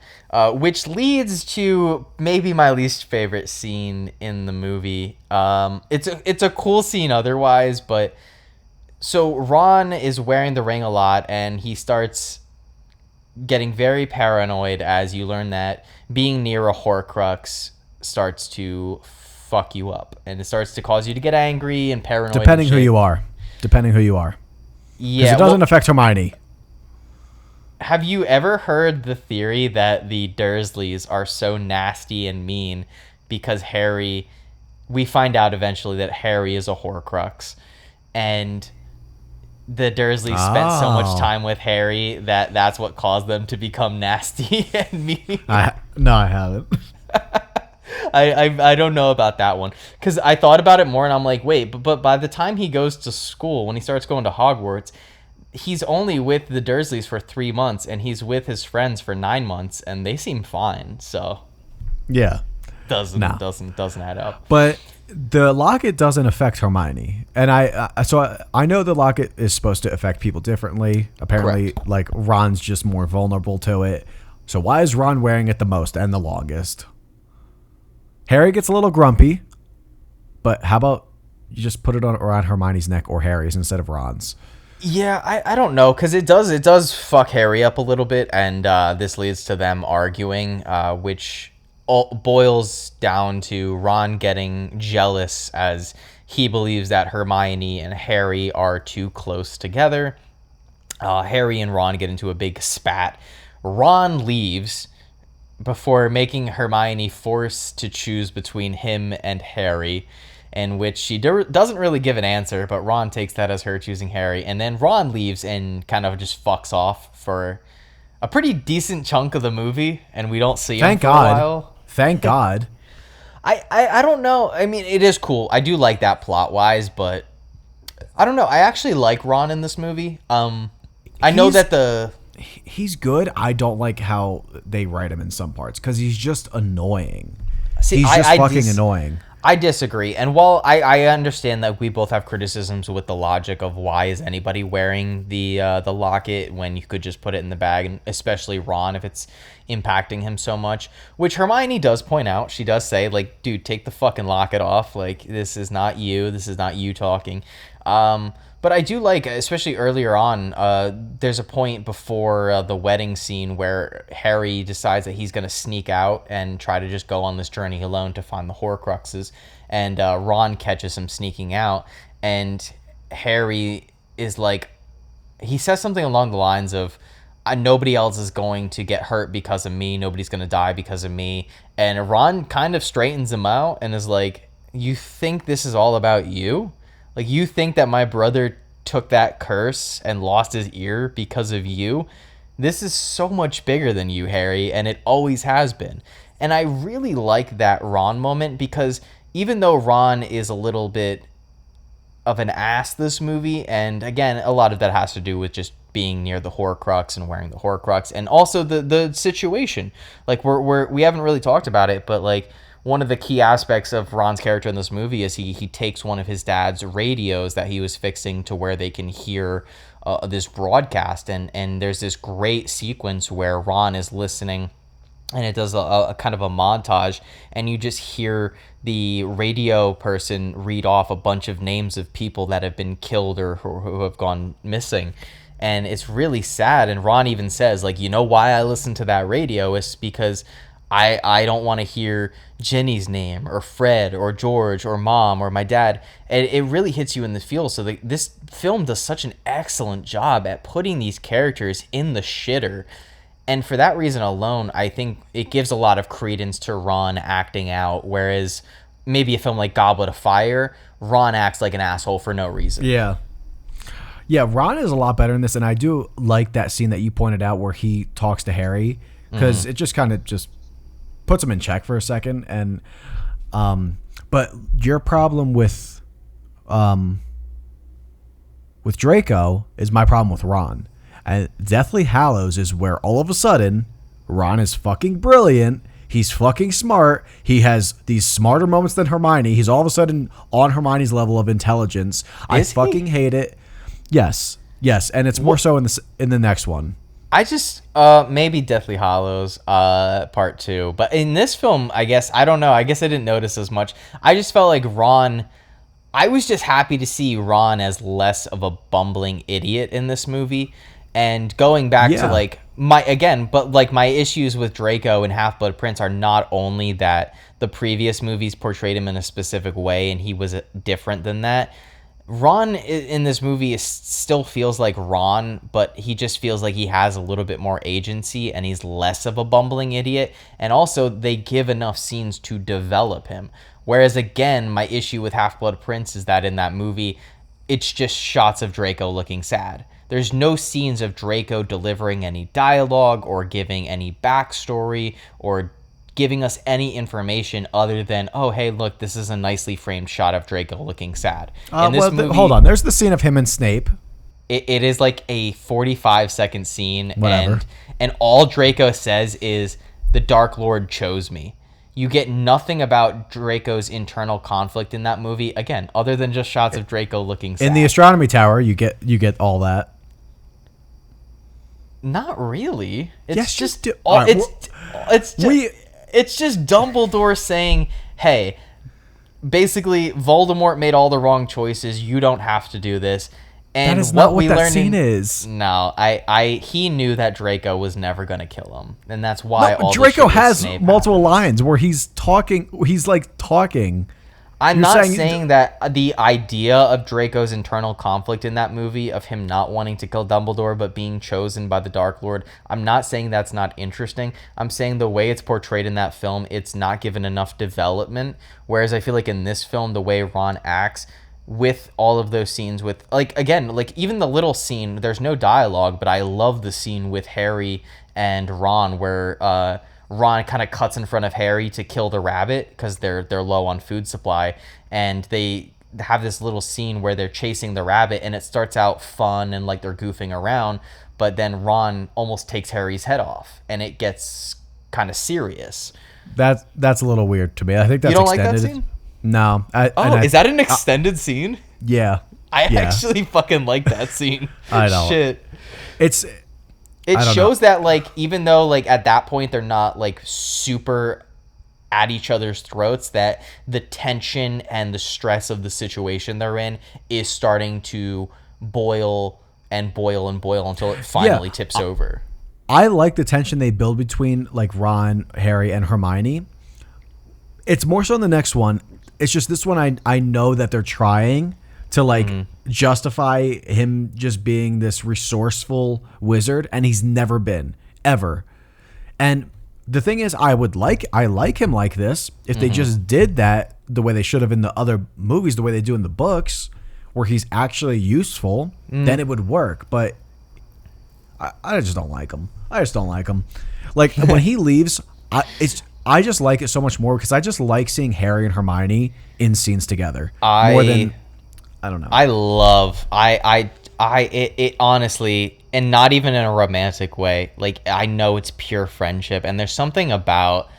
which leads to maybe my least favorite scene in the movie. It's a cool scene otherwise, but so Ron is wearing the ring a lot, and he starts getting very paranoid as you learn that being near a Horcrux starts to fuck you up, and it starts to cause you to get angry and paranoid. Depending who you are. Yeah, it doesn't affect Hermione. Have you ever heard the theory that the Dursleys are so nasty and mean because Harry... We find out eventually that Harry is a Horcrux, and the Dursleys spent so much time with Harry that that's what caused them to become nasty and mean. No, I haven't. I don't know about that one, because I thought about it more and I'm like, wait, but by the time he goes to school, when he starts going to Hogwarts, he's only with the Dursleys for 3 months, and he's with his friends for 9 months, and they seem fine. So yeah, doesn't add up. But the locket doesn't affect Hermione, and I know the locket is supposed to affect people differently. Apparently, Correct. Like Ron's just more vulnerable to it. So why is Ron wearing it the most and the longest? Harry gets a little grumpy, but how about you just put it around Hermione's neck or Harry's instead of Ron's? Yeah, I don't know, because it does fuck Harry up a little bit, and this leads to them arguing, which boils down to Ron getting jealous as he believes that Hermione and Harry are too close together. Harry and Ron get into a big spat. Ron leaves before making Hermione forced to choose between him and Harry, in which she doesn't really give an answer, but Ron takes that as her choosing Harry, and then Ron leaves and kind of just fucks off for a pretty decent chunk of the movie, and we don't see him for a while. Thank God. I don't know. I mean, it is cool. I do like that plot-wise, but I don't know. I actually like Ron in this movie. I know that he's good. I don't like how they write him in some parts because he's just annoying. See, he's just fucking annoying. I disagree. And while I understand that we both have criticisms with the logic of why is anybody wearing the locket when you could just put it in the bag, and especially Ron if it's impacting him so much, which Hermione does point out. She does say, like, dude, take the fucking locket off. Like, this is not you. This is not you talking. But I do like, especially earlier on, there's a point before the wedding scene where Harry decides that he's going to sneak out and try to just go on this journey alone to find the Horcruxes. And Ron catches him sneaking out. And Harry is like, he says something along the lines of, nobody else is going to get hurt because of me. Nobody's going to die because of me. And Ron kind of straightens him out and is like, you think this is all about you? Like, you think that my brother took that curse and lost his ear because of you? This is so much bigger than you, Harry, and it always has been. And I really like that Ron moment, because even though Ron is a little bit of an ass this movie, and again, a lot of that has to do with just being near the Horcrux and wearing the Horcrux, and also the situation. Like, we haven't really talked about it, but like, one of the key aspects of Ron's character in this movie is he takes one of his dad's radios that he was fixing to where they can hear this broadcast, and there's this great sequence where Ron is listening, and it does a kind of a montage, and you just hear the radio person read off a bunch of names of people that have been killed or who have gone missing. And it's really sad. And Ron even says, like, you know why I listen to that radio? It's because I don't want to hear Jenny's name or Fred or George or Mom or my dad. And it really hits you in the feels. So this film does such an excellent job at putting these characters in the shitter. And for that reason alone, I think it gives a lot of credence to Ron acting out. Whereas maybe a film like Goblet of Fire, Ron acts like an asshole for no reason. Yeah. Yeah, Ron is a lot better in this. And I do like that scene that you pointed out where he talks to Harry. Because it just kind of just puts him in check for a second. And but your problem with Draco is my problem with Ron. And Deathly Hallows is where all of a sudden Ron is fucking brilliant. He's fucking smart. He has these smarter moments than Hermione. He's all of a sudden on Hermione's level of intelligence. I fucking hate it. Yes, and it's more so in the next one. I just maybe Deathly Hallows part 2, but in this film, I guess I don't know. I guess I didn't notice as much. I just felt like Ron. I was just happy to see Ron as less of a bumbling idiot in this movie. And going back to like my issues with Draco and Half-Blood Prince are not only that the previous movies portrayed him in a specific way and he was different than that. Ron in this movie still feels like Ron, but he just feels like he has a little bit more agency and he's less of a bumbling idiot. And also they give enough scenes to develop him. Whereas again, my issue with Half-Blood Prince is that in that movie, it's just shots of Draco looking sad. There's no scenes of Draco delivering any dialogue or giving any backstory or giving us any information other than, oh, hey, look, this is a nicely framed shot of Draco looking sad. Movie, hold on. There's the scene of him and Snape. It is like a 45-second scene. Whatever. And all Draco says is, the Dark Lord chose me. You get nothing about Draco's internal conflict in that movie, again, other than just shots of Draco looking sad. In the astronomy tower, you get all that. Not really. It's yes, just it's just Dumbledore saying, "Hey, basically Voldemort made all the wrong choices. You don't have to do this." And that is not what that scene is. No, he knew that Draco was never going to kill him, and that's why Draco has multiple lines where he's talking. He's like talking. I'm not saying that the idea of Draco's internal conflict in that movie, of him not wanting to kill Dumbledore but being chosen by the Dark Lord, I'm not saying that's not interesting. I'm saying the way it's portrayed in that film, it's not given enough development. Whereas I feel like in this film, the way Ron acts with all of those scenes with, like, again, like even the little scene, there's no dialogue, but I love the scene with Harry and Ron where Ron kind of cuts in front of Harry to kill the rabbit because they're low on food supply, and they have this little scene where they're chasing the rabbit, and it starts out fun and like they're goofing around, but then Ron almost takes Harry's head off, and it gets kind of serious. That's a little weird to me. I think that's you don't extended. Like that scene? No. Is that an extended scene? Yeah. I actually fucking like that scene. I know. Shit. It shows that, like, even though, like, at that point they're not, like, super at each other's throats that the tension and the stress of the situation they're in is starting to boil and boil and boil until it finally tips over. I like the tension they build between like Ron, Harry, and Hermione. It's more so in the next one. It's just this one I know that they're trying to like justify him just being this resourceful wizard, and he's never been, ever. And the thing is, I like him like this if they just did that the way they should have in the other movies, the way they do in the books, where he's actually useful, then it would work. But I just don't like him. I just don't like him. Like when he leaves, I just like it so much more because I just like seeing Harry and Hermione in scenes together more than I don't know. I love it honestly, and not even in a romantic way. Like I know it's pure friendship, and there's something about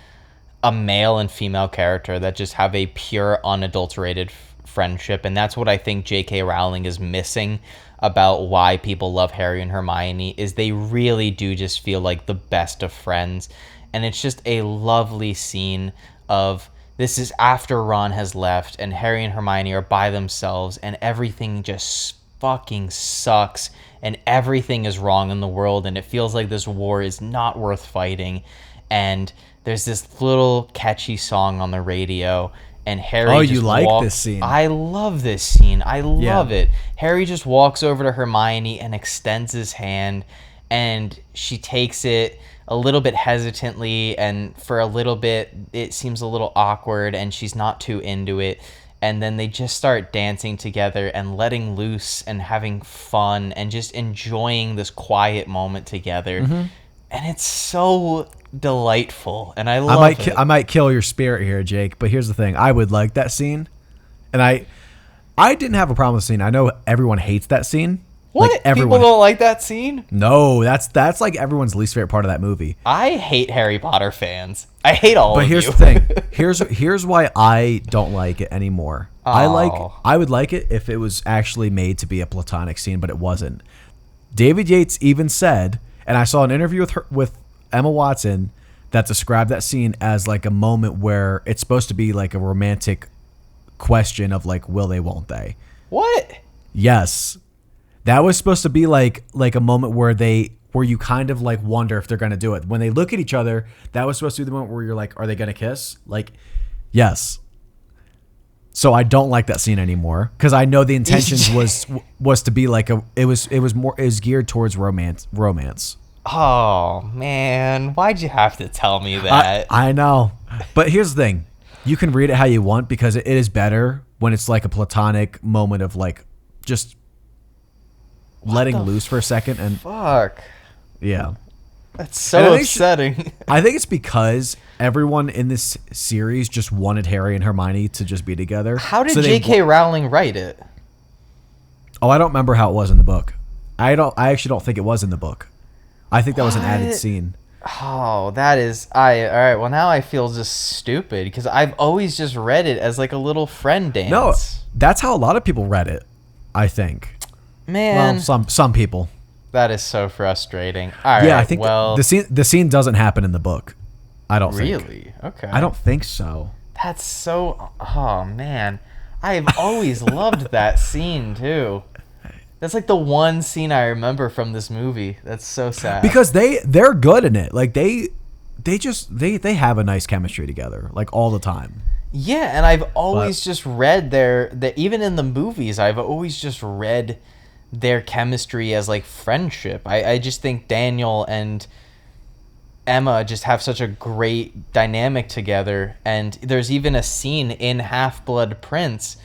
a male and female character that just have a pure, unadulterated friendship, and that's what I think J.K. Rowling is missing about why people love Harry and Hermione is they really do just feel like the best of friends. And it's just a lovely scene of this is after Ron has left and Harry and Hermione are by themselves and everything just fucking sucks and everything is wrong in the world and it feels like this war is not worth fighting. And there's this little catchy song on the radio and Harry just walks. This scene? I love this scene. I love it. Harry just walks over to Hermione and extends his hand and she takes it a little bit hesitantly, and for a little bit it seems a little awkward and she's not too into it, and then they just start dancing together and letting loose and having fun and just enjoying this quiet moment together. And it's so delightful and I love it. I might kill your spirit here, Jake, but here's the thing. I would like that scene, and I didn't have a problem with the scene. I know everyone hates that scene. What? Like everyone, people don't like that scene? No, that's like everyone's least favorite part of that movie. I hate Harry Potter fans. I hate all of you. But here's the thing. Here's why I don't like it anymore. I would like it if it was actually made to be a platonic scene, but it wasn't. David Yates even said, and I saw an interview with Emma Watson that described that scene as like a moment where it's supposed to be like a romantic question of like, will they, won't they? What? Yes. That was supposed to be like a moment where you kind of like wonder if they're going to do it. When they look at each other, that was supposed to be the moment where you're like, are they going to kiss? Like, yes. So I don't like that scene anymore because I know the intentions was to be like it was geared towards romance. Oh man, why'd you have to tell me that? I know. But here's the thing. You can read it how you want because it is better when it's like a platonic moment of like just letting loose for a second and fuck. Yeah. That's so upsetting. I think it's because everyone in this series just wanted Harry and Hermione to just be together. How did J.K. Rowling write it? Oh, I don't remember how it was in the book. I actually don't think it was in the book. I think that was an added scene. Oh, that is all right. Well, now I feel just stupid because I've always just read it as like a little friend dance. No, that's how a lot of people read it, I think. Man, well, some people. That is so frustrating. All right. Yeah, I think the scene doesn't happen in the book. I don't think. Really? Okay. I don't think so. That's so. Oh man, I've always loved that scene too. That's like the one scene I remember from this movie. That's so sad. Because they're good in it. Like they have a nice chemistry together, like all the time. Yeah, and I've always just read that even in the movies, I've always just read their chemistry as like friendship. I just think Daniel and Emma just have such a great dynamic together. And there's even a scene in Half-Blood Prince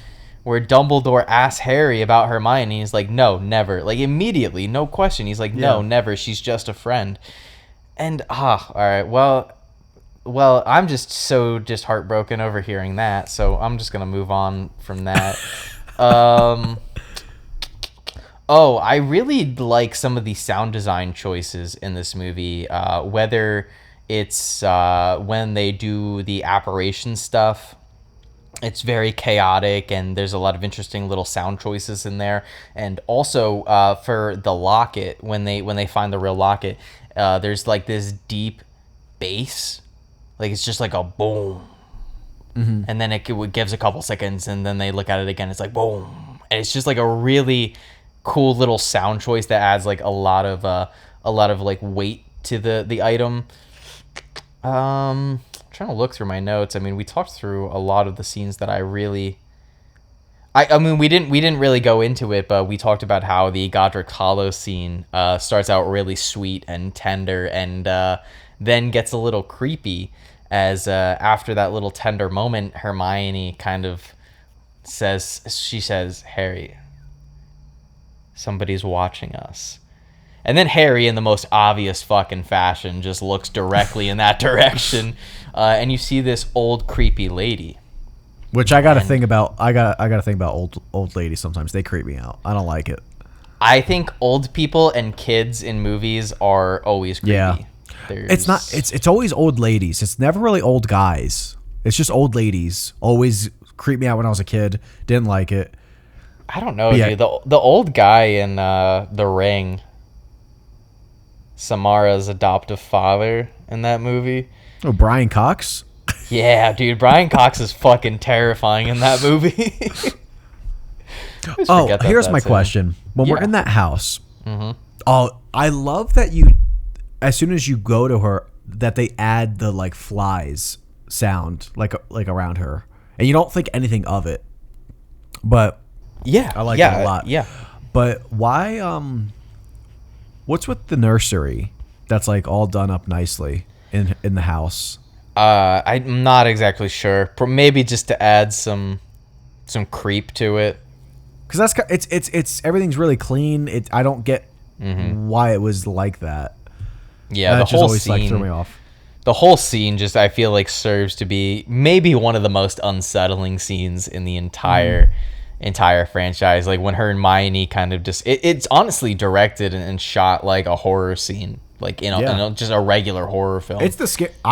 where Dumbledore asks Harry about Hermione. He's like, no, never. Like immediately, no question. He's like, no, never. She's just a friend. And all right, well, I'm just heartbroken over hearing that. So I'm just gonna move on from that. Oh, I really like some of the sound design choices in this movie, whether it's when they do the apparition stuff. It's very chaotic, and there's a lot of interesting little sound choices in there. And also for the locket, when they find the real locket, there's like this deep bass. Like it's just like a boom, and then it gives a couple seconds, and then they look at it again. It's like boom, and it's just like a really cool little sound choice that adds like a lot of like weight to the item. Trying to look through my notes. I mean, we talked through a lot of the scenes that I mean, we didn't really go into it, but we talked about how the Godric Hollow scene starts out really sweet and tender, and then gets a little creepy as after that little tender moment, Hermione kind of says, "Harry, somebody's watching us." And then Harry, in the most obvious fucking fashion, just looks directly in that direction, and you see this old creepy lady. Which I gotta think about. I gotta think about old ladies. Sometimes they creep me out. I don't like it. I think old people and kids in movies are always creepy. Yeah, it's not. It's always old ladies. It's never really old guys. It's just old ladies. Always creeped me out when I was a kid. Didn't like it. I don't know, dude. The old guy in The Ring, Samara's adoptive father in that movie. Oh, Brian Cox. Yeah, dude, Brian Cox is fucking terrifying in that movie. Here's my question. When we're in that house, I love that as soon as you go to her, that they add the like flies sound like around her, and you don't think anything of it. But yeah, I like it a lot. Yeah, but why? What's with the nursery that's like all done up nicely in the house? I'm not exactly sure. Maybe just to add some creep to it. Because it's everything's really clean. I don't get why it was like that. Yeah, that the whole always scene threw me off. The whole scene just, I feel like, serves to be maybe one of the most unsettling scenes in the entire franchise. Like when Hermione kind of just it's honestly directed and shot like a horror scene. Like in just a regular horror film. I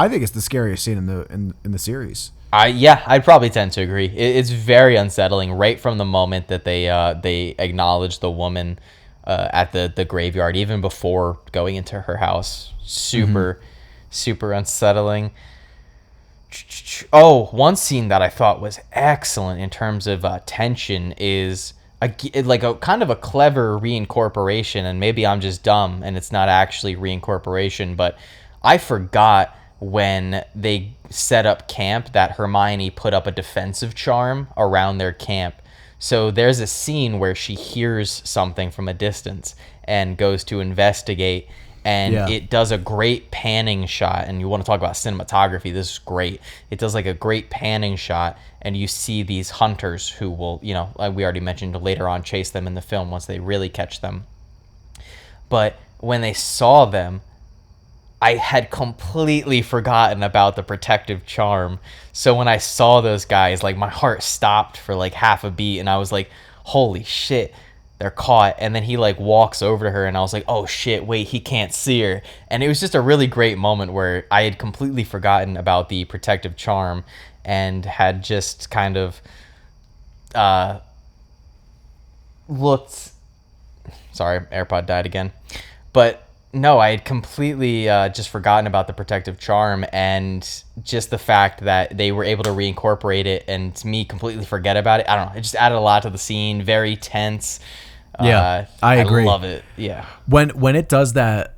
think it's the scariest scene in the series. I'd probably tend to agree. It's very unsettling right from the moment that they acknowledge the woman at the graveyard, even before going into her house. Super unsettling. Oh, one scene that I thought was excellent in terms of tension is a kind of a clever reincorporation, and maybe I'm just dumb and it's not actually reincorporation, but I forgot when they set up camp that Hermione put up a defensive charm around their camp. So there's a scene where she hears something from a distance and goes to investigate, and it does a great panning shot. And you want to talk about cinematography, this is great. It does like a great panning shot, and you see these hunters who will, like we already mentioned, later on chase them in the film once they really catch them. But when they saw them, I had completely forgotten about the protective charm. So when I saw those guys, like my heart stopped for like half a beat, and I was like, holy shit, they're caught. And then he like walks over to her, and I was like, oh shit, wait, he can't see her. And it was just a really great moment where I had completely forgotten about the protective charm and had just kind of looked. Sorry, AirPod died again. But no, I had completely just forgotten about the protective charm, and just the fact that they were able to reincorporate it and me completely forget about it. I don't know. It just added a lot to the scene. Very tense. Yeah, I agree. I love it. Yeah. When it does that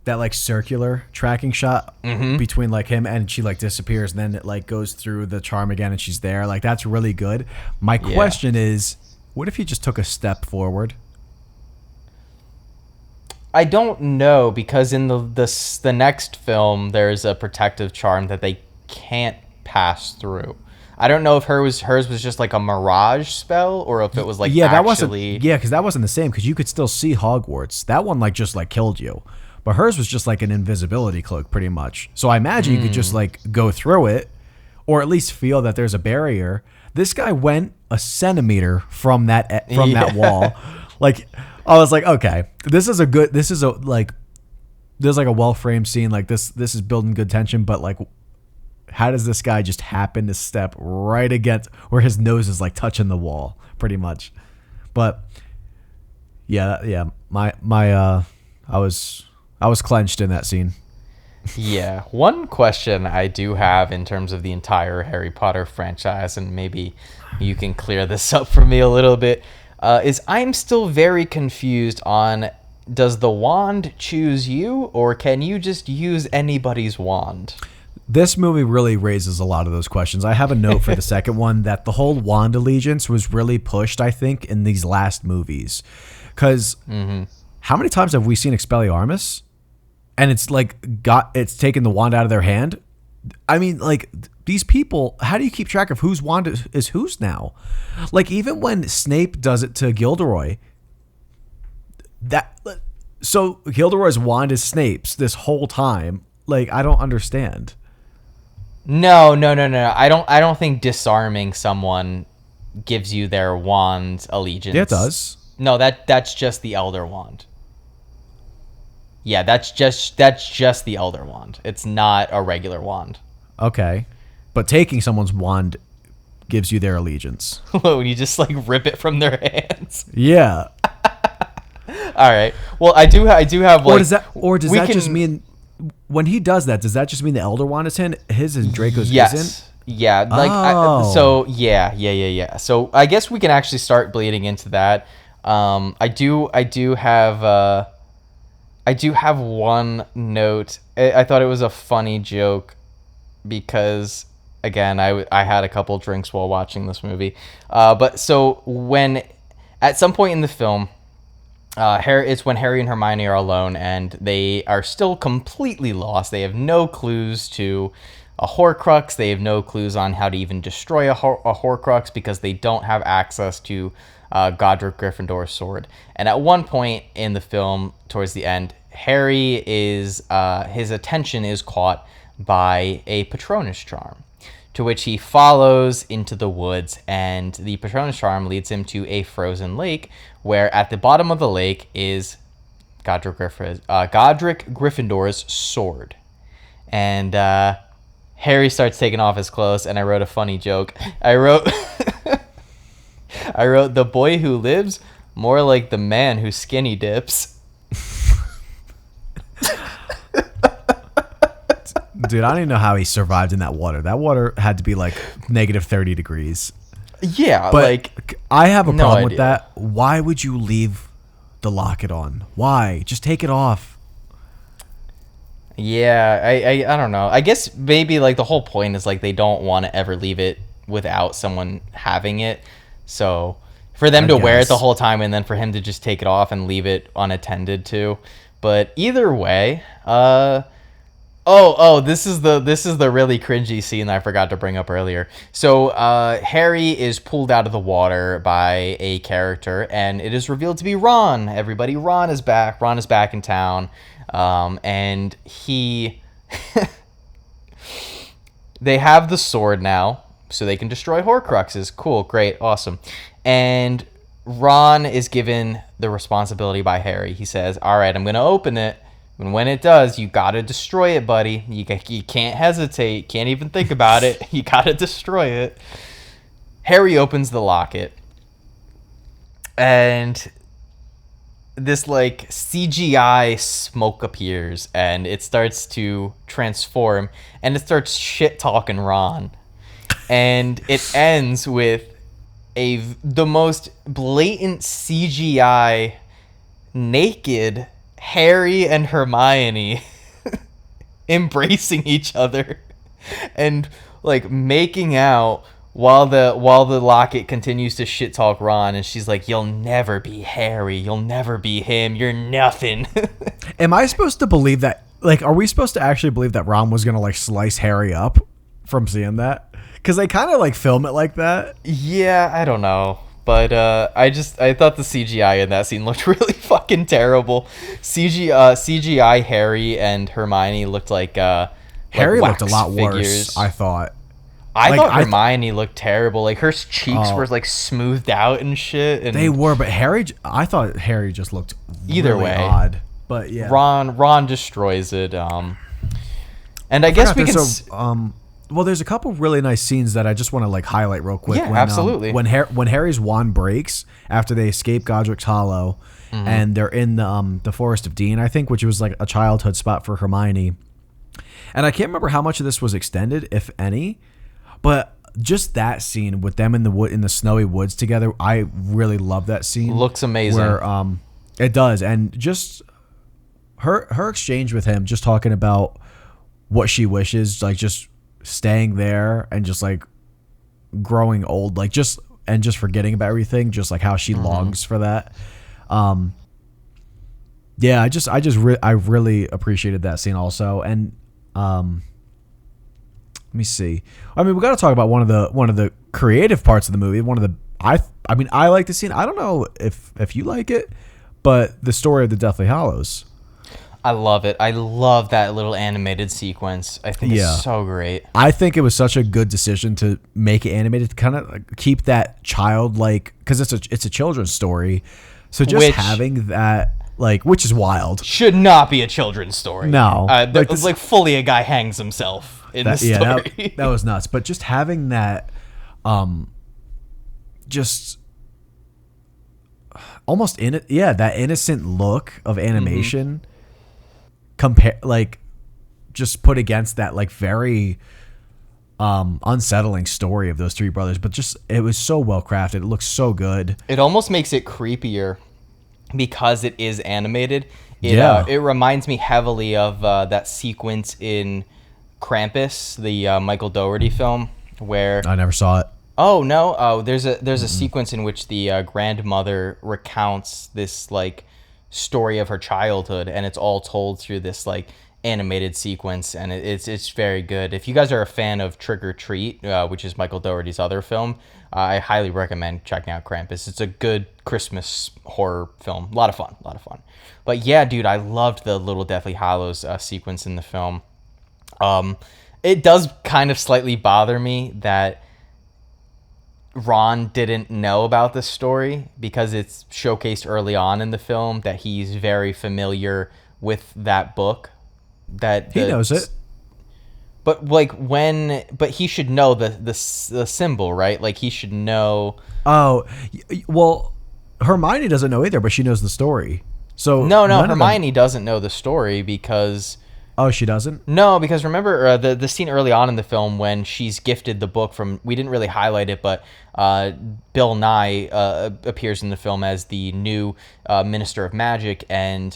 that like circular tracking shot between like him and she like disappears, and then it like goes through the charm again and she's there. Like that's really good. My question is, what if he just took a step forward? I don't know, because in the next film there's a protective charm that they can't pass through. I don't know if hers was just like a mirage spell, or if it was like that wasn't because that wasn't the same, because you could still see Hogwarts. That one like just like killed you, but hers was just like an invisibility cloak pretty much. So I imagine you could just like go through it, or at least feel that there's a barrier. This guy went a centimeter from that wall. Like I was like, okay, there's like a well-framed scene. Like this is building good tension, but like, how does this guy just happen to step right against where his nose is like touching the wall pretty much? But I was clenched in that scene. Yeah. One question I do have in terms of the entire Harry Potter franchise, and maybe you can clear this up for me a little bit, is I'm still very confused on, does the wand choose you, or can you just use anybody's wand? This movie really raises a lot of those questions. I have a note for the second one that the whole wand allegiance was really pushed, I think, in these last movies. Because how many times have we seen Expelliarmus? And it's it's taken the wand out of their hand. I mean, like, these people, how do you keep track of whose wand is whose now? Like, even when Snape does it to Gilderoy, so Gilderoy's wand is Snape's this whole time. Like, I don't understand. No. I don't think disarming someone gives you their wand allegiance. Yeah, it does. No, that's just the Elder Wand. Yeah, that's just the Elder Wand. It's not a regular wand. Okay. But taking someone's wand gives you their allegiance. When you just like rip it from their hands. Yeah. All right. Well, I do have like. Does that just mean when he does that? Does that just mean the Elder Wand is his and Draco's isn't? Yeah. Like. Yeah. So I guess we can actually start bleeding into that. I do have one note. I thought it was a funny joke because, again, I had a couple drinks while watching this movie. But so when at some point in the film, it's when Harry and Hermione are alone and they are still completely lost. They have no clues to a Horcrux. They have no clues on how to even destroy a Horcrux because they don't have access to Godric Gryffindor's sword. And at one point in the film, towards the end, Harry is his attention is caught by a Patronus charm, to which he follows into the woods, and the Patronus charm leads him to a frozen lake, where at the bottom of the lake is Godric Gryffindor's sword. And Harry starts taking off his clothes, and I wrote a funny joke. I wrote the boy who lives, more like the man who skinny dips. Dude, I don't even know how he survived in that water. That water had to be like negative 30 degrees. Yeah, but like I have a problem with idea. that. Why would you leave the locket on? Why? Just take it off. Yeah, I don't know. I guess maybe like the whole point is like they don't want to ever leave it without someone having it. So for them to wear it the whole time and then for him to just take it off and leave it unattended too. But either way, this is the really cringy scene that I forgot to bring up earlier. So Harry is pulled out of the water by a character, and it is revealed to be Ron. Everybody, Ron is back. Ron is back in town, and they have the sword now, so they can destroy Horcruxes. Cool, great, awesome. And Ron is given the responsibility by Harry. He says, "All right, I'm going to open it. And when it does, you gotta destroy it, buddy. You can't hesitate. Can't even think about it. You gotta destroy it." Harry opens the locket, and this like CGI smoke appears, and it starts to transform, and it starts shit talking Ron, and it ends with the most blatant CGI naked Harry and Hermione embracing each other and like making out while the locket continues to shit talk Ron, and she's like, "You'll never be Harry, you'll never be him, you're nothing." Am I supposed to believe that? Like, are we supposed to actually believe that Ron was gonna like slice Harry up from seeing that? Because they kind of like film it like that. Yeah, I don't know. But I thought the CGI in that scene looked really fucking terrible. CGI Harry and Hermione looked like Harry looked a lot figures. worse, I thought. I thought Hermione looked terrible. Like her cheeks were like smoothed out and shit. And they were, but I thought Harry just looked either really way odd. But yeah, Ron destroys it. And I guess we can. Well, there's a couple really nice scenes that I just want to like highlight real quick. Yeah, absolutely. When Harry's wand breaks after they escape Godric's Hollow, and they're in the Forest of Dean, I think, which was like a childhood spot for Hermione. And I can't remember how much of this was extended, if any, but just that scene with them in the snowy woods together, I really love that scene. Looks amazing. Where it does, and just her exchange with him, just talking about what she wishes, like just staying there and just like growing old, like just forgetting about everything, just like how she longs for that. Yeah, I really appreciated that scene also. And let me see. I mean, we got to talk about one of the creative parts of the movie. I mean, I like the scene. I don't know if you like it, but the story of the Deathly Hallows. I love it. I love that little animated sequence. I think it's so great. I think it was such a good decision to make it animated, to kind of like keep that childlike, because it's a children's story. So just having that, like, which is wild. Should not be a children's story. No. Like fully a guy hangs himself in the story. Yeah, that was nuts. But just having that, just almost that innocent look of animation, just put against that like very unsettling story of those three brothers. But just, it was so well crafted. It looks so good. It almost makes it creepier because it is animated. It reminds me heavily of that sequence in Krampus, the Michael Dougherty film, where I never saw it. Oh no! Oh, there's a sequence in which the grandmother recounts this like story of her childhood, and it's all told through this like animated sequence, and it's very good. If you guys are a fan of Trick or Treat, which is Michael Dougherty's other film, I highly recommend checking out Krampus. It's a good Christmas horror film. A lot of fun. But yeah, dude, I loved the little Deathly Hallows sequence in the film. It does kind of slightly bother me that Ron didn't know about this story, because it's showcased early on in the film that he's very familiar with that book. That he knows it. But but he should know the symbol, right? Like he should know. Oh, well, Hermione doesn't know either, but she knows the story. So no, Hermione doesn't know the story because. Oh, she doesn't? No, because remember the scene early on in the film when she's gifted the book from, we didn't really highlight it, but Bill Nye appears in the film as the new Minister of Magic, and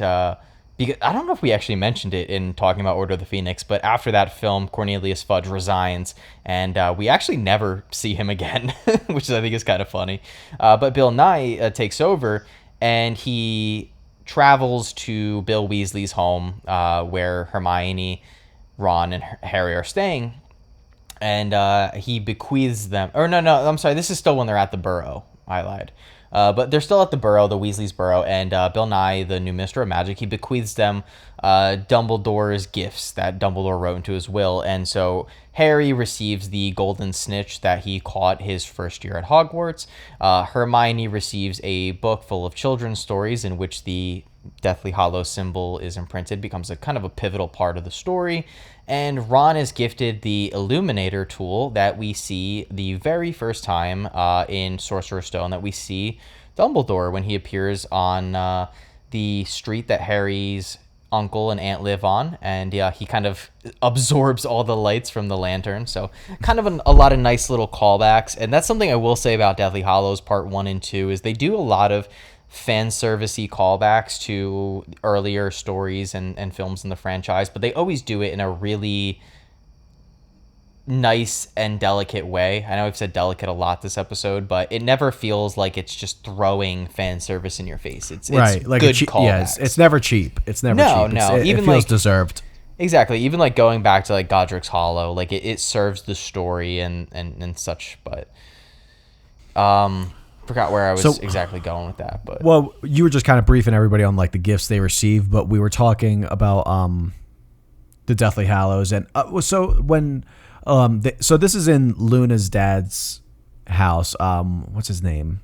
because, I don't know if we actually mentioned it in talking about Order of the Phoenix, but after that film, Cornelius Fudge resigns, and we actually never see him again, which I think is kind of funny. But Bill Nye takes over, and he travels to Bill Weasley's home, where Hermione, Ron, and Harry are staying, and he bequeaths them. Or no, I'm sorry, this is still when they're at the Burrow. I lied. But they're still at the Burrow, the Weasley's Burrow, and Bill Nye, the new Minister of Magic, he bequeaths them Dumbledore's gifts that Dumbledore wrote into his will, and so Harry receives the golden snitch that he caught his first year at Hogwarts. Hermione receives a book full of children's stories in which the Deathly Hallows symbol is imprinted, becomes a kind of a pivotal part of the story. And Ron is gifted the Illuminator tool that we see the very first time in Sorcerer's Stone, that we see Dumbledore when he appears on the street that Harry's uncle and aunt live on, and he kind of absorbs all the lights from the lantern. So kind of a lot of nice little callbacks, and that's something I will say about Deathly Hallows Part 1 and 2 is they do a lot of fan servicey callbacks to earlier stories and films in the franchise, but they always do it in a really nice and delicate way. I know I've said delicate a lot this episode, but it never feels like it's just throwing fan service in your face. It's right, like good callbacks. Yeah, it's never cheap. It's never cheap. No, it even feels like deserved. Exactly. Even like going back to like Godric's Hollow, like it serves the story and such. But forgot where I was exactly going with that. But well, you were just kind of briefing everybody on like the gifts they received, but we were talking about the Deathly Hallows, and so when. So this is in Luna's dad's house. What's his name?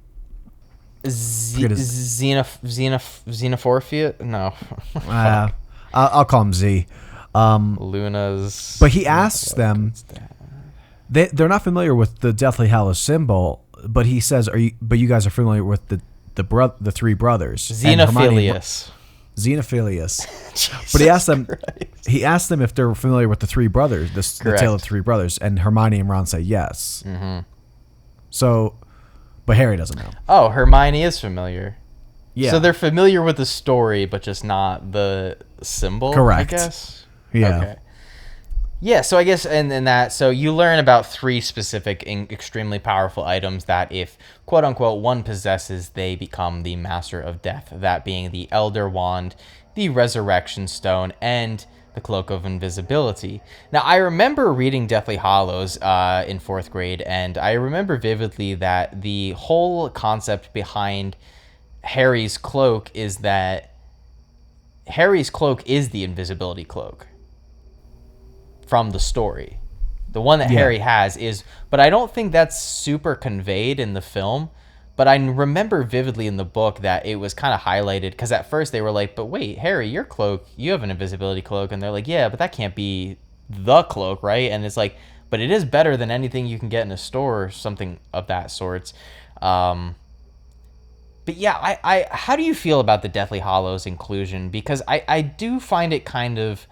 Xenophorphia? No. I'll call him Z. Luna's. But he asks them. They're not familiar with the Deathly Hallows symbol, but he says, "But you guys are familiar with the three brothers?" Xenophilius. Xenophilius. But he asked them if they're familiar with the three brothers, the tale of the three brothers, and Hermione and Ron say yes. Mm-hmm. So, but Harry doesn't know. Oh, Hermione is familiar. Yeah. So they're familiar with the story, but just not the symbol. Correct. I guess. Yeah. Okay. Yeah, so I guess in that, so you learn about three specific extremely powerful items that if, quote unquote, one possesses, they become the Master of Death, that being the Elder Wand, the Resurrection Stone, and the Cloak of Invisibility. Now, I remember reading Deathly Hallows in 4th grade, and I remember vividly that the whole concept behind Harry's cloak is that Harry's cloak is the invisibility cloak from the story. The one that Harry has is, but I don't think that's super conveyed in the film. But I remember vividly in the book that it was kind of highlighted, because at first they were like, but wait, Harry, your cloak, you have an invisibility cloak. And they're like, yeah, but that can't be the cloak, right? And it's like, but it is better than anything you can get in a store or something of that sort. But yeah, I how do you feel about the Deathly Hallows inclusion? Because I do find it kind of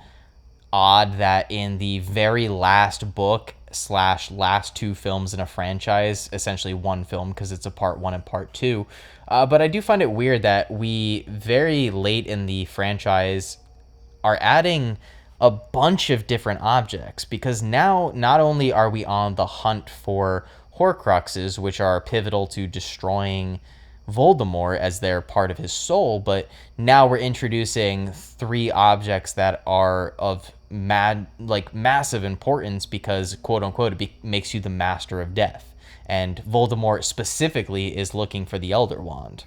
odd that in the very last book / last two films in a franchise, essentially one film because it's a part 1 and part 2, but I do find it weird that we very late in the franchise are adding a bunch of different objects, because now not only are we on the hunt for Horcruxes, which are pivotal to destroying Voldemort as they're part of his soul, but now we're introducing 3 objects that are of massive importance because, quote unquote, it makes you the Master of Death, and Voldemort specifically is looking for the Elder Wand.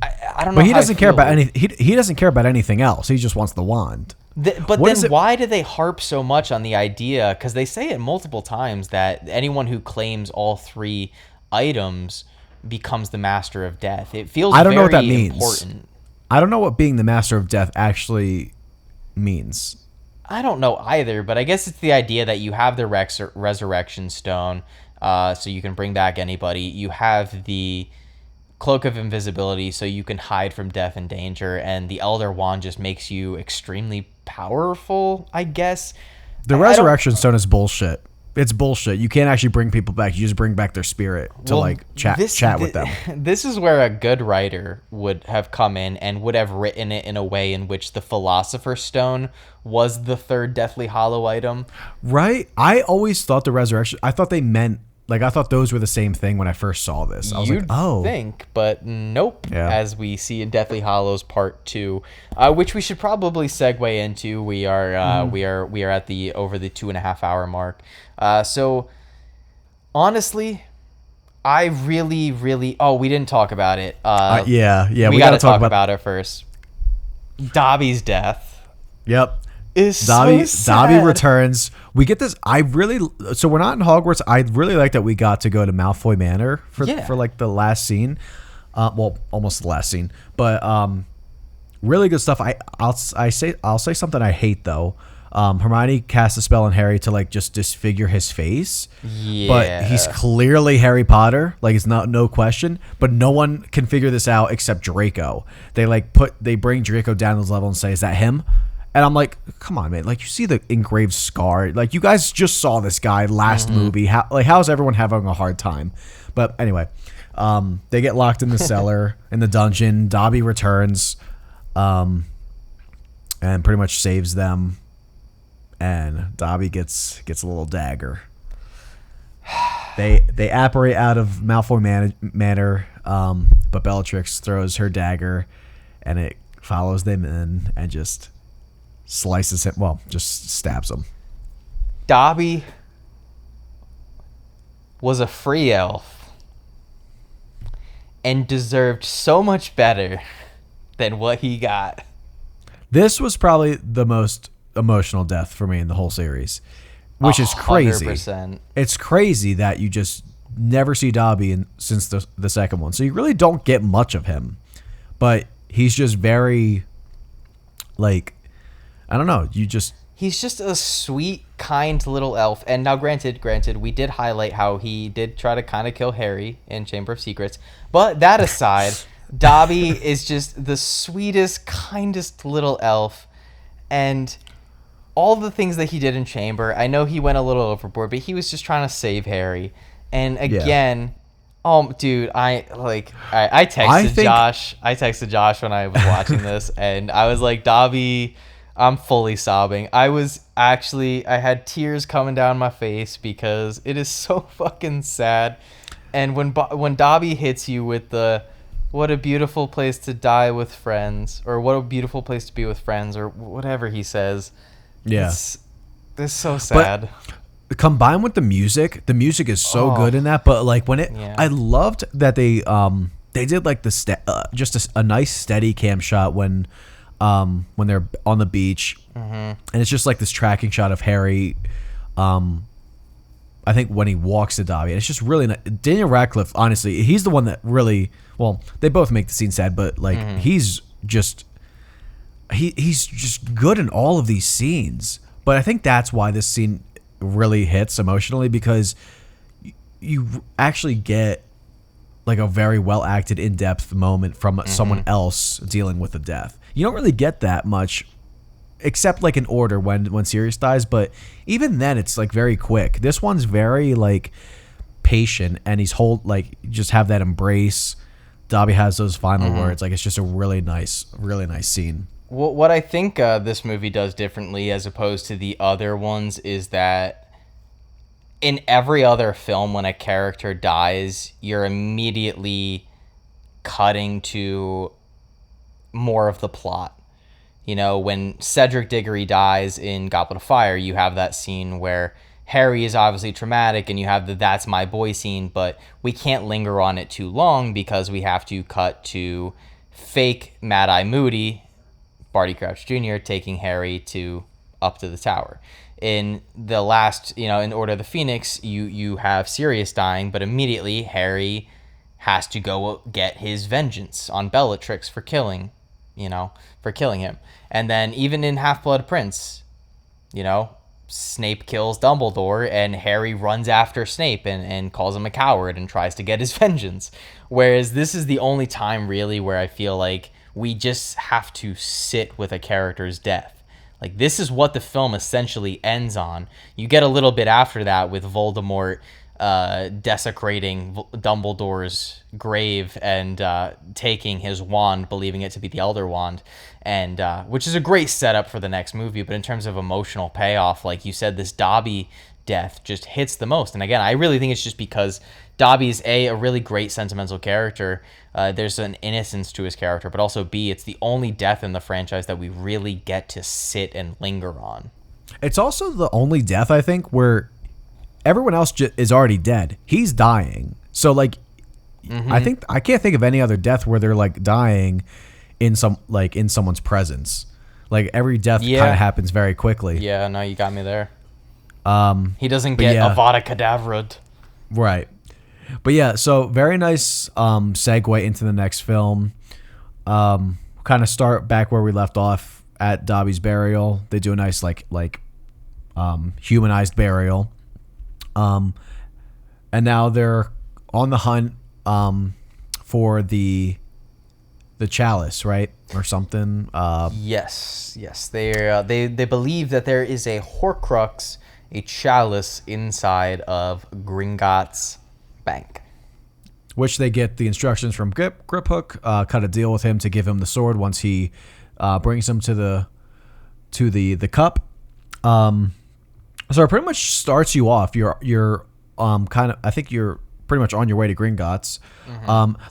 I don't know. But he doesn't care about any. He doesn't care about anything else. He just wants the wand. Why do they harp so much on the idea? Because they say it multiple times that anyone who claims all 3 items becomes the Master of Death. It feels I don't know what very that means. important. I don't know what being the Master of Death actually means. I don't know either, but I guess it's the idea that you have the Resurrection Stone, so you can bring back anybody. You have the Cloak of Invisibility, so you can hide from death and danger, and the Elder Wand just makes you extremely powerful, I guess. The Resurrection Stone is bullshit. It's bullshit. You can't actually bring people back. You just bring back their spirit to chat with them. This is where a good writer would have come in and would have written it in a way in which the Philosopher's Stone was the 3rd Deathly Hallow item. Right? I always thought the Resurrection... I thought they meant... I thought those were the same thing when I first saw this. I was You'd think, but nope. Yeah. As we see in Deathly Hallows Part 2, which we should probably segue into. We are at the over the 2.5 hour mark. So honestly, I really we didn't talk about it. Yeah, we got to talk about it first. Dobby's death. Yep. Is so sad. Dobby returns. We get this. So we're not in Hogwarts. I really like that we got to go to Malfoy Manor for the last scene. Almost the last scene, but really good stuff. I'll say something I hate though. Hermione casts a spell on Harry to just disfigure his face. Yeah. But he's clearly Harry Potter. It's no question. But no one can figure this out except Draco. They bring Draco down to his level and say, "Is that him?" And I'm like, come on, man. You see the engraved scar. You guys just saw this guy last movie. How's everyone having a hard time? But anyway, they get locked in the cellar, in the dungeon. Dobby returns and pretty much saves them. And Dobby gets a little dagger. They apparate out of Malfoy Manor, but Bellatrix throws her dagger, and it follows them in and just slices him. Well, just stabs him. Dobby was a free elf and deserved so much better than what he got. This was probably the most emotional death for me in the whole series, which is crazy. 100%. It's crazy that you just never see Dobby since the second one, so you really don't get much of him. But he's just very, I don't know. He's just a sweet, kind little elf. And now, granted, we did highlight how he did try to kind of kill Harry in Chamber of Secrets. But that aside, Dobby is just the sweetest, kindest little elf, and all the things that he did in Chamber, I know he went a little overboard, but he was just trying to save Harry. And again, dude, I texted Josh when I was watching this, and I was like, Dobby, I'm fully sobbing. I had tears coming down my face because it is so fucking sad. And when Dobby hits you with the, what a beautiful place to die with friends, or what a beautiful place to be with friends, or whatever he says. Yeah. It's so sad. But combined with the music is so good in that. But like I loved that they did like just a nice steady cam shot when they're on the beach, and it's just like this tracking shot of Harry. I think when he walks to Dobby, and it's just really nice. Daniel Radcliffe, honestly, he's the one that really, well, they both make the scene sad, but like he's just good in all of these scenes. But I think that's why this scene really hits emotionally, because you actually get like a very well acted, in depth moment from someone else dealing with a death. You don't really get that much, except like in Order when Sirius dies, but even then it's like very quick. This one's very like patient, and he's just have that embrace. Dobby has those final words. Like, it's just a really nice scene. What I think this movie does differently as opposed to the other ones is that in every other film, when a character dies, you're immediately cutting to more of the plot. You know, when Cedric Diggory dies in Goblet of Fire, you have that scene where Harry is obviously traumatic, and you have the "that's my boy" scene, but we can't linger on it too long because we have to cut to fake Mad Eye Moody, Barty Crouch Jr., taking Harry up to the tower. In the last, in Order of the Phoenix, you have Sirius dying, but immediately Harry has to go get his vengeance on Bellatrix for killing him. And then even in Half-Blood Prince, Snape kills Dumbledore, and Harry runs after Snape and calls him a coward and tries to get his vengeance. Whereas this is the only time really where I feel like we just have to sit with a character's death. Like, this is what the film essentially ends on. You get a little bit after that with Voldemort desecrating Dumbledore's grave and taking his wand, believing it to be the Elder Wand, and which is a great setup for the next movie. But in terms of emotional payoff, like you said, this Dobby death just hits the most. And again, I really think it's just because Dobby's a really great sentimental character. There's an innocence to his character, but also B, it's the only death in the franchise that we really get to sit and linger on. It's also the only death, I think, where everyone else is already dead. He's dying. So like, I can't think of any other death where they're like dying in someone's presence. Like, every death kind of happens very quickly. Yeah, no, you got me there. He doesn't get Avada Kedavra. Right. But yeah, so very nice segue into the next film. Kind of start back where we left off at Dobby's burial. They do a nice like humanized burial. And now they're on the hunt for the chalice, right? Or something. Yes. They believe that there is a Horcrux, a chalice inside of Gringotts Bank, which they get the instructions from Griphook. Cut a deal with him to give him the sword once he brings him to the cup. So it pretty much starts you off. You're I think you're pretty much on your way to Gringotts.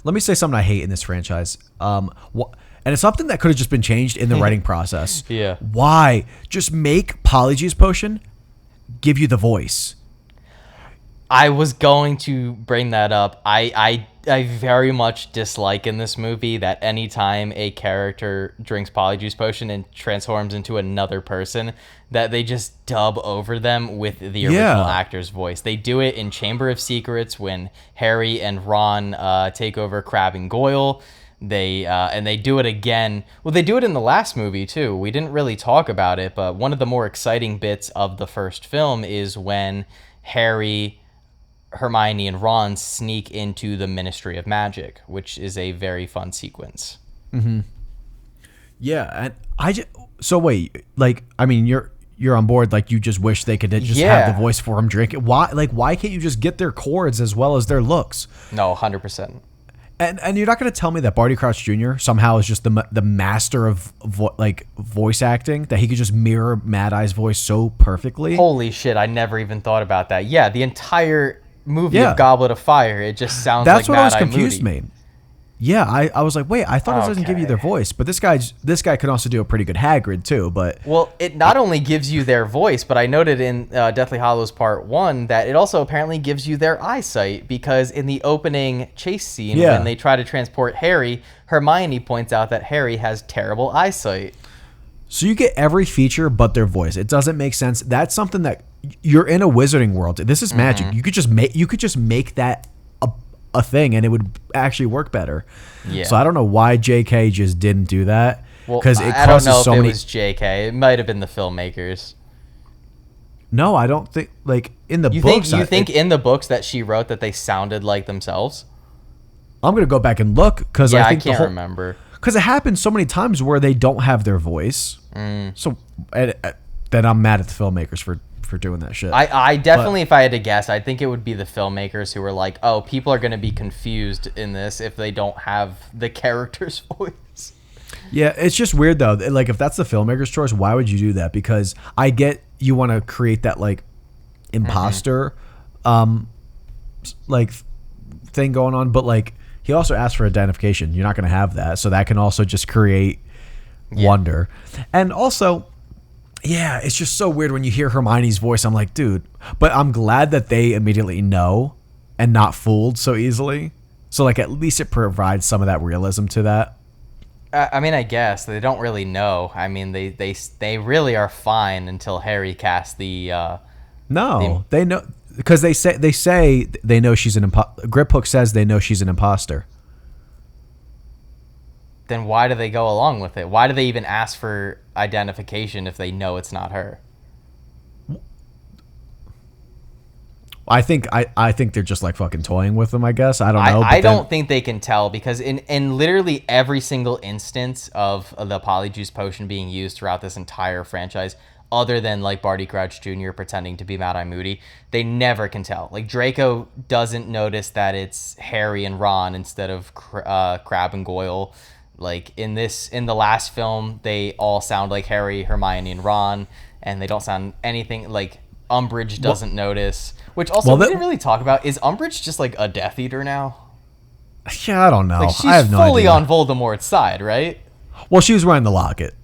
Let me say something I hate in this franchise. And it's something that could have just been changed in the writing process. Yeah. Why? Just make Polyjuice Potion give you the voice. I was going to bring that up. I very much dislike in this movie that anytime a character drinks Polyjuice Potion and transforms into another person, that they just dub over them with the original actor's voice. They do it in Chamber of Secrets when Harry and Ron take over Crabbe and Goyle. They do it again. Well, they do it in the last movie too. We didn't really talk about it, but one of the more exciting bits of the first film is when Harry Hermione and Ron sneak into the Ministry of Magic, which is a very fun sequence. Yeah, and so wait, like I mean, you're on board. Like you just wish they could just Yeah. have the voice for him drink it. Why can't you just get their chords as well as their looks? No, 100%. And you're not going to tell me that Barty Crouch Jr. somehow is just the master of voice acting, that he could just mirror Mad Eye's voice so perfectly. Holy shit, I never even thought about that. Yeah, the entire movie Yeah. of Goblet of Fire, it just sounds That's like what I was Mad Eye confused Moody. me. Yeah, I was like, wait, I thought it doesn't give you their Okay. voice, but this guy can also do a pretty good Hagrid too. But Well, it not only gives you their voice, but I noted in Deathly Hallows Part 1 that it also apparently gives you their eyesight, because in the opening chase scene, Yeah. when they try to transport Harry, Hermione points out that Harry has terrible eyesight. so you get every feature but their voice. It doesn't make sense. That's something that you're in a wizarding world. This is magic. You could just make that a thing, and it would actually work better. Yeah. So I don't know why JK just didn't do that, Well, because it I don't causes know if so it many. was JK. It might have been the filmmakers. No, I don't think in the You books. think in the books that she wrote that they sounded like themselves? I'm gonna go back and look because Yeah, I I think can't remember. because it happens so many times where they don't have their voice. So then I'm mad at the filmmakers for doing that shit. I definitely, if I had to guess, I think it would be the filmmakers who were like, oh, people are going to be confused in this if they don't have the character's voice. Yeah, it's just weird though. Like if that's the filmmaker's choice, why would you do that? Because I get you want to create that like imposter like thing going on, but like he also asked for identification. You're not going to have that. So that can also just create wonder. And also, yeah, it's just so weird when you hear Hermione's voice. I'm like, dude, but I'm glad that they immediately know and not fooled so easily. So like at least it provides some of that realism to that. I mean, I guess they don't really know. I mean, they really are fine until Harry casts the. No, they know because they say they know she's an imposter. Griphook says they know she's an imposter. Then why do they go along with it? Why do they even ask for identification if they know it's not her? I think they're just like fucking toying with them. I guess I don't know. I don't think they can tell, because in literally every single instance of the Polyjuice potion being used throughout this entire franchise, other than like Barty Crouch Jr. pretending to be Mad Eye Moody, they never can tell. Like Draco doesn't notice that it's Harry and Ron instead of Crabbe and Goyle. Like in the last film, they all sound like Harry, Hermione, and Ron, and they don't sound anything like Umbridge doesn't notice. Which also we didn't really talk about. Is Umbridge just like a Death Eater now? Yeah, I don't know. Like she's I have no fully idea. on Voldemort's side, right? Well, she was wearing the locket,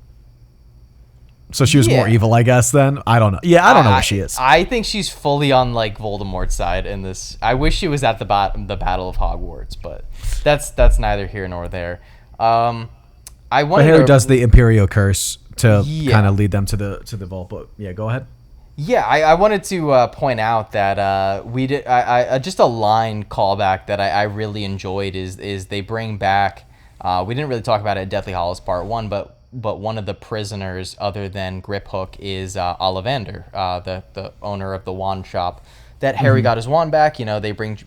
so she was more Yeah. evil, I guess. Then I don't know. Yeah, I don't know what she is. I think she's fully on like Voldemort's side in this. I wish she was at the Battle of Hogwarts, but that's neither here nor there. I But wanted Harry to, does the Imperio curse to Yeah. kind of lead them to the vault. But yeah, go ahead. Yeah, I wanted to point out that we did just a line callback that I really enjoyed is they bring back. We didn't really talk about it in Deathly Hallows Part 1, but one of the prisoners other than Griphook is Ollivander, the owner of the wand shop that Harry got his wand back. You know, they bring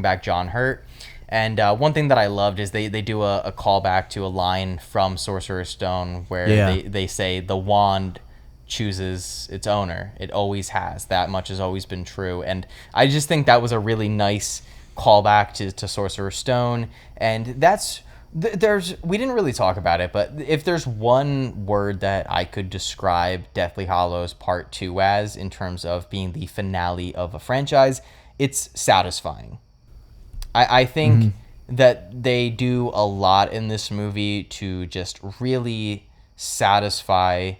back John Hurt. And one thing that I loved is they do a callback to a line from Sorcerer's Stone where they say the wand chooses its owner. It always has. That much has always been true. And I just think that was a really nice callback to Sorcerer's Stone. And that's we didn't really talk about it, but if there's one word that I could describe Deathly Hallows Part 2 as in terms of being the finale of a franchise, it's satisfying. I think that they do a lot in this movie to just really satisfy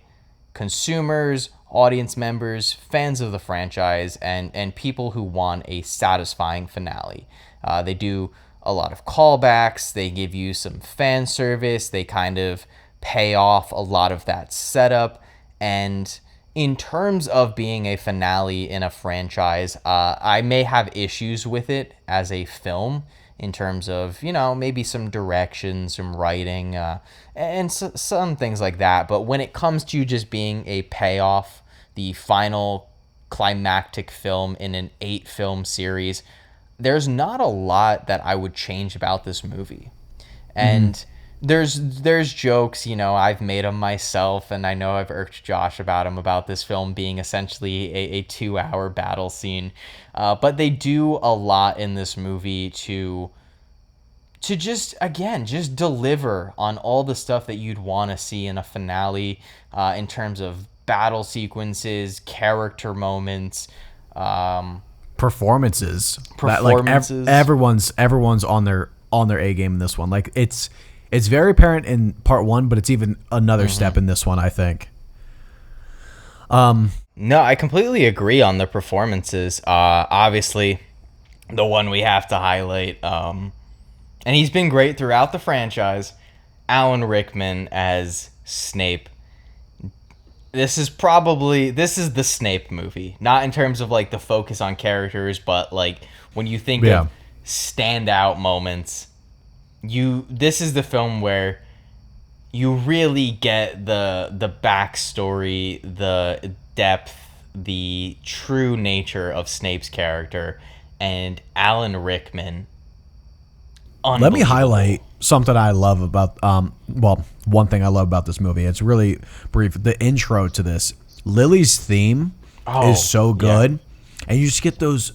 consumers, audience members, fans of the franchise, and people who want a satisfying finale. They do a lot of callbacks. They give you some fan service. They kind of pay off a lot of that setup. And in terms of being a finale in a franchise, I may have issues with it as a film in terms of, you know, maybe some direction, some writing, and some things like that. But when it comes to just being a payoff, the final climactic film in an 8-film series, there's not a lot that I would change about this movie. And there's jokes, I've made them myself, and I know I've irked Josh about them, about this film being essentially a 2-hour battle scene. But they do a lot in this movie to just deliver on all the stuff that you'd want to see in a finale, in terms of battle sequences, character moments, performances. Everyone's on their A game in this one. Like it's very apparent in part 1, but it's even another step in this one, I think. No, I completely agree on the performances. Obviously, the one we have to highlight, and he's been great throughout the franchise, Alan Rickman as Snape. This is the Snape movie. Not in terms of like the focus on characters, but like when you think of standout moments, this is the film where you really get the backstory, the depth, the true nature of Snape's character, and Alan Rickman. Let me highlight something I love about one thing I love about this movie. It's really brief. The intro to this, Lily's theme is so good, and you just get those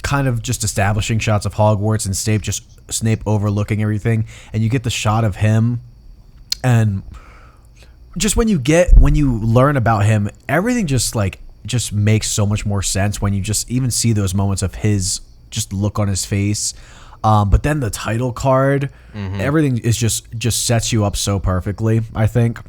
kind of just establishing shots of Hogwarts and Snape overlooking everything, and you get the shot of him, and just when you learn about him, everything just makes so much more sense when you just even see those moments of his just look on his face. But then the title card, everything is just sets you up so perfectly, I think.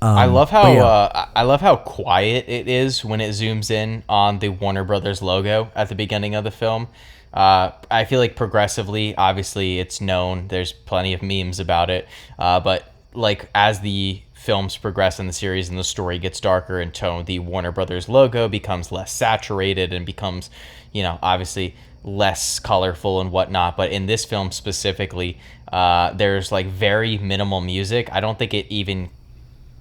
I love how quiet it is when it zooms in on the Warner Brothers logo at the beginning of the film. I feel like progressively, obviously it's known, there's plenty of memes about it, but like as the films progress in the series and the story gets darker in tone, the Warner Brothers logo becomes less saturated and becomes, obviously less colorful and whatnot. But in this film specifically, there's like very minimal music. I don't think it even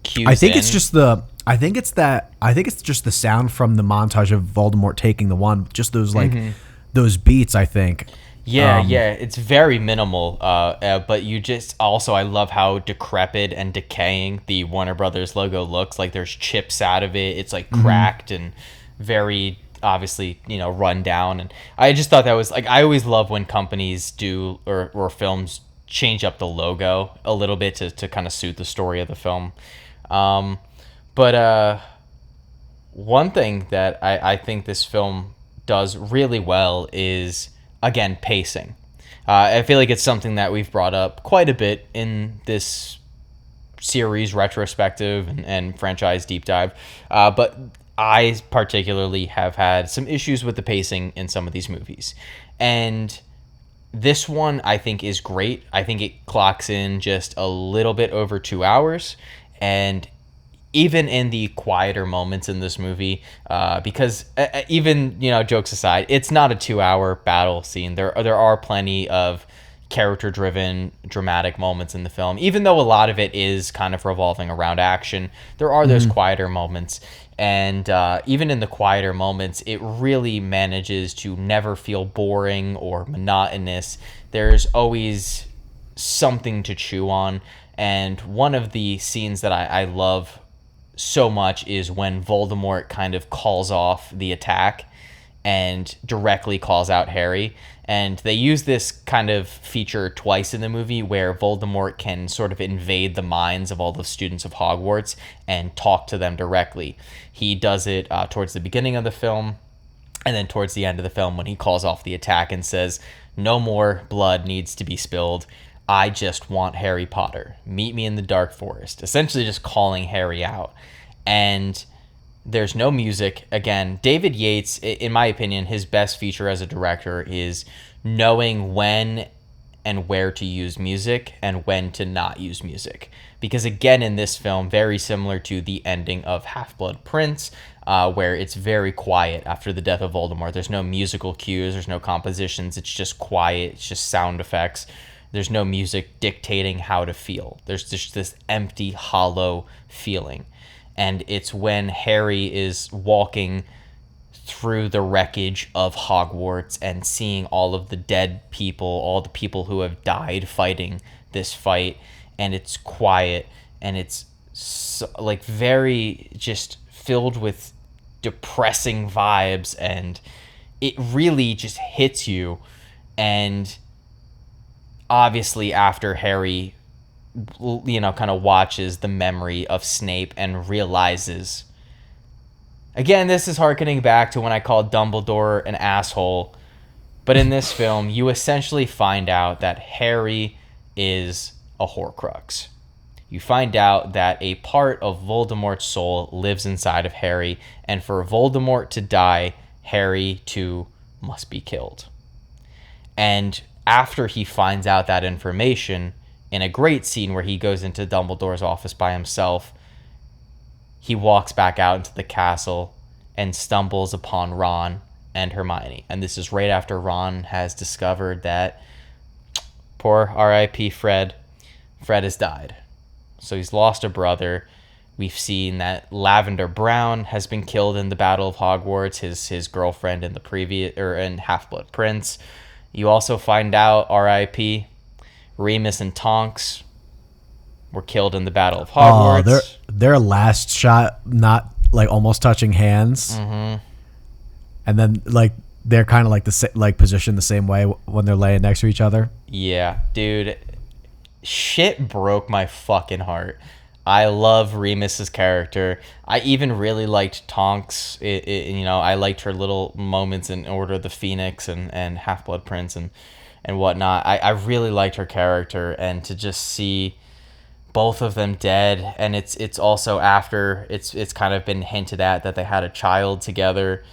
cues it's just the sound from the montage of Voldemort taking the wand, just those those beats, I think. Yeah, it's very minimal, but you just also, I love how decrepit and decaying the Warner Brothers logo looks. Like there's chips out of it. It's like cracked and very obviously, run down. And I just thought that was like, I always love when companies do or films change up the logo a little bit to kind of suit the story of the film. But one thing that I think this film does really well is, again, pacing. I feel like it's something that we've brought up quite a bit in this series retrospective and franchise deep dive. But I particularly have had some issues with the pacing in some of these movies. And this one, I think, is great. I think it clocks in just a little bit over 2 hours. And even in the quieter moments in this movie, because even, jokes aside, it's not a 2-hour battle scene. There are plenty of character-driven, dramatic moments in the film. Even though a lot of it is kind of revolving around action, there are those quieter moments. And even in the quieter moments, it really manages to never feel boring or monotonous. There's always something to chew on. And one of the scenes that I love so much is when Voldemort kind of calls off the attack and directly calls out Harry. And they use this kind of feature twice in the movie where Voldemort can sort of invade the minds of all the students of Hogwarts and talk to them directly. He does it towards the beginning of the film, and then towards the end of the film when he calls off the attack and says, "No more blood needs to be spilled. I just want Harry Potter. Meet me in the dark forest." Essentially just calling Harry out. And there's no music. Again, David Yates, in my opinion, his best feature as a director is knowing when and where to use music and when to not use music. Because again, in this film, very similar to the ending of Half-Blood Prince, where it's very quiet after the death of Voldemort. There's no musical cues, there's no compositions, it's just quiet, it's just sound effects. There's no music dictating how to feel. There's just this empty, hollow feeling. and it's when Harry is walking through the wreckage of Hogwarts and seeing all of the dead people, all the people who have died fighting this fight, and it's quiet, and it's so, like very just filled with depressing vibes, and it really just hits you. And obviously after Harry, you know, kind of watches the memory of Snape and realizes, again, this is harkening back to when I called Dumbledore an asshole, but in this film you essentially find out that Harry is a Horcrux. You find out that a part of Voldemort's soul lives inside of Harry, and for Voldemort to die, Harry too must be killed. And after he finds out that information, in a great scene where he goes into Dumbledore's office by himself, he walks back out into the castle and stumbles upon Ron and Hermione. And this is right after Ron has discovered that poor R.I.P. Fred has died. So he's lost a brother. We've seen that Lavender Brown has been killed in the Battle of Hogwarts, his girlfriend in the in Half-Blood Prince. You also find out R.I.P. Remus and Tonks were killed in the Battle of Hogwarts. Oh, their last shot, not like almost touching hands, and then like they're kind of like positioned the same way when they're laying next to each other. Yeah, dude, shit broke my fucking heart. I love Remus's character. I even really liked Tonks. You know, I liked her little moments in Order of the Phoenix and Half-Blood Prince and whatnot. I really liked her character, and to just see both of them dead, and it's also after it's kind of been hinted at that they had a child together,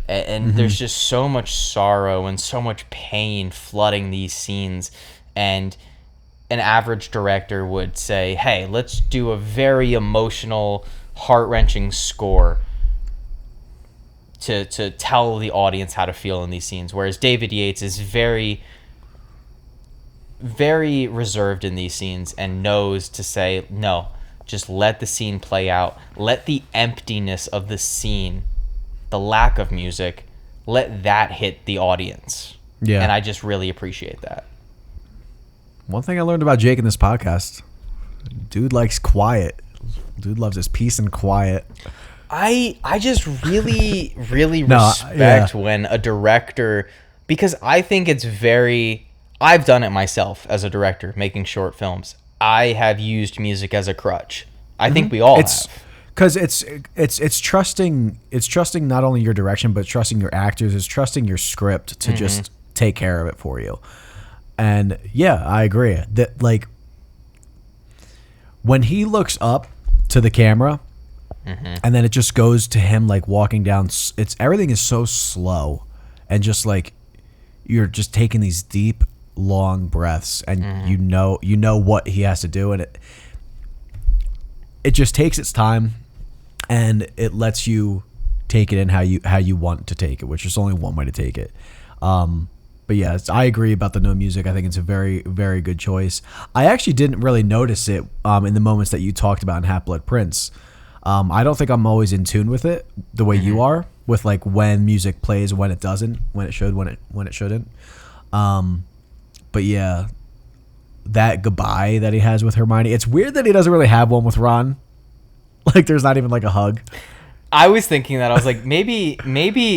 and there's just so much sorrow and so much pain flooding these scenes. And an average director would say, hey, let's do a very emotional, heart-wrenching score to tell the audience how to feel in these scenes, whereas David Yates is very, very reserved in these scenes and knows to say, no, just let the scene play out. Let the emptiness of the scene, the lack of music, let that hit the audience. Yeah. And I just really appreciate that. One thing I learned about Jake in this podcast, dude likes quiet. Dude loves his peace and quiet. I just really, really respect when a director, because I think it's I've done it myself as a director, making short films. I have used music as a crutch. I think we all have. Because it's trusting not only your direction, but trusting your actors, it's trusting your script to just take care of it for you. And yeah, I agree that like when he looks up to the camera and then it just goes to him like walking down, everything is so slow and just like you're just taking these deep, long breaths, and you know what he has to do, and it just takes its time, and it lets you take it in how you want to take it, which is only one way to take it. But yeah, I agree about the no music. I think it's a very, very good choice. I actually didn't really notice it in the moments that you talked about in Half-Blood Prince. I don't think I'm always in tune with it the way you are, with like when music plays, when it doesn't, when it should, when it shouldn't. But yeah, that goodbye that he has with Hermione. It's weird that he doesn't really have one with Ron. Like there's not even like a hug. I was thinking that. I was like, maybe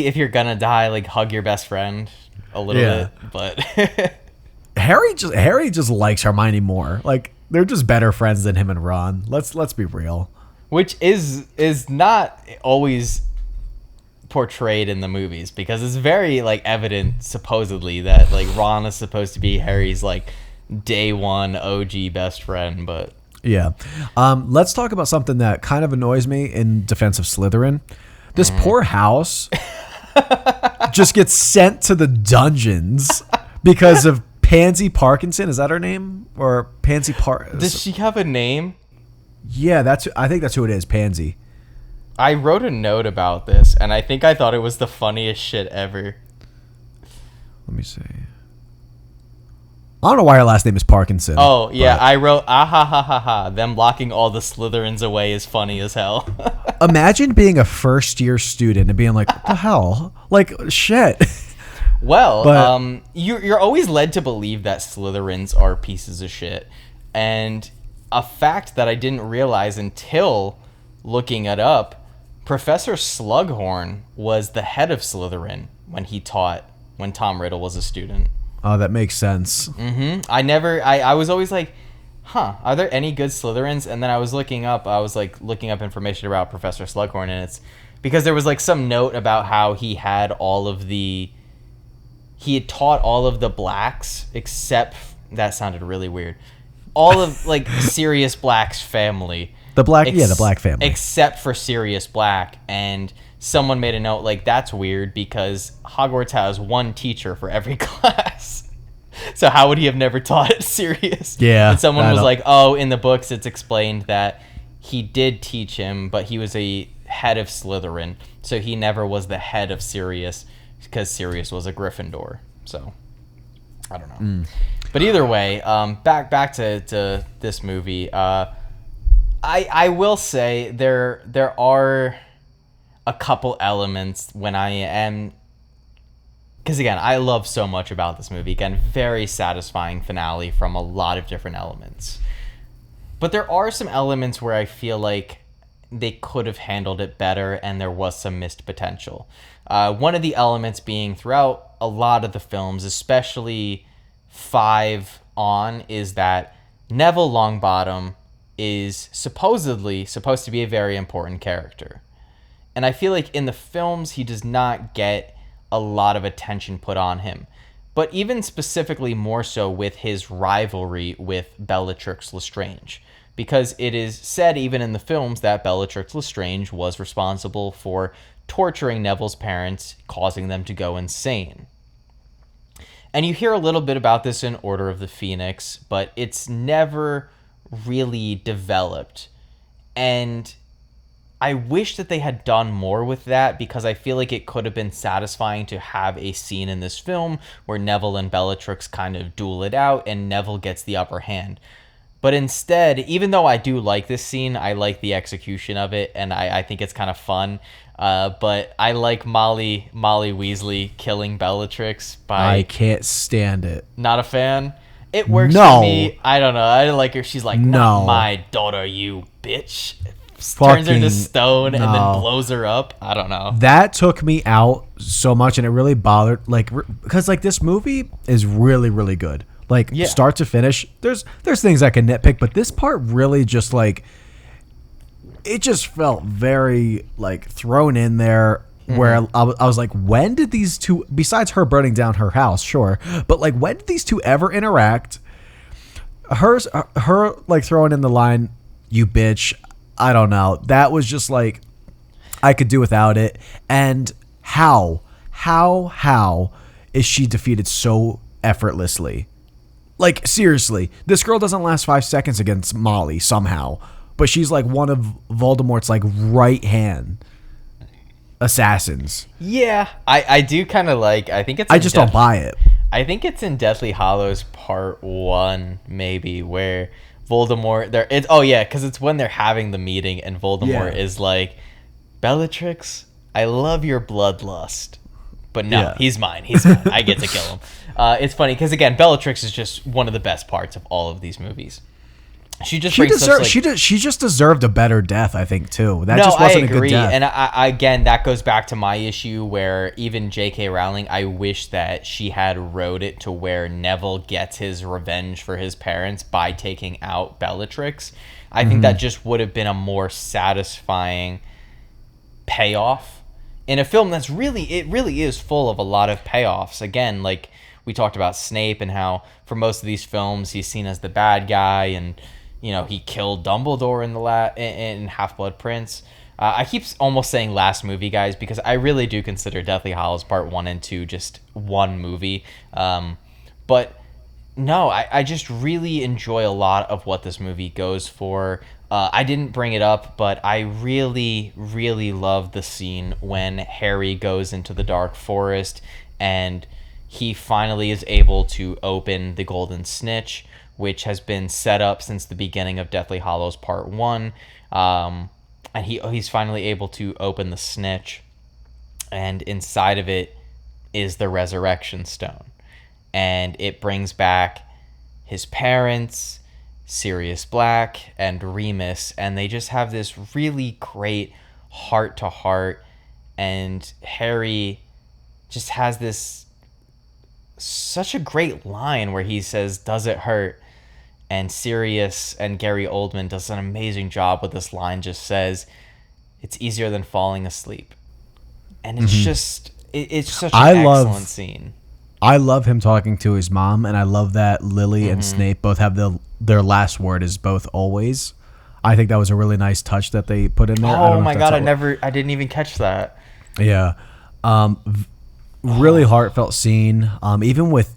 if you're gonna die, like hug your best friend a little bit. But Harry just likes Hermione more. Like they're just better friends than him and Ron. Let's be real. Which is not always portrayed in the movies, because it's very like evident supposedly that like Ron is supposed to be Harry's like day one OG best friend. But yeah, let's talk about something that kind of annoys me in defense of Slytherin. This poor house just gets sent to the dungeons because of Pansy Parkinson. Is that her name? Or Pansy Does she have a name? Yeah, I think that's who it is, Pansy. I wrote a note about this, and I think I thought it was the funniest shit ever. Let me see. I don't know why her last name is Parkinson. Oh, yeah, I wrote, ha ha ha ha. Them locking all the Slytherins away is funny as hell. Imagine being a first-year student and being like, what the hell? Like, shit. Well, But- you're always led to believe that Slytherins are pieces of shit. And a fact that I didn't realize until looking it up, Professor Slughorn was the head of Slytherin when Tom Riddle was a student. Oh, that makes sense. I was always like, are there any good Slytherins? And then I was looking up information about Professor Slughorn, and it's because there was like some note about how he had taught all of the blacks except, that sounded really weird, all of like Sirius Black's family. The black family. Except for Sirius Black. And someone made a note like, that's weird because Hogwarts has one teacher for every class. So how would he have never taught Sirius? Yeah. And someone was like, oh, in the books it's explained that he did teach him, but he was a head of Slytherin. So he never was the head of Sirius because Sirius was a Gryffindor. So I don't know. But either way, back to this movie. I will say there are a couple elements when I am, because again, I love so much about this movie. Again, very satisfying finale from a lot of different elements. But there are some elements where I feel like they could have handled it better and there was some missed potential. One of the elements being throughout a lot of the films, especially 5 on, is that Neville Longbottom is supposedly supposed to be a very important character. And I feel like in the films, he does not get a lot of attention put on him. But even specifically more so with his rivalry with Bellatrix Lestrange. Because it is said even in the films that Bellatrix Lestrange was responsible for torturing Neville's parents, causing them to go insane. And you hear a little bit about this in Order of the Phoenix, but it's never really developed. And I wish that they had done more with that, because I feel like it could have been satisfying to have a scene in this film where Neville and Bellatrix kind of duel it out and Neville gets the upper hand. But instead, even though I do like this scene, I like the execution of it, and I think it's kind of fun. But I like Molly Weasley killing Bellatrix by... I can't stand it. Not a fan? It works No. for me. I don't know. I like her. She's like, No. not my daughter, you bitch. Turns her into stone and then no. blows her up. I don't know. That took me out so much, and it really bothered, because this movie is really, really good. Start to finish, there's things I can nitpick, but this part really just it just felt very thrown in there. Where I was like, when did these two, besides her burning down her house, sure, but when did these two ever interact? Her throwing in the line, "You bitch," I don't know. That was just I could do without it. And how is she defeated so effortlessly? Seriously, this girl doesn't last 5 seconds against Molly somehow, but she's one of Voldemort's right hand assassins. Yeah, I do kind of I think it's... I just don't buy it. I think it's in Deathly Hallows Part 1, maybe, where Voldemort... because it's when they're having the meeting and Voldemort is like, Bellatrix, I love your bloodlust. But no, he's mine. I get to kill him. It's funny, because again, Bellatrix is just one of the best parts of all of these movies. She just she just deserved a better death, I think, too. That just wasn't a good death. And I again, that goes back to my issue where even J.K. Rowling, I wish that she had wrote it to where Neville gets his revenge for his parents by taking out Bellatrix. I think that just would have been a more satisfying payoff in a film that's really is full of a lot of payoffs. Again, we talked about Snape and how for most of these films he's seen as the bad guy, and he killed Dumbledore in Half-Blood Prince. I keep almost saying last movie, guys, because I really do consider Deathly Hallows Part 1 and 2 just one movie. But no, I just really enjoy a lot of what this movie goes for. I didn't bring it up, but I really, really love the scene when Harry goes into the Dark Forest and he finally is able to open the Golden Snitch, which has been set up since the beginning of Deathly Hallows Part 1. And he's finally able to open the snitch, and inside of it is the Resurrection Stone. And it brings back his parents, Sirius Black, and Remus, and they just have this really great heart-to-heart, and Harry just has this such a great line where he says, "Does it hurt?" And Sirius and Gary Oldman does an amazing job with this line, just says, "It's easier than falling asleep." And it's just, it's such an excellent scene. I love him talking to his mom, and I love that Lily and Snape both have their last word is both always. I think that was a really nice touch that they put in there. Oh my God, I didn't even catch that. Yeah. Really heartfelt scene. Even with,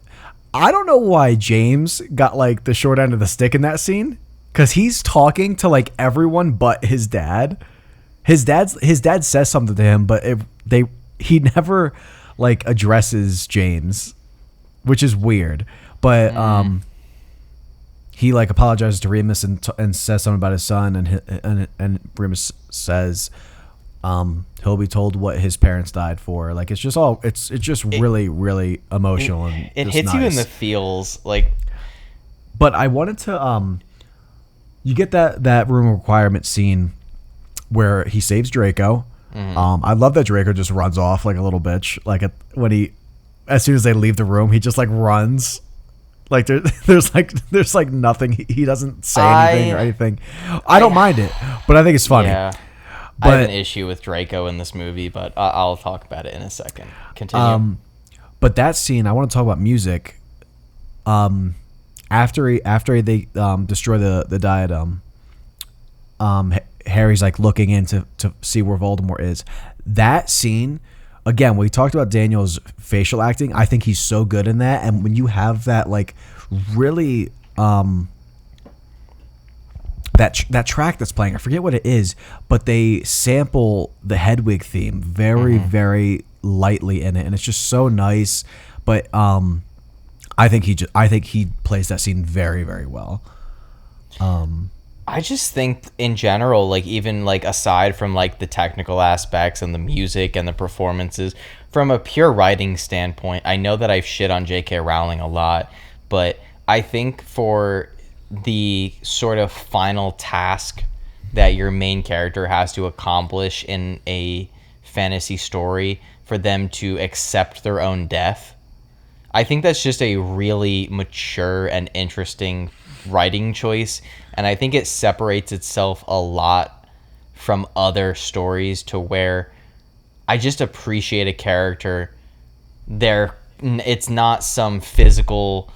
I don't know why James got like the short end of the stick in that scene, because he's talking to like everyone but his dad. His dad says something to him, but he never like addresses James, which is weird. But he like apologizes to Remus and says something about his son, and Remus says he'll be told what his parents died for. Like it's just really, really emotional, and it hits nice. You in the feels, like. But I wanted to you get that room requirement scene where he saves Draco. I love that Draco just runs off like a little bitch. Like as soon as they leave the room, he just like runs. Like there's like nothing. He doesn't say anything or anything. I don't mind it, but I think it's funny. Yeah. But I have an issue with Draco in this movie, but I'll talk about it in a second. Continue. But that scene, I want to talk about music. After they destroy the diadem, Harry's like looking in to see where Voldemort is. That scene, again, we talked about Daniel's facial acting. I think he's so good in that. And when you have that like really that track that's playing, I forget what it is, but they sample the Hedwig theme very, very lightly in it, and it's just so nice. But I think he plays that scene very, very well. I just think in general, like even like aside from like the technical aspects and the music and the performances, from a pure writing standpoint, I know that I've shit on J.K. Rowling a lot, but I think for the sort of final task that your main character has to accomplish in a fantasy story, for them to accept their own death, I think that's just a really mature and interesting writing choice, and I think it separates itself a lot from other stories, to where I just appreciate a character. It's not some physical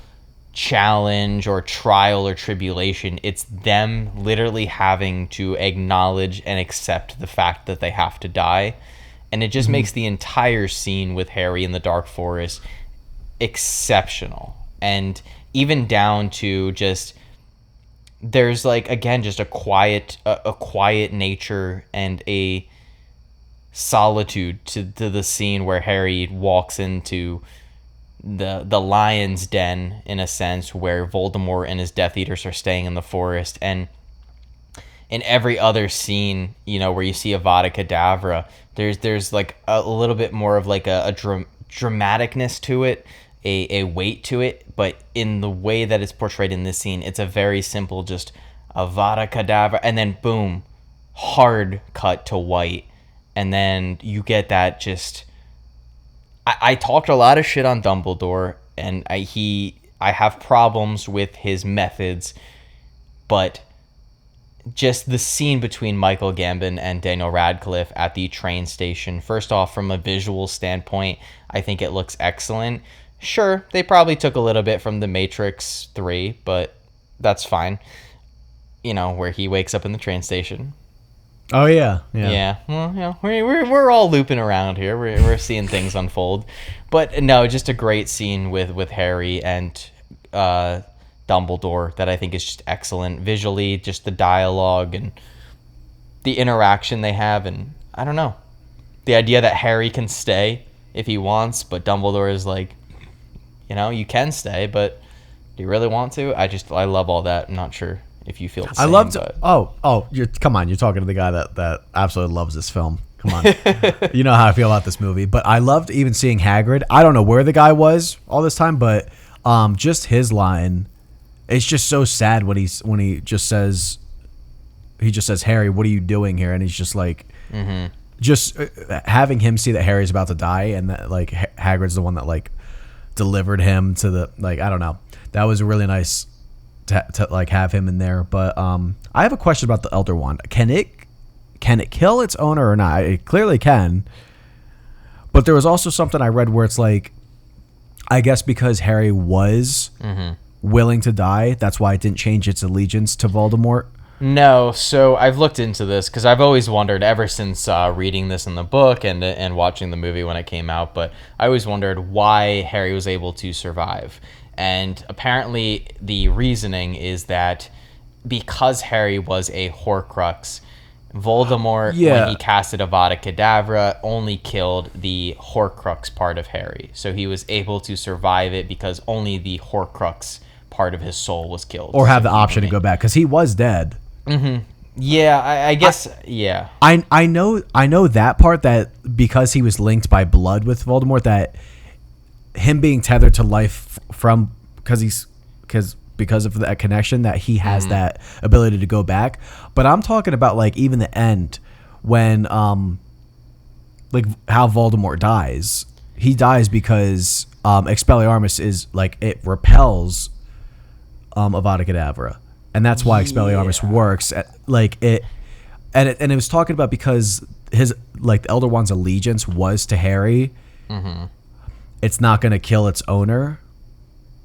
challenge or trial or tribulation. It's them literally having to acknowledge and accept the fact that they have to die, and it just makes the entire scene with Harry in the Dark Forest exceptional. And even down to just, there's like, again, just a quiet nature and a solitude to the scene where Harry walks into the lion's den, in a sense, where Voldemort and his Death Eaters are staying in the forest. And in every other scene, you know, where you see Avada Kedavra, there's like a little bit more of like a dramaticness to it, a weight to it. But in the way that it's portrayed in this scene, it's a very simple, just Avada Kedavra, and then boom, hard cut to white, and then you get that just. I talked a lot of shit on Dumbledore, and I have problems with his methods, but just the scene between Michael Gambon and Daniel Radcliffe at the train station, first off, from a visual standpoint, I think it looks excellent. Sure, they probably took a little bit from The Matrix 3, but that's fine. You know, where he wakes up in the train station. Oh yeah. Well, you know, we're all looping around here. We're seeing things unfold, but no, just a great scene with Harry and Dumbledore that I think is just excellent visually. Just the dialogue and the interaction they have, and I don't know, the idea that Harry can stay if he wants, but Dumbledore is like, you can stay, but do you really want to? I love all that. I'm not sure if you feel the I same. loved. Come on, you're talking to the guy that absolutely loves this film. Come on, you know how I feel about this movie. But I loved even seeing Hagrid. I don't know where the guy was all this time, but just his line, it's just so sad when he just says, Harry, what are you doing here? And he's just like, just having him see that Harry's about to die, and that like Hagrid's the one that like delivered him to the, like, I don't know. That was really nice to like have him in there. But I have a question about the Elder Wand. Can it kill its owner or not? It clearly can. But there was also something I read where it's like, I guess because Harry was willing to die, that's why it didn't change its allegiance to Voldemort. No, so I've looked into this because I've always wondered ever since reading this in the book and watching the movie when it came out, but I always wondered why Harry was able to survive. And apparently the reasoning is that because Harry was a Horcrux, Voldemort, when he casted Avada Kedavra, only killed the Horcrux part of Harry. So he was able to survive it because only the Horcrux part of his soul was killed. Or have the option to go back, because he was dead. Yeah, I guess, yeah. I know that part, that because he was linked by blood with Voldemort, that him being tethered to life from, because of that connection, that he has that ability to go back. But I'm talking about like even the end when like how Voldemort dies. He dies because Expelliarmus is like, it repels Avada Kedavra, and that's why Expelliarmus works like it. And it was talking about because his, like, the Elder Wand's allegiance was to Harry. It's not going to kill its owner,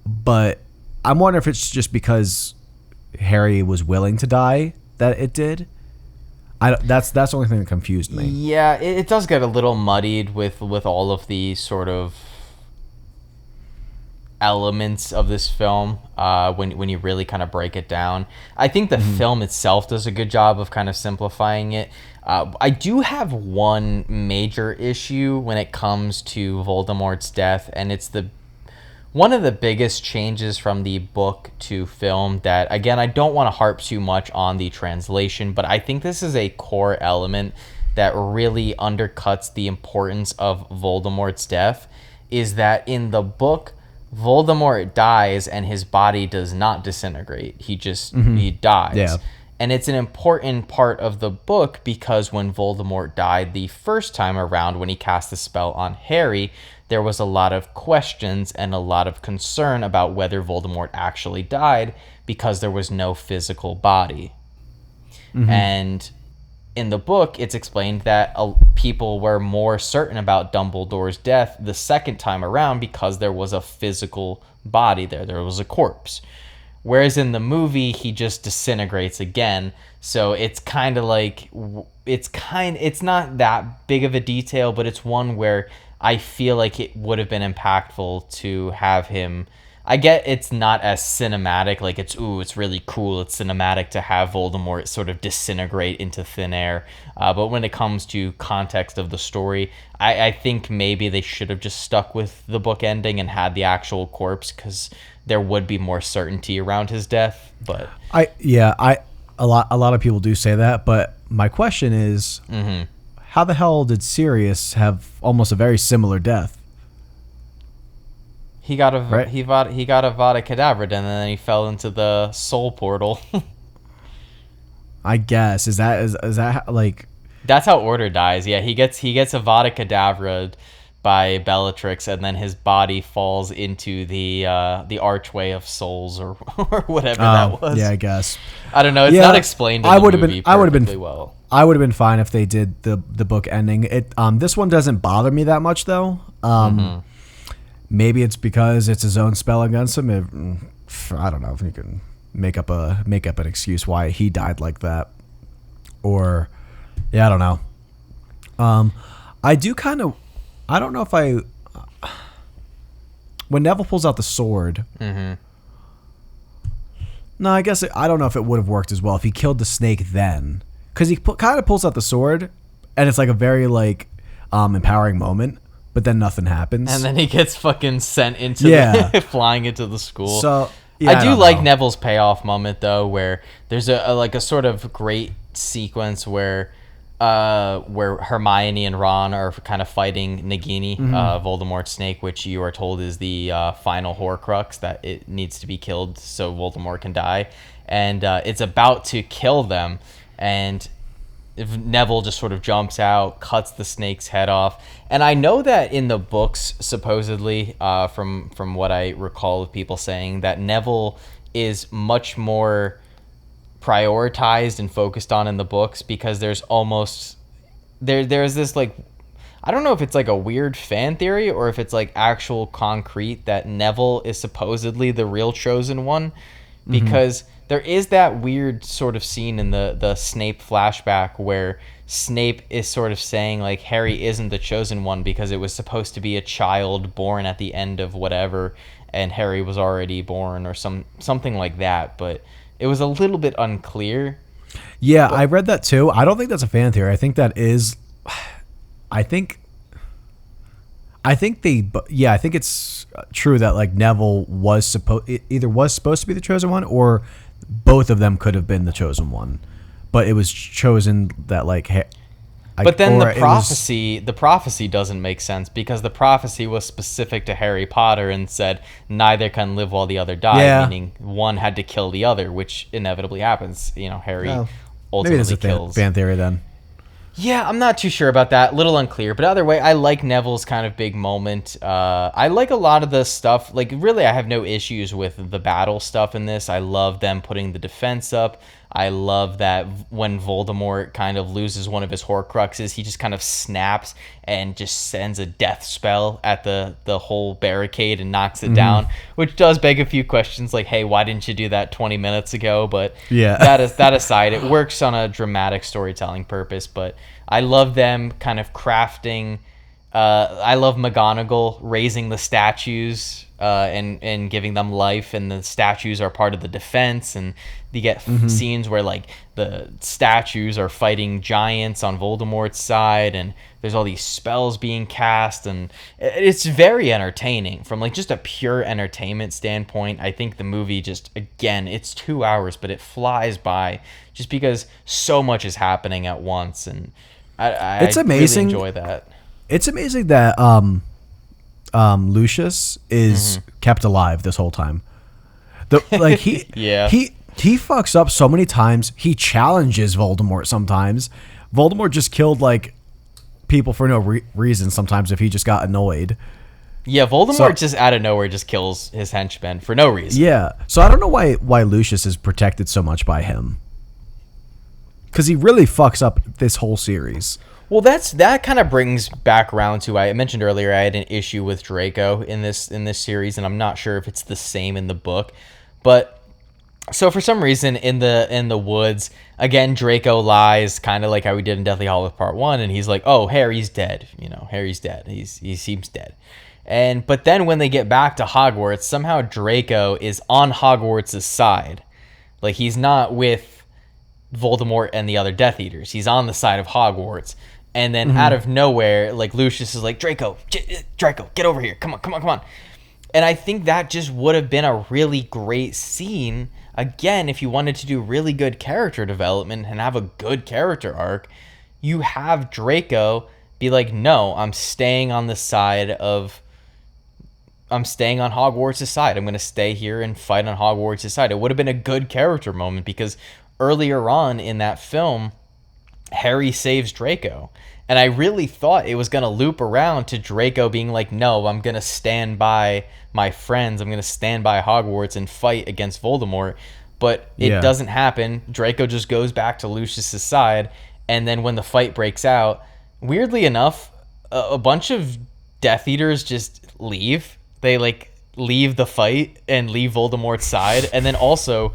but I'm wondering if it's just because Harry was willing to die that it did. That's the only thing that confused me. Yeah, it does get a little muddied with all of the sort of elements of this film when you really kind of break it down. I think the film itself does a good job of kind of simplifying it. I do have one major issue when it comes to Voldemort's death, and it's one of the biggest changes from the book to film that, again, I don't want to harp too much on the translation, but I think this is a core element that really undercuts the importance of Voldemort's death, is that in the book, Voldemort dies and his body does not disintegrate. He just, he dies. Yeah. And it's an important part of the book because when Voldemort died the first time around, when he cast the spell on Harry, there was a lot of questions and a lot of concern about whether Voldemort actually died because there was no physical body. And in the book, it's explained that people were more certain about Dumbledore's death the second time around because there was a physical body there. There was a corpse. Whereas in the movie, he just disintegrates again. So it's kind of like, it's not that big of a detail, but it's one where I feel like it would have been impactful to have him. I get it's not as cinematic, like it's really cool, it's cinematic to have Voldemort sort of disintegrate into thin air. But when it comes to context of the story, I think maybe they should have just stuck with the book ending and had the actual corpse, because there would be more certainty around his death. But a lot of people do say that, but my question is, how the hell did Sirius have almost a very similar death? He got Avada Kedavra, and then he fell into the soul portal. I guess is that like, that's how Order dies. Yeah, he gets Avada Kedavra by Bellatrix, and then his body falls into the archway of souls, or whatever that was. Yeah, I guess. I don't know. It's not explained in the movie perfectly well. I would have been fine if they did the book ending. This one doesn't bother me that much though. Maybe it's because it's his own spell against him. I don't know if you can make up an excuse why he died like that, or I don't know. I don't know if when Neville pulls out the sword. No, I guess I don't know if it would have worked as well if he killed the snake then, because he kind of pulls out the sword, and it's like a very like empowering moment. but then nothing happens. And then he gets fucking sent into flying into the school. So I do like Neville's payoff moment though, where there's a sort of great sequence where Hermione and Ron are kind of fighting Nagini, Voldemort's snake, which you are told is the final Horcrux, that it needs to be killed so Voldemort can die, and it's about to kill them, and Neville just sort of jumps out, cuts the snake's head off. And I know that in the books, supposedly, from what I recall of people saying, that Neville is much more prioritized and focused on in the books, because there's this like, I don't know if it's like a weird fan theory or if it's like actual concrete, that Neville is supposedly the real chosen one, because there is that weird sort of scene in the Snape flashback where Snape is sort of saying like Harry isn't the chosen one because it was supposed to be a child born at the end of whatever, and Harry was already born, or something like that, but it was a little bit unclear. Yeah, I read that too. I don't think that's a fan theory. I think that is, I think it's true that like Neville was supposed to be the chosen one, or both of them could have been the chosen one, but it was chosen that like. But then the prophecy doesn't make sense, because the prophecy was specific to Harry Potter and said neither can live while the other die, meaning one had to kill the other, which inevitably happens. You know, Harry ultimately kills. Fan theory then. Yeah, I'm not too sure about that. A little unclear. But either way, I like Neville's kind of big moment. I like a lot of the stuff. Like, really, I have no issues with the battle stuff in this. I love them putting the defense up. I love that when Voldemort kind of loses one of his Horcruxes, he just kind of snaps and just sends a death spell at the whole barricade and knocks it down, which does beg a few questions like, hey, why didn't you do that 20 minutes ago? But that aside, it works on a dramatic storytelling purpose. But I love them kind of crafting. I love McGonagall raising the statues and giving them life, and the statues are part of the defense, and you get scenes where like the statues are fighting giants on Voldemort's side, and there's all these spells being cast, and it's very entertaining from like just a pure entertainment standpoint. I think the movie just, again, it's 2 hours, but it flies by just because so much is happening at once, and it's amazing. Really enjoy that. It's amazing that Lucius is kept alive this whole time. He fucks up so many times. He challenges Voldemort sometimes. Voldemort just killed like people for no reason sometimes if he just got annoyed. Yeah, Voldemort just out of nowhere just kills his henchmen for no reason. Yeah, so I don't know why Lucius is protected so much by him, because he really fucks up this whole series. Well, that kind of brings back around to, I mentioned earlier I had an issue with Draco in this series, and I'm not sure if it's the same in the book. But so for some reason in the woods, again, Draco lies, kind of like how we did in Deathly Hallows Part 1, and he's like, "Oh, Harry's dead. You know, Harry's dead. He seems dead." But then when they get back to Hogwarts, somehow Draco is on Hogwarts' side. Like, he's not with Voldemort and the other Death Eaters. He's on the side of Hogwarts. And then out of nowhere, like, Lucius is like, Draco, get over here. Come on. And I think that just would have been a really great scene. Again, if you wanted to do really good character development and have a good character arc, you have Draco be like, no, I'm staying on Hogwarts' side. I'm going to stay here and fight on Hogwarts' side. It would have been a good character moment, because earlier on in that film, Harry saves Draco. And I really thought it was going to loop around to Draco being like, no, I'm going to stand by my friends. I'm going to stand by Hogwarts and fight against Voldemort. But it doesn't happen. Draco just goes back to Lucius's side. And then when the fight breaks out, weirdly enough, a bunch of Death Eaters just leave. They like leave the fight and leave Voldemort's side. And then also,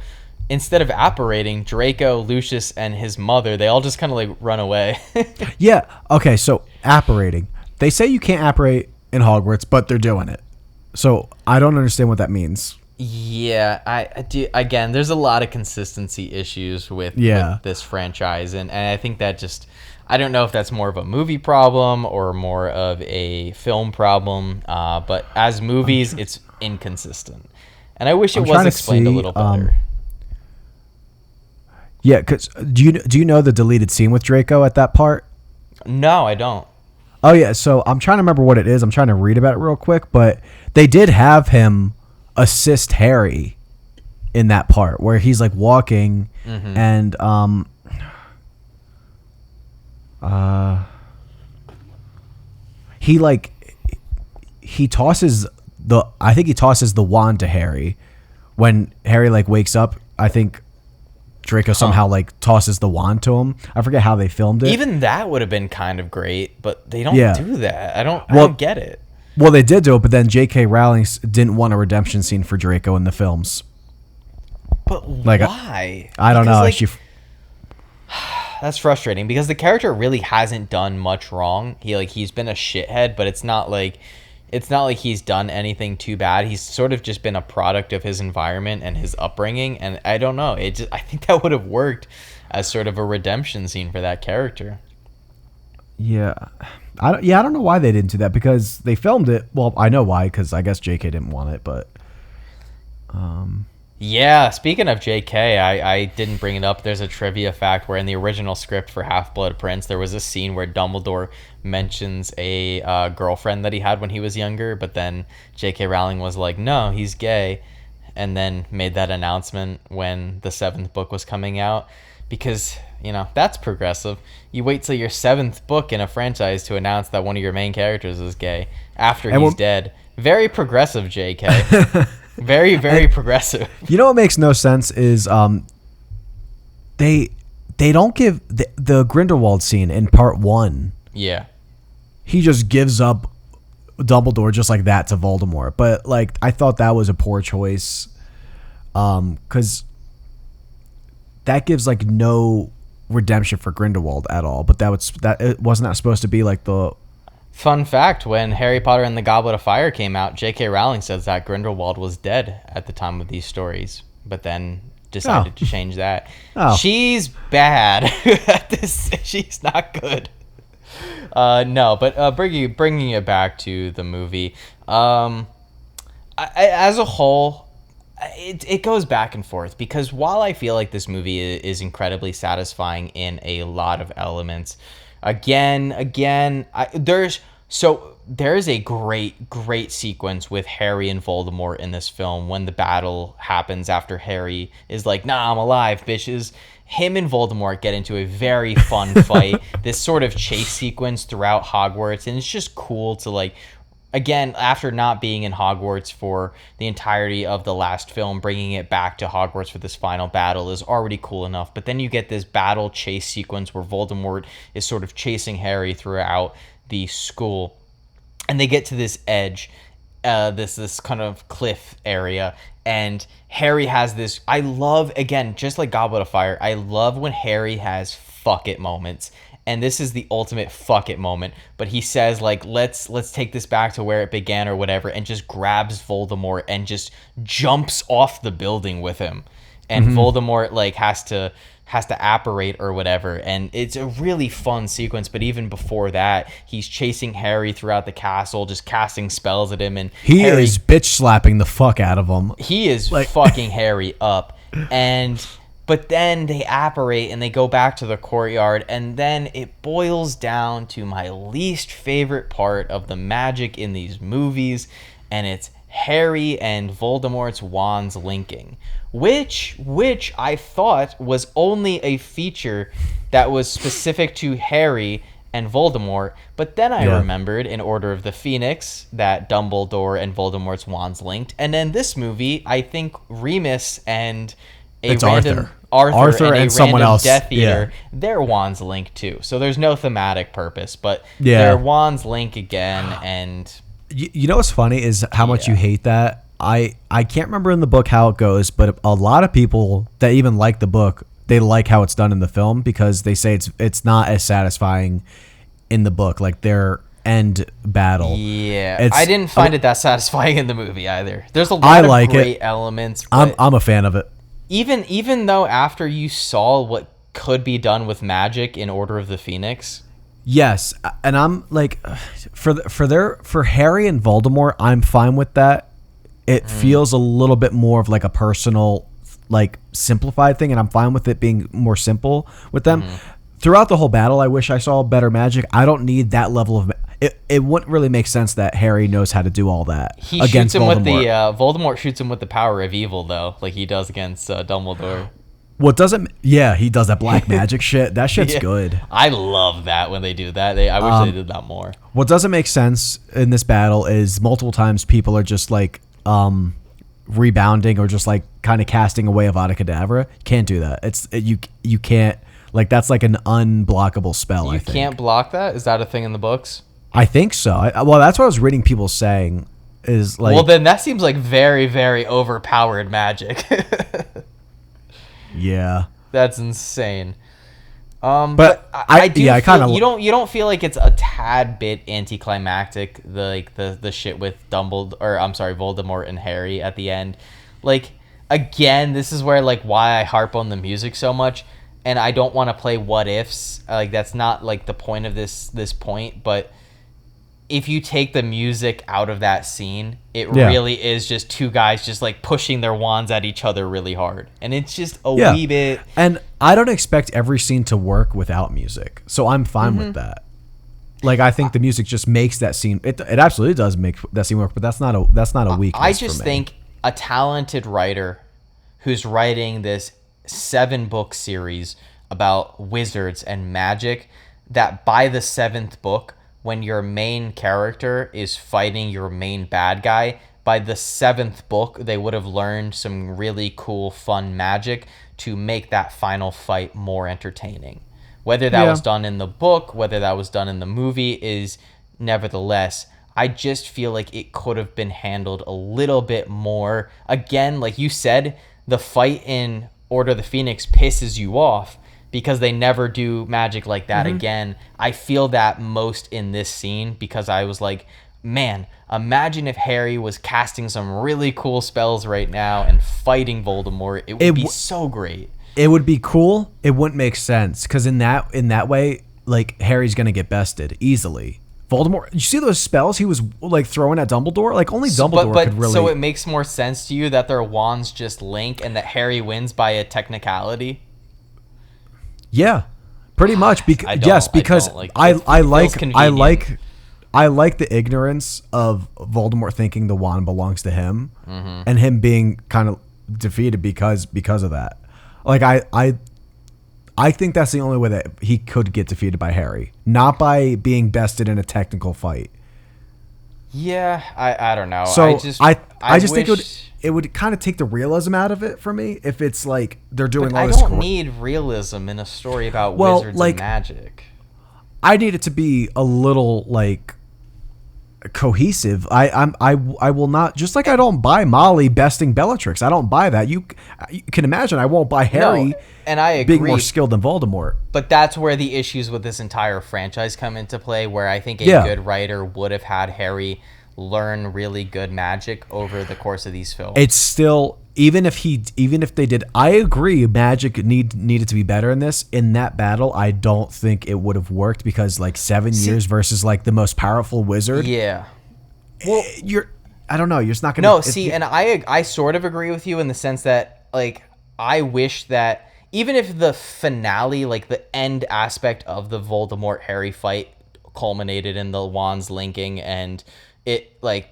instead of apparating, Draco, Lucius, and his mother, they all just kind of like run away. Yeah. Okay. So apparating. They say you can't apparate in Hogwarts, but they're doing it. So I don't understand what that means. Yeah, I do. Again, there's a lot of consistency issues with this franchise, and I think that just, I don't know if that's more of a movie problem or more of a film problem, but as movies, it's inconsistent. And I wish it was explained a little better. Yeah, because do you know the deleted scene with Draco at that part? No, I don't. Oh, yeah, so I'm trying to remember what it is. I'm trying to read about it real quick, but they did have him assist Harry in that part where he's, like, walking and he tosses the wand to Harry when Harry like wakes up. I think Draco somehow like tosses the wand to him. I forget how they filmed it. Even that would have been kind of great, but they don't do that. I don't get it. Well, they did do it, but then J.K. Rowling didn't want a redemption scene for Draco in the films. But like, why? I don't know. Like, that's frustrating because the character really hasn't done much wrong. He's been a shithead, but it's not like he's done anything too bad. He's sort of just been a product of his environment and his upbringing, and I don't know. I think that would have worked as sort of a redemption scene for that character. Yeah. I don't know why they didn't do that because they filmed it. Well, I know why because I guess J.K. didn't want it, but Yeah, speaking of JK, I didn't bring it up. There's a trivia fact where in the original script for Half-Blood Prince, there was a scene where Dumbledore mentions a girlfriend that he had when he was younger, but then JK Rowling was like, no, he's gay, and then made that announcement when the 7th book was coming out, because, you know, that's progressive. You wait till your 7th book in a franchise to announce that one of your main characters is gay after he's dead. Very progressive, JK. Very, very progressive. You know what makes no sense is they don't give the Grindelwald scene in part 1. Yeah. He just gives up Dumbledore just like that to Voldemort. But like I thought that was a poor choice cuz that gives like no redemption for Grindelwald at all. But it wasn't that supposed to be like the Fun fact, when Harry Potter and the Goblet of Fire came out, J.K. Rowling says that Grindelwald was dead at the time of these stories, but then decided to change that. She's bad at this. She's not good. No, but bringing it back to the movie, as a whole, it goes back and forth, because while I feel like this movie is incredibly satisfying in a lot of elements, there's a great sequence with Harry and Voldemort in this film when the battle happens after Harry is like, nah, I'm alive, bitches. Him and Voldemort get into a very fun fight, this sort of chase sequence throughout Hogwarts, and it's just cool to like, again, after not being in Hogwarts for the entirety of the last film, bringing it back to Hogwarts for this final battle is already cool enough. But then you get this battle chase sequence where Voldemort is sort of chasing Harry throughout the school. And they get to this edge, this kind of cliff area. And Harry has this, I love, again, just like Goblet of Fire, I love when Harry has fuck it moments. And this is the ultimate fuck it moment. But he says, like, let's take this back to where it began or whatever, and just grabs Voldemort and just jumps off the building with him. And Voldemort, like, has to apparate or whatever. And it's a really fun sequence. But even before that, he's chasing Harry throughout the castle, just casting spells at him. And Harry is bitch slapping the fuck out of him. He is like fucking Harry up. But then they apparate and they go back to the courtyard, and then it boils down to my least favorite part of the magic in these movies, and it's Harry and Voldemort's wands linking, which I thought was only a feature that was specific to Harry and Voldemort, but then I remembered in Order of the Phoenix that Dumbledore and Voldemort's wands linked, and then this movie, I think Remus and Arthur and someone else, Death Eater, their wands link too. So there's no thematic purpose, but their wands link again. And you know what's funny is how much you hate that. I can't remember in the book how it goes, but a lot of people that even like the book, they like how it's done in the film because they say it's not as satisfying in the book, like their end battle. Yeah, I didn't find it that satisfying in the movie either. There's a lot of great elements. I'm a fan of it. Even though after you saw what could be done with magic in Order of the Phoenix. Yes, and I'm like, for Harry and Voldemort, I'm fine with that. It feels a little bit more of like a personal, like simplified thing, and I'm fine with it being more simple with them. Throughout the whole battle, I wish I saw better magic. I don't need that level of. It wouldn't really make sense that Harry knows how to do all that. He shoots him with the Voldemort shoots him with the power of evil, though, like he does against Dumbledore. What doesn't? Yeah, he does that black magic shit. That shit's good. I love that when they do that. I wish they did that more. What doesn't make sense in this battle is multiple times people are just like rebounding or just like kind of casting away Avada Kedavra. Can't do that. You can't, like, that's like an unblockable spell. You can't block that? Is that a thing in the books? I think so. Well, that's what I was reading people saying is like. Well, then that seems like very, very overpowered magic. Yeah, that's insane. But I do. Yeah, you don't feel like it's a tad bit anticlimactic, the shit with Voldemort and Harry at the end. Like, again, this is where like why I harp on the music so much, and I don't want to play what ifs. Like, that's not like the point of this point, but if you take the music out of that scene, it really is just two guys just like pushing their wands at each other really hard. And it's just a wee bit. And I don't expect every scene to work without music. So I'm fine with that. Like, I think the music just makes that scene. It absolutely does make that scene work, but that's not a weakness. I just think a talented writer who's writing this 7-book series about wizards and magic, that by the 7th book, when your main character is fighting your main bad guy, by the 7th book, they would have learned some really cool, fun magic to make that final fight more entertaining. Whether that was done in the book, whether that was done in the movie, is nevertheless, I just feel like it could have been handled a little bit more. Again, like you said, the fight in Order of the Phoenix pisses you off, because they never do magic like that again. I feel that most in this scene, because I was like, man, imagine if Harry was casting some really cool spells right now and fighting Voldemort. It would be so great. It would be cool. It wouldn't make sense, because in that way, like, Harry's gonna get bested easily. Voldemort, you see those spells he was like throwing at Dumbledore? Like, only Dumbledore could really. So it makes more sense to you that their wands just link and that Harry wins by a technicality? Yeah, pretty much. Because I like the ignorance of Voldemort thinking the wand belongs to him, and him being kind of defeated because of that. Like, I think that's the only way that he could get defeated by Harry, not by being bested in a technical fight. Yeah, I don't know. So I just think it would kind of take the realism out of it for me if it's like they're doing all this. I don't need realism in a story about wizards and magic. I need it to be a little like cohesive. I will not, just like I don't buy Molly besting Bellatrix. I don't buy that. You can imagine I won't buy Harry and I agree, being more skilled than Voldemort. But that's where the issues with this entire franchise come into play, where I think a good writer would have had Harry learn really good magic over the course of these films. It's still, even if they did, I agree, magic needed to be better in this. In that battle, I don't think it would have worked, because like 7 years versus like the most powerful wizard. Yeah. Well, I don't know. You're just not gonna. No, see, and I sort of agree with you in the sense that, like, I wish that even if the finale, like the end aspect of the Voldemort Harry fight, culminated in the wands linking and it like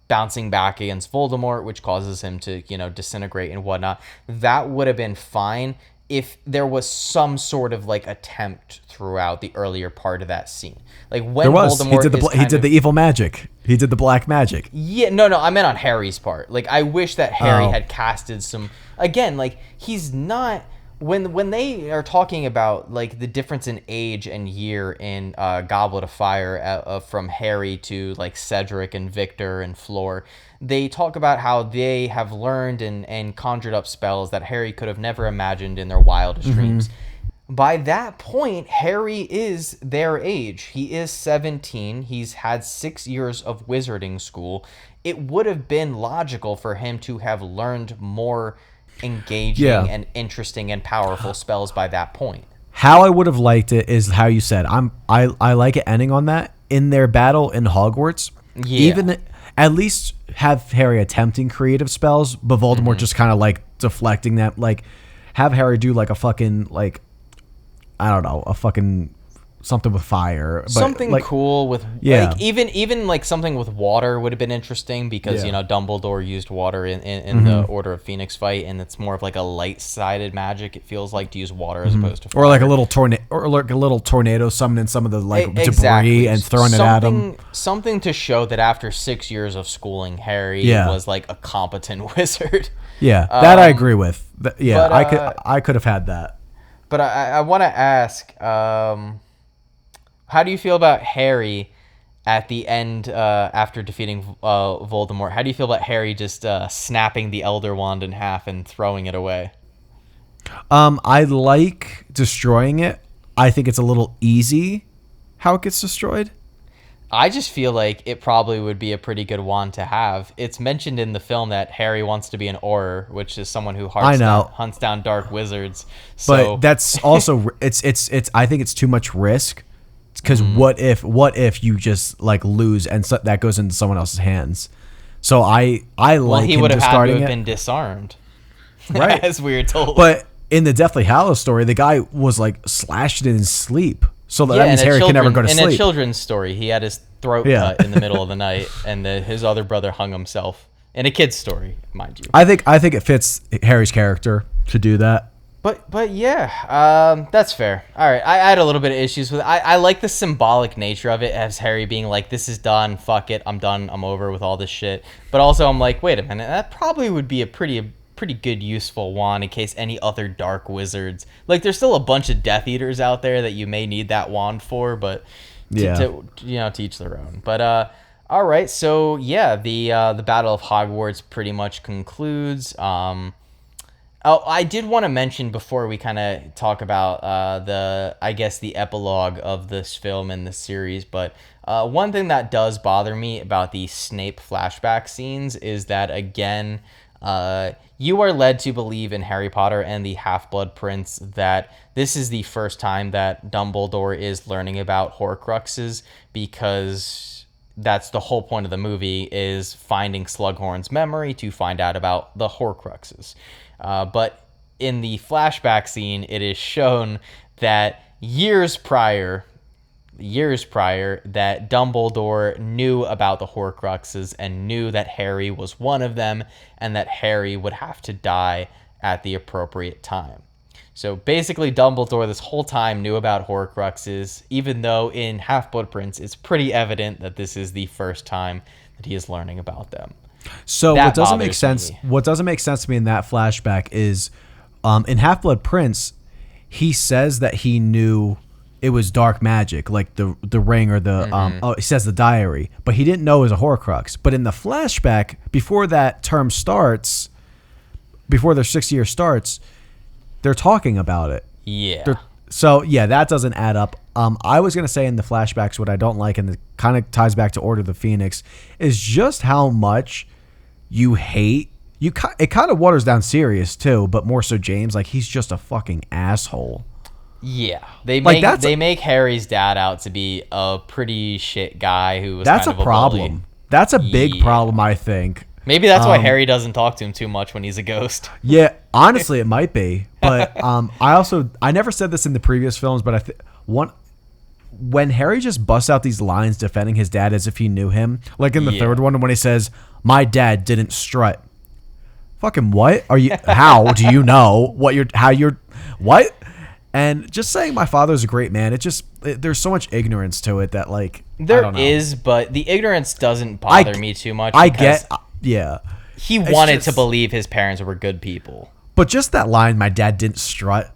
bouncing back against Voldemort, which causes him to, disintegrate and whatnot, that would have been fine if there was some sort of like attempt throughout the earlier part of that scene. Like when Voldemort he did the evil magic. He did the black magic. Yeah, no, I meant on Harry's part. Like, I wish that Harry had casted some, again, like, he's not, when they are talking about like the difference in age and year in Goblet of Fire from Harry to like Cedric and Victor and Fleur, they talk about how they have learned and conjured up spells that Harry could have never imagined in their wildest dreams. By that point, Harry is their age. He is 17. He's had 6 years of wizarding school. It would have been logical for him to have learned more engaging and interesting and powerful spells by that point. how I would have liked it is how you said. I like it ending on that in their battle in Hogwarts. Yeah. Even at least have Harry attempting creative spells, but Voldemort just kind of like deflecting them. Like have Harry do like a fucking like I don't know, a fucking something with fire, but something like, cool with like even like something with water would have been interesting because you know Dumbledore used water in the Order of Phoenix fight, and it's more of like a light-sided magic. It feels like to use water as opposed to fire. or like a little tornado summoning some of the like debris and throwing it at him. Something to show that after 6 years of schooling, Harry was like a competent wizard. Yeah, that I agree with. Yeah, but, I could have had that. But I want to ask. How do you feel about Harry at the end after defeating Voldemort? How do you feel about Harry just snapping the Elder Wand in half and throwing it away? I like destroying it. I think it's a little easy how it gets destroyed. I just feel like it probably would be a pretty good wand to have. It's mentioned in the film that Harry wants to be an Auror, which is someone who hunts down dark wizards. So. But that's also it's. I think it's too much risk. Because what if you just like lose and that goes into someone else's hands? So I like he him would have had to have it. been disarmed, right? As we were told. But in the Deathly Hallows story, the guy was like slashed in his sleep, so that means Harry can never go to sleep. In a children's story, he had his throat cut in the middle of the night, and his other brother hung himself. In a kid's story, mind you. I think it fits Harry's character to do that. But yeah, that's fair. All right, I had a little bit of issues with it. I like the symbolic nature of it as Harry being like, this is done, fuck it, I'm done, I'm over with all this shit. But also I'm like, wait a minute, that probably would be a pretty good useful wand in case any other dark wizards. Like there's still a bunch of Death Eaters out there that you may need that wand for, but to each their own. But all right, so yeah, the Battle of Hogwarts pretty much concludes. Oh, I did want to mention before we kind of talk about the epilogue of this film and this series, but one thing that does bother me about the Snape flashback scenes is that, again, you are led to believe in Harry Potter and the Half-Blood Prince that this is the first time that Dumbledore is learning about Horcruxes, because that's the whole point of the movie, is finding Slughorn's memory to find out about the Horcruxes. But in the flashback scene, it is shown that years prior, that Dumbledore knew about the Horcruxes and knew that Harry was one of them and that Harry would have to die at the appropriate time. So basically, Dumbledore this whole time knew about Horcruxes, even though in Half-Blood Prince it's pretty evident that this is the first time that he is learning about them. So what doesn't make sense to me in that flashback is in Half-Blood Prince, he says that he knew it was dark magic, like the ring or the he says the diary, but he didn't know it was a Horcrux. But in the flashback, before that term starts, before their 6 year starts, they're talking about it. Yeah. So yeah, that doesn't add up. I was gonna say in the flashbacks, what I don't like, and it kind of ties back to Order of the Phoenix, is just how much you hate. It kind of waters down Sirius too, but more so James. Like he's just a fucking asshole. Yeah, they make Harry's dad out to be a pretty shit guy who was. That's kind of a problem. Bully. That's a big problem, I think. Maybe that's why Harry doesn't talk to him too much when he's a ghost. Yeah, honestly, it might be. But I never said this in the previous films, but when Harry just busts out these lines defending his dad as if he knew him, like in the third one when he says, "My dad didn't strut." Fucking what? Are you? How do you know what? And just saying my father's a great man, there's so much ignorance to it that like there is, but the ignorance doesn't bother me too much. He wanted to believe his parents were good people. But just that line, "My dad didn't strut,"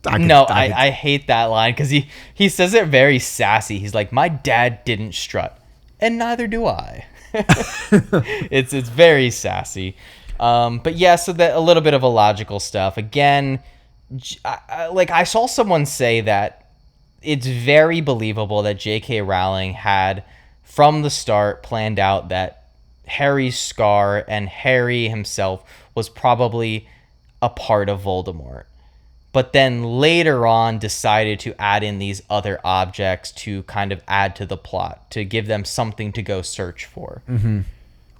I hate that line because he says it very sassy. He's like, "My dad didn't strut, and neither do I." It's very sassy. But yeah, so that a little bit of illogical stuff. Again, I saw someone say that it's very believable that J.K. Rowling had from the start planned out that Harry's scar and Harry himself was probably a part of Voldemort. but then later on decided to add in these other objects to kind of add to the plot, to give them something to go search for.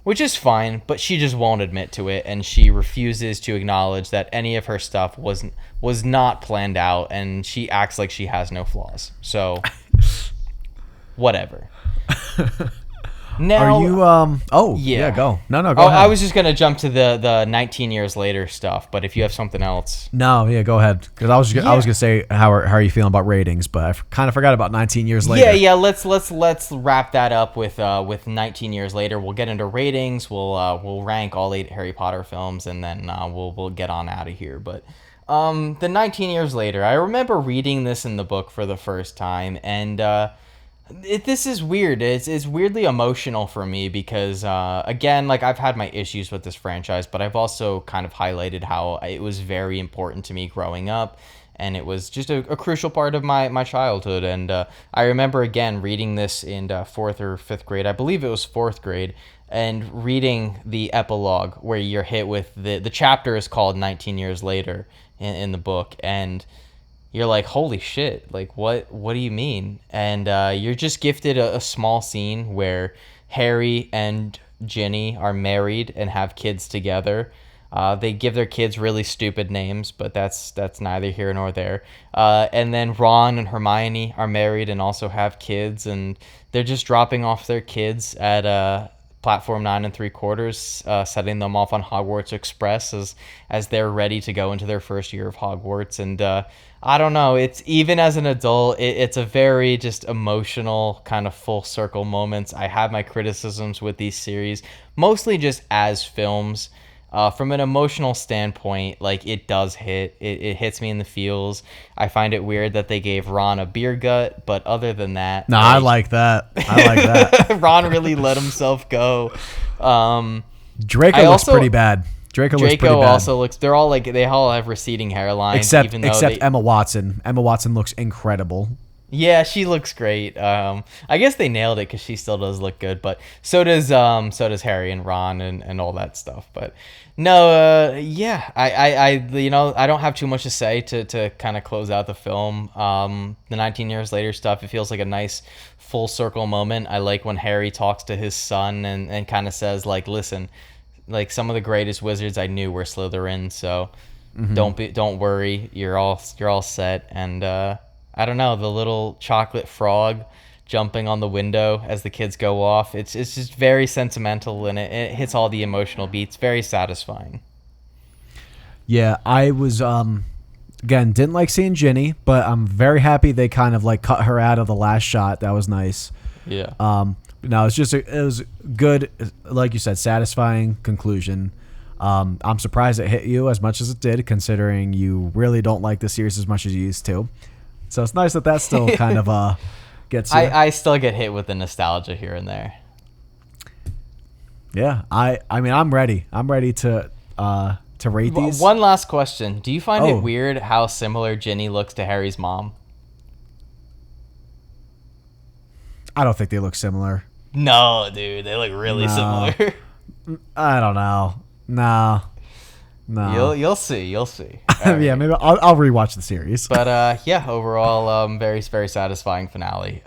Which is fine, but she just won't admit to it, and she refuses to acknowledge that any of her stuff was not planned out, and she acts like she has no flaws. So, whatever. Now, are you go. No, go ahead. I was just gonna jump to the 19 years later stuff, but if you have something else. No, go ahead, because I was gonna say how are you feeling about ratings, but I kind of forgot about 19 years later. Yeah, let's wrap that up with 19 years later. We'll get into ratings. We'll rank all 8 Harry Potter films, and then we'll get on out of here. But the 19 years later, I remember reading this in the book for the first time, and this is weird. It's weirdly emotional for me because, again, like, I've had my issues with this franchise, but I've also kind of highlighted how it was very important to me growing up, and it was just a crucial part of my childhood. And I remember, again, reading this in 4th or 5th grade. I believe it was 4th grade, and reading the epilogue where you're hit with the chapter is called 19 Years Later in the book, and you're like, holy shit, like, what do you mean? And you're just gifted a small scene where Harry and Ginny are married and have kids together. They give their kids really stupid names, but that's neither here nor there. And then Ron and Hermione are married and also have kids, and they're just dropping off their kids at platform 9 3/4, setting them off on Hogwarts Express as they're ready to go into their first year of Hogwarts. And I don't know, it's, even as an adult, it's a very just emotional kind of full circle moments. I have my criticisms with these series, mostly just as films. From an emotional standpoint, like, it does hit. It hits me in the feels. I find it weird that they gave Ron a beer gut, but other than that... No, I like that. Ron really let himself go. Draco looks pretty bad. Draco also looks... They all have receding hairlines. Except Emma Watson. Emma Watson looks incredible. Yeah, she looks great. I guess they nailed it because she still does look good, but so does Harry and Ron and all that stuff. But no, yeah, I don't have too much to say to kind of close out the film. The 19 Years Later stuff, it feels like a nice full circle moment. I like when Harry talks to his son and kind of says, like, listen, like, some of the greatest wizards I knew were Slytherin, so don't worry, you're all set. And I don't know, the little chocolate frog jumping on the window as the kids go off, it's just very sentimental, and it hits all the emotional beats. Very satisfying. Yeah, I was again, didn't like seeing Ginny, but I'm very happy they kind of like cut her out of the last shot. That was nice. Yeah. No, it was good, like you said, satisfying conclusion. I'm surprised it hit you as much as it did, considering you really don't like the series as much as you used to. So it's nice that still kind of gets you. I still get hit with the nostalgia here and there. Yeah, I mean, I'm ready. I'm ready to rate these. One last question. Do you find it weird how similar Ginny looks to Harry's mom? I don't think they look similar. No, dude, they look really similar. I don't know. No. You'll see. Right. Yeah, maybe I'll rewatch the series. But yeah, overall, very, very satisfying finale.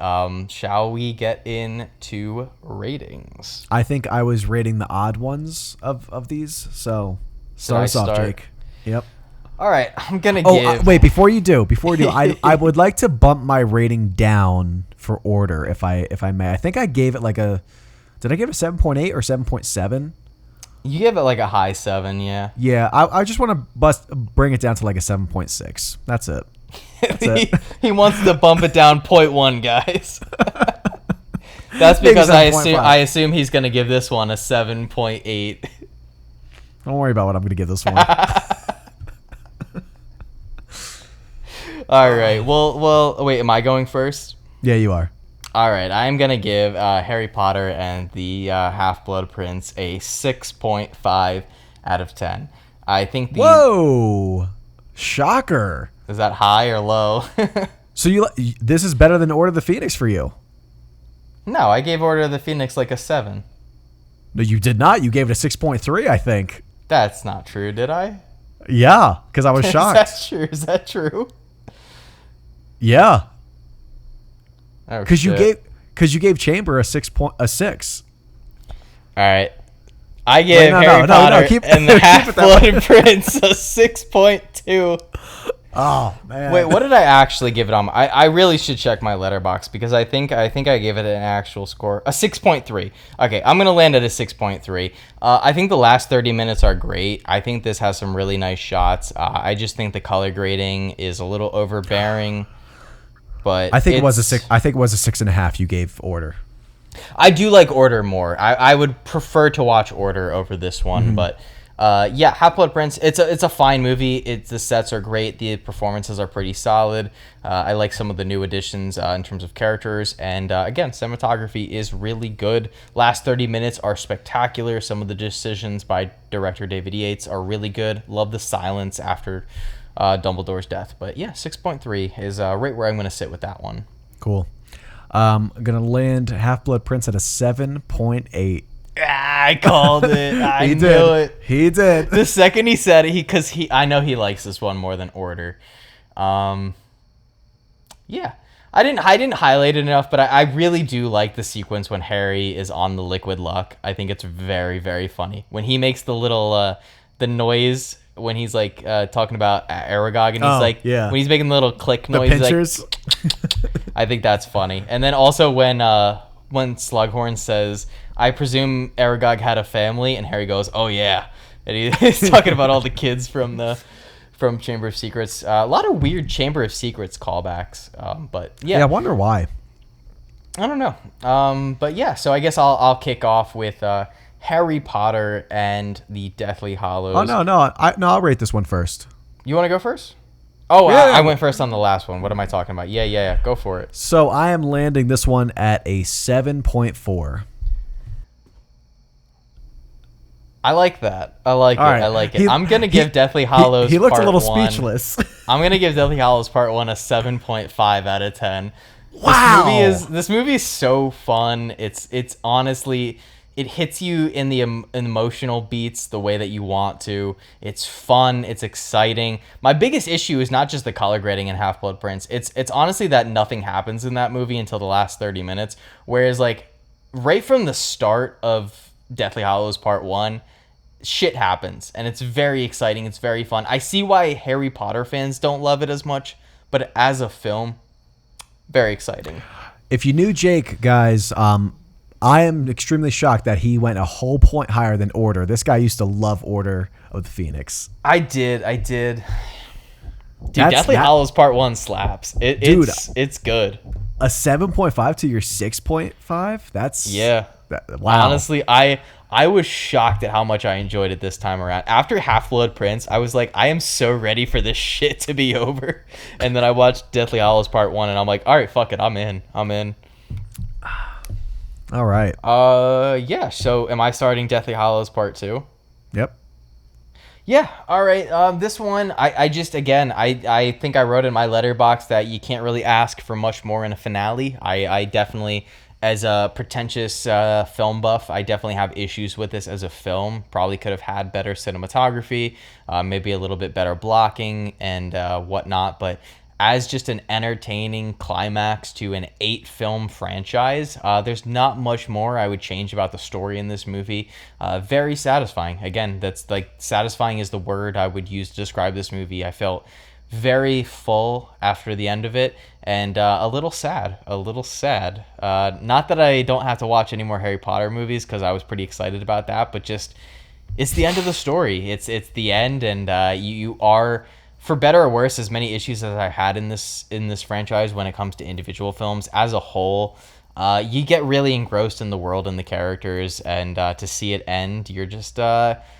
Shall we get into ratings? I think I was rating the odd ones of these. So start us off, Jake. Yep. All right, I'm gonna give. Wait, before you do, I would like to bump my rating down for order, if I may. I think I gave it like did I give it 7.8 or 7.7? You give it like a high 7, yeah. Yeah, I just want to bring it down to like a 7.6. That's it. He wants to bump it down 0.1, guys. That's because I assume he's gonna give this one a 7.8. Don't worry about what I'm gonna give this one. All right. Well. Wait. Am I going first? Yeah, you are. All right. I'm gonna give Harry Potter and the Half-Blood Prince a 6.5 out of 10. I think. Whoa! Shocker. Is that high or low? So this is better than Order of the Phoenix for you? No, I gave Order of the Phoenix like a 7. No, you did not. You gave it a 6.3, I think. That's not true, did I? Yeah, because I was shocked. Is that true? Yeah, Oh, because you shit. gave Chamber a 6. All right. I gave no, Harry no, Potter keep- and the keep it that Half-Blood Prince a 6.2. Oh man. Wait, what did I actually give it on? I really should check my letterbox because I think I gave it an actual score, a 6.3. Okay, I'm gonna land at a 6.3. I think the last 30 minutes are great. I think this has some really nice shots. I just think the color grading is a little overbearing, but I think it was a 6. I think it was a 6.5. You gave Order. I do like Order more. I would prefer to watch Order over this one, but. Yeah, Half-Blood Prince. It's a fine movie. The sets are great. The performances are pretty solid. I like some of the new additions in terms of characters, and again, cinematography is really good. Last 30 minutes are spectacular. Some of the decisions by director David Yates are really good. Love the silence after Dumbledore's death. But yeah, 6.3 is right where I'm going to sit with that one. Cool. I'm gonna land Half-Blood Prince at a 7.8. I called it. I He knew did. it. He did. The second he said it, I know he likes this one more than Order. Yeah, I didn't highlight it enough, but I really do like the sequence when Harry is on the liquid luck. I think it's very, very funny when he makes the little the noise when he's like talking about Aragog, and he's when he's making the little click the noise. pinchers. I think that's funny. And then also when Slughorn says, I presume Aragog had a family, and Harry goes, oh yeah. And he's talking about all the kids from Chamber of Secrets. A lot of weird Chamber of Secrets callbacks. But yeah. Yeah, I wonder why. I don't know. But yeah, so I guess I'll kick off with Harry Potter and the Deathly Hallows. Oh no, I'll rate this one first. You want to go first? Oh, Yeah. I went first on the last one. What am I talking about? Yeah. Go for it. So I am landing this one at a 7.4. I like that. I like it. All right. I like it. I'm gonna give Deathly Hallows. He looked a Part little 1. speechless. I'm gonna give Deathly Hallows Part 1 a 7.5 out of 10. Wow. This movie is so fun. It's honestly, it hits you in the emotional beats the way that you want to. It's fun. It's exciting. My biggest issue is not just the color grading in Half-Blood Prince. It's honestly that nothing happens in that movie until the last 30 minutes. Whereas like right from the start of Deathly Hallows Part 1, shit happens, and it's very exciting. It's very fun. I see why Harry Potter fans don't love it as much, but as a film, very exciting. If you knew Jake, guys, I am extremely shocked that he went a whole point higher than Order. This guy used to love Order of the Phoenix. I did. Dude, Deathly Hallows Part 1 slaps. It's good. A 7.5 to your 6.5? That's... Yeah. Wow. Honestly, I was shocked at how much I enjoyed it this time around. After Half-Blood Prince, I was like, I am so ready for this shit to be over. And then I watched Deathly Hallows Part 1, and I'm like, all right, fuck it, I'm in. All right. Yeah, so am I starting Deathly Hallows Part 2? Yep. Yeah, all right. This one, I think I wrote in my letterbox that you can't really ask for much more in a finale. I definitely, as a pretentious film buff, I definitely have issues with this as a film. Probably could have had better cinematography, maybe a little bit better blocking and whatnot. But as just an entertaining climax to an 8-film franchise, there's not much more I would change about the story in this movie. Very satisfying. Again, that's like satisfying is the word I would use to describe this movie. I felt very full after the end of it, and a little sad. Not that I don't have to watch any more Harry Potter movies, because I was pretty excited about that, but just it's the end of the story. It's the end, and you are, for better or worse, as many issues as I had in this franchise when it comes to individual films, as a whole, you get really engrossed in the world and the characters, and to see it end, you're just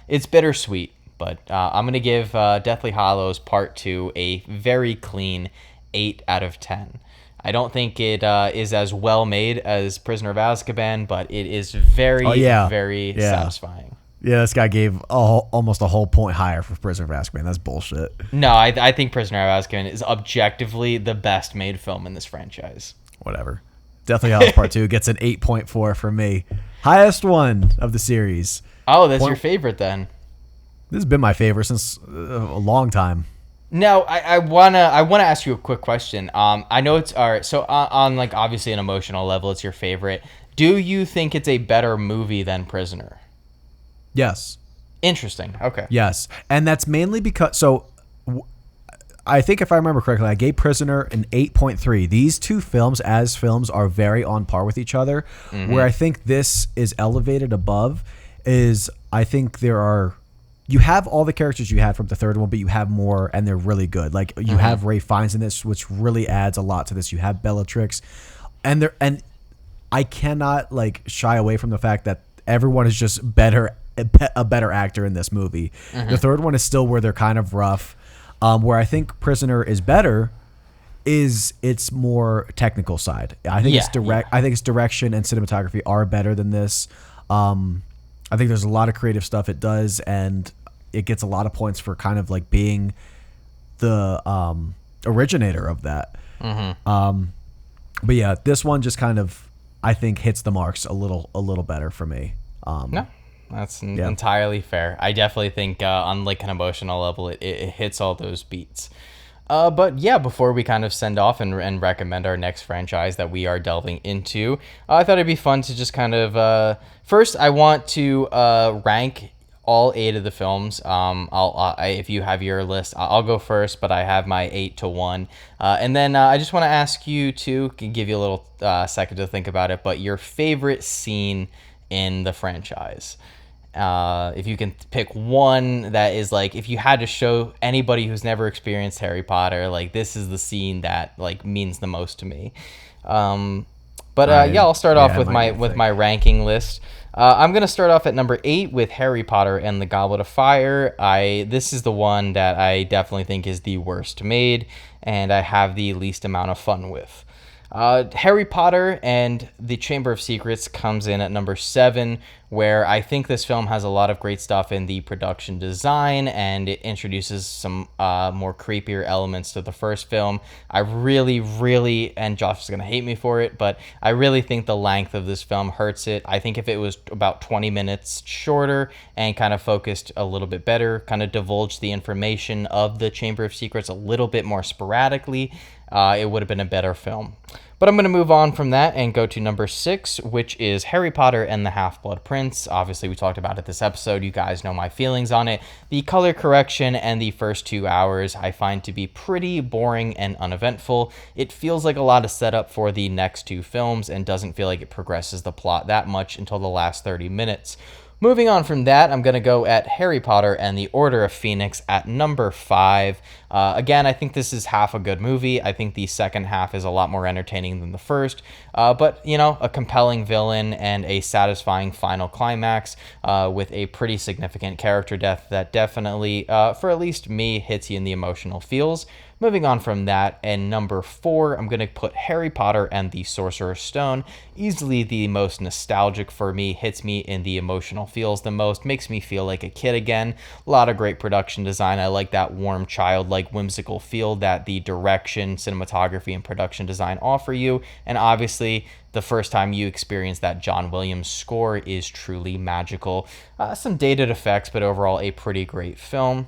it's bittersweet. But I'm going to give Deathly Hallows Part 2 a very clean 8 out of 10. I don't think it is as well made as Prisoner of Azkaban, but it is very satisfying. Yeah, this guy gave almost a whole point higher for Prisoner of Azkaban. That's bullshit. No, I think Prisoner of Azkaban is objectively the best made film in this franchise. Whatever. Deathly Hallows Part 2 gets an 8.4 from me. Highest one of the series. Oh, that's your favorite then. This has been my favorite since a long time. Now, I wanna ask you a quick question. I know it's all right. So on like obviously an emotional level, it's your favorite. Do you think it's a better movie than Prisoner? Yes. Interesting. Okay. Yes. And that's mainly because, I think if I remember correctly, I gave Prisoner an 8.3. These two films as films are very on par with each other. Where I think this is elevated above is I think you have all the characters you had from the third one, but you have more and they're really good. Like you have Ray Fiennes in this, which really adds a lot to this. You have Bellatrix and I cannot like shy away from the fact that everyone is just a better actor in this movie. The third one is still where they're kind of rough. Where I think Prisoner is better is its more technical side. I think I think its direction and cinematography are better than this. I think there's a lot of creative stuff it does, and it gets a lot of points for kind of like being the originator of that. But yeah, this one just kind of I think hits the marks a little better for me. No, that's entirely fair. I definitely think on like an emotional level, it hits all those beats. But yeah, before we kind of send off and recommend our next franchise that we are delving into, I thought it'd be fun to just kind of first I want to rank all 8 of the films. If you have your list, I'll go first, but I have my 8 to 1. And then I just want to ask you to give you a little second to think about it, but your favorite scene in the franchise. If you can pick one that is like, if you had to show anybody who's never experienced Harry Potter, like this is the scene that like means the most to me. I'll start off with my ranking list. I'm gonna start off at number 8 with Harry Potter and the Goblet of Fire. This is the one that I definitely think is the worst made, and I have the least amount of fun with. Harry Potter and the Chamber of Secrets comes in at number 7, where I think this film has a lot of great stuff in the production design, and it introduces some more creepier elements to the first film. I really, and Josh is going to hate me for it, but I really think the length of this film hurts it. I think if it was about 20 minutes shorter and kind of focused a little bit better, kind of divulged the information of the Chamber of Secrets a little bit more sporadically, it would have been a better film. But I'm going to move on from that and go to number 6, which is Harry Potter and the Half-Blood Prince. Obviously, we talked about it this episode. You guys know my feelings on it. The color correction and the first 2 hours I find to be pretty boring and uneventful. It feels like a lot of setup for the next 2 films and doesn't feel like it progresses the plot that much until the last 30 minutes. Moving on from that, I'm going to go at Harry Potter and the Order of Phoenix at number 5. Again, I think this is half a good movie. I think the second half is a lot more entertaining than the first. But, a compelling villain and a satisfying final climax with a pretty significant character death that definitely, for at least me, hits you in the emotional feels. Moving on from that, and number 4, I'm going to put Harry Potter and the Sorcerer's Stone. Easily the most nostalgic for me, hits me in the emotional feels the most, makes me feel like a kid again. A lot of great production design. I like that warm, childlike, whimsical feel that the direction, cinematography, and production design offer you. And obviously, the first time you experience that John Williams score is truly magical. Some dated effects, but overall a pretty great film.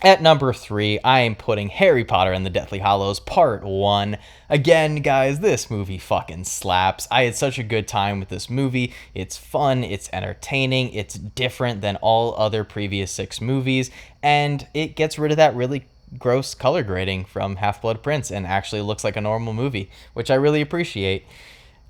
At number 3, I am putting Harry Potter and the Deathly Hallows Part 1. Again, guys, this movie fucking slaps. I had such a good time with this movie. It's fun, it's entertaining, it's different than all other previous 6 movies, and it gets rid of that really gross color grading from Half-Blood Prince and actually looks like a normal movie, which I really appreciate.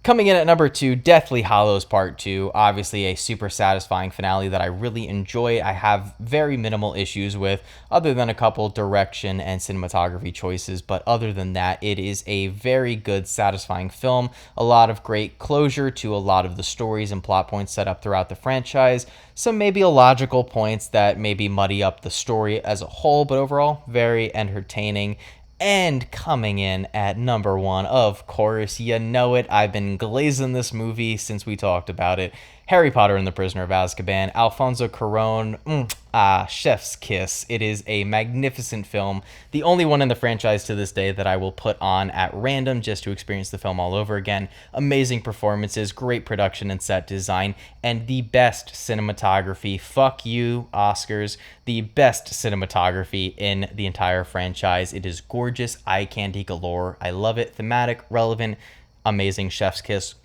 Coming in at number 2, Deathly Hallows Part 2. Obviously a super satisfying finale that I really enjoy. I have very minimal issues with, other than a couple direction and cinematography choices. But other than that, it is a very good, satisfying film. A lot of great closure to a lot of the stories and plot points set up throughout the franchise. Some maybe illogical points that maybe muddy up the story as a whole, but overall, very entertaining. And coming in at number 1, of course, you know it, I've been glazing this movie since we talked about it. Harry Potter and the Prisoner of Azkaban, Alfonso Cuarón, chef's kiss. It is a magnificent film, the only one in the franchise to this day that I will put on at random just to experience the film all over again. Amazing performances, great production and set design, and the best cinematography. Fuck you, Oscars. The best cinematography in the entire franchise. It is gorgeous, eye candy galore. I love it. Thematic, relevant, amazing chef's kiss.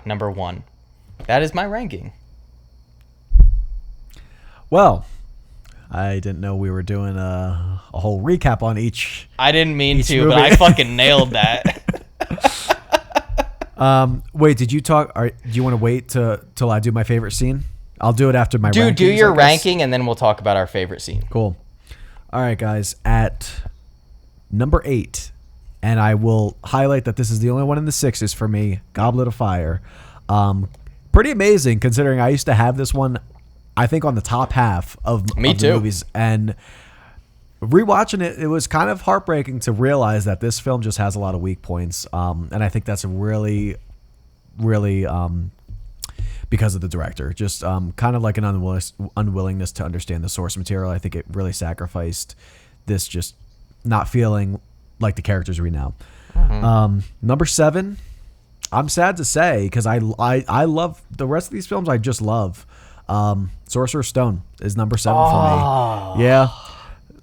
Number 1. That is my ranking. Well, I didn't know we were doing a whole recap on each. I didn't mean to, movie. but I fucking nailed that. Wait, did you talk? Do you want to wait till I do my favorite scene? I'll do it after my rankings, Do your I guess. ranking, and then we'll talk about our favorite scene. Cool. All right, guys. At number 8, and I will highlight that this is the only one in the 6s for me, Goblet of Fire. Pretty amazing considering I used to have this one, I think, on the top half of the movies. And rewatching it, it was kind of heartbreaking to realize that this film just has a lot of weak points. And I think that's really because of the director. Just kind of like an unwillingness to understand the source material. I think it really sacrificed this just not feeling like the characters we know. Number 7, I'm sad to say, because I love the rest of these films. I just love. Sorcerer's Stone is number 7 for me. Yeah,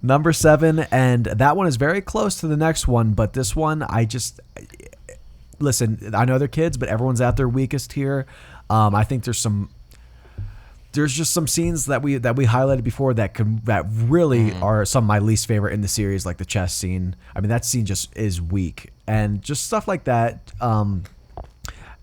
number 7, and that one is very close to the next one. But this one, listen. I know they're kids, but everyone's at their weakest here. I think there's just some scenes that we highlighted before that really are some of my least favorite in the series, like the chess scene. I mean, that scene just is weak, and just stuff like that.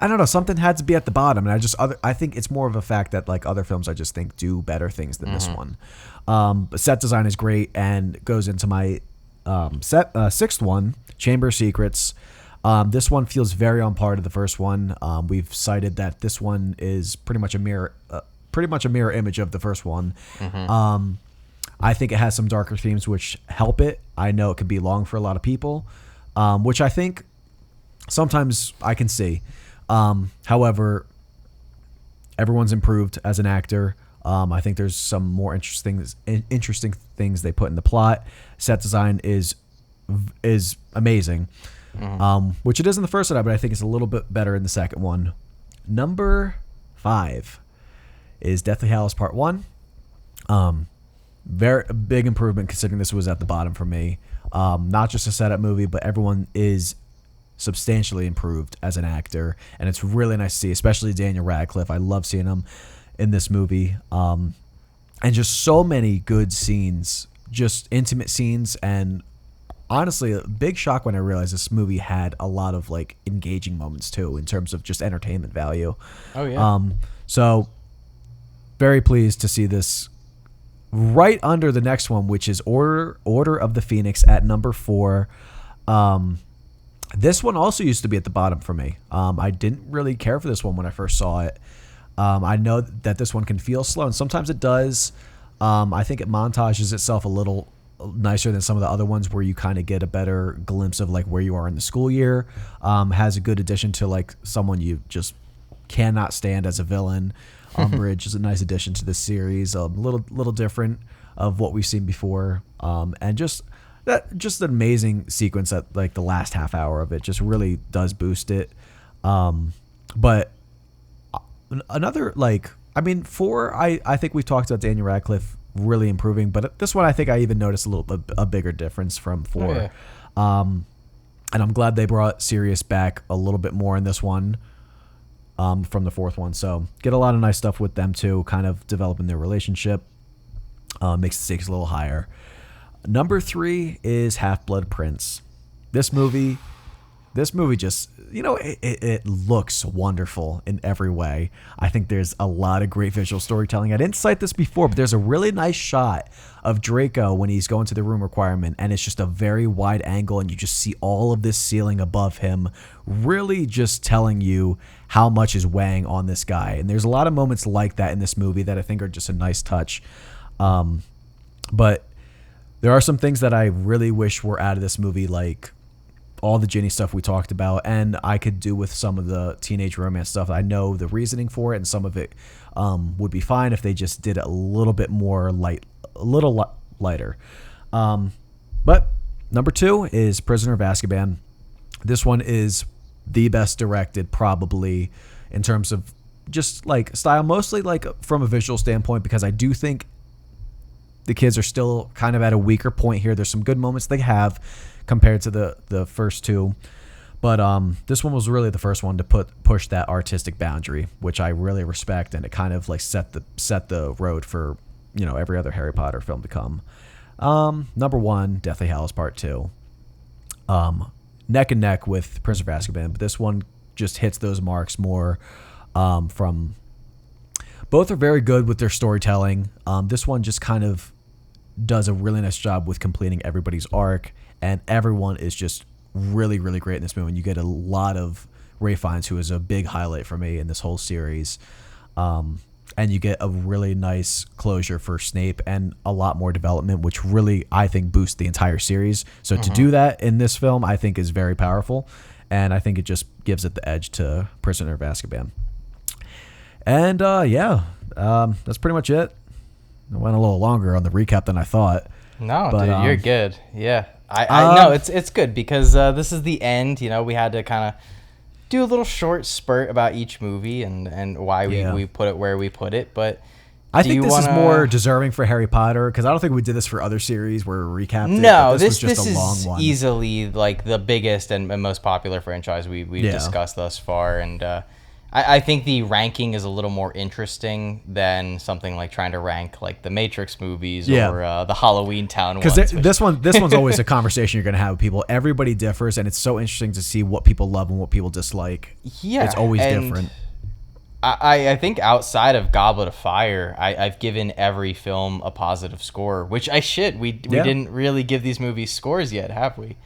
I don't know. Something had to be at the bottom, and I think it's more of a fact that like other films, I just think do better things than this one. But set design is great, and goes into my 6th one, Chamber of Secrets. This one feels very on par to the first one. We've cited that this one is pretty much a mirror image of the first one. I think it has some darker themes which help it. I know it can be long for a lot of people, which I think sometimes I can see. However, everyone's improved as an actor. I think there's some more interesting things they put in the plot. Set design is amazing, which it is in the first one, but I think it's a little bit better in the second one. Number 5 is Deathly Hallows Part 1. Very big improvement considering this was at the bottom for me. Not just a setup movie, but everyone is substantially improved as an actor, and it's really nice to see, especially Daniel Radcliffe. I love seeing him in this movie, and just so many good scenes, just intimate scenes, and honestly, a big shock when I realized this movie had a lot of like engaging moments too, in terms of just entertainment value. Oh yeah. So very pleased to see this right under the next one, which is Order of the Phoenix at number 4. This one also used to be at the bottom for me. I didn't really care for this one when I first saw it. I know that this one can feel slow, and sometimes it does. I think it montages itself a little nicer than some of the other ones where you kind of get a better glimpse of like where you are in the school year. Has a good addition to like someone you just cannot stand as a villain. Umbridge is a nice addition to this series. A little different of what we've seen before. And just an amazing sequence at like the last half hour of it just really does boost it. But another, like, I mean, 4, I think we've talked about Daniel Radcliffe really improving, but this one I think I even noticed a bigger difference from 4. Oh, yeah. And I'm glad they brought Sirius back a little bit more in this one, from the 4th one. So get a lot of nice stuff with them too, kind of developing their relationship. Makes the stakes a little higher. Number 3 is Half-Blood Prince. This movie just, it looks wonderful in every way. I think there's a lot of great visual storytelling. I didn't cite this before, but there's a really nice shot of Draco when he's going to the room requirement, and it's just a very wide angle, and you just see all of this ceiling above him, really just telling you how much is weighing on this guy. And there's a lot of moments like that in this movie that I think are just a nice touch. But there are some things that I really wish were out of this movie, like all the Ginny stuff we talked about, and I could do with some of the teenage romance stuff. I know the reasoning for it, and some of it would be fine if they just did it a little bit more lighter. But number 2 is Prisoner of Azkaban. This one is the best directed, probably, in terms of just like style, mostly like from a visual standpoint, because I do think the kids are still kind of at a weaker point here. There's some good moments they have compared to the first 2, but this one was really the first one to push that artistic boundary, which I really respect, and it kind of like set the road for, you know, every other Harry Potter film to come. Number 1, Deathly Hallows Part 2. Neck and neck with Prince of Azkaban, but this one just hits those marks more. From both are very good with their storytelling. This one just kind of does a really nice job with completing everybody's arc, and everyone is just really, really great in this movie. And you get a lot of Ralph Fiennes, who is a big highlight for me in this whole series. And you get a really nice closure for Snape and a lot more development, which really, I think, boosts the entire series. So to do that in this film, I think is very powerful. And I think it just gives it the edge to Prisoner of Azkaban. And that's pretty much it. I went a little longer on the recap than I thought. No, but, dude, you're good. Yeah. I know it's good because this is the end. You know, we had to kind of do a little short spurt about each movie and why we put it where we put it. But I think this is more deserving for Harry Potter, because I don't think we did this for other series where we recapped it. No, this was just a long is one. Easily like the biggest and most popular franchise we've discussed thus far. And I think the ranking is a little more interesting than something like trying to rank like the Matrix movies or the Halloween Town ones. Because this one's always a conversation you're going to have with people. Everybody differs, and it's so interesting to see what people love and what people dislike. Yeah. It's always different. I think outside of Goblet of Fire, I've given every film a positive score, which I should. We didn't really give these movies scores yet, have we?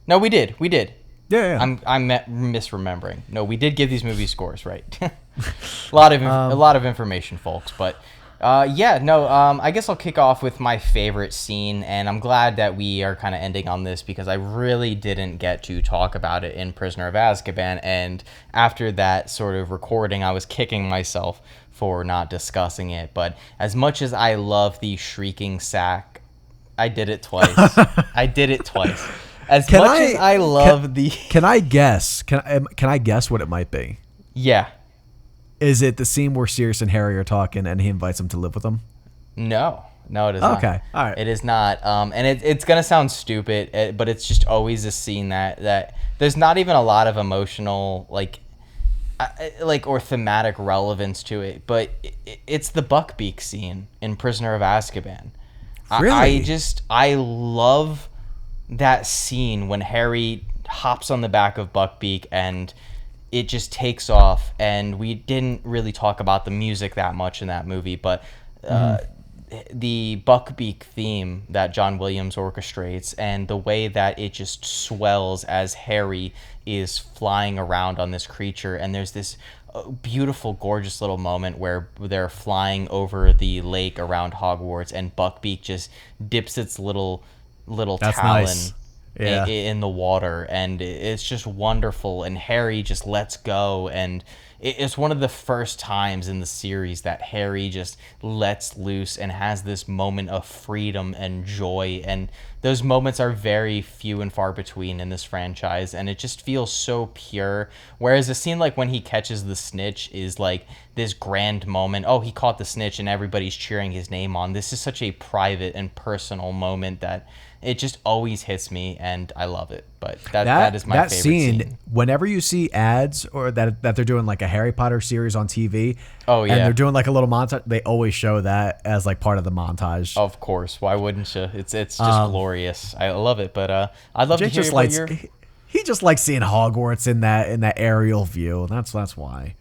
No, we did. Yeah. I'm misremembering. No, we did give these movies scores, right? a lot of information, folks. But I guess I'll kick off with my favorite scene, and I'm glad that we are kind of ending on this because I really didn't get to talk about it in Prisoner of Azkaban, and after that sort of recording, I was kicking myself for not discussing it. But as much as I love the shrieking sack, I did it twice. As much as I love the... Can I guess? Can I guess what it might be? Yeah. Is it the scene where Sirius and Harry are talking and he invites him to live with him? No, it is not. Okay, all right. It is not. And it's going to sound stupid, but it's just always a scene that there's not even a lot of emotional, or thematic relevance to it, but it's the Buckbeak scene in Prisoner of Azkaban. Really? I love that scene when Harry hops on the back of Buckbeak and it just takes off. And we didn't really talk about the music that much in that movie, but the Buckbeak theme that John Williams orchestrates and the way that it just swells as Harry is flying around on this creature, and there's this beautiful, gorgeous little moment where they're flying over the lake around Hogwarts and Buckbeak just dips its little That's talon nice. Yeah. in the water, and it's just wonderful, and Harry just lets go, and it's one of the first times in the series that Harry just lets loose and has this moment of freedom and joy, and those moments are very few and far between in this franchise, and it just feels so pure. Whereas a scene like when he catches the snitch is like this grand moment. Oh, he caught the snitch and everybody's cheering his name on. This is such a private and personal moment that it just always hits me, and I love it. But that is my favorite scene. Whenever you see ads or that they're doing like a Harry Potter series on TV, and they're doing like a little montage, they always show that as like part of the montage. Of course, why wouldn't you? It's just glorious. I love it. But I'd love to hear about your... He just likes seeing Hogwarts in that aerial view. That's why.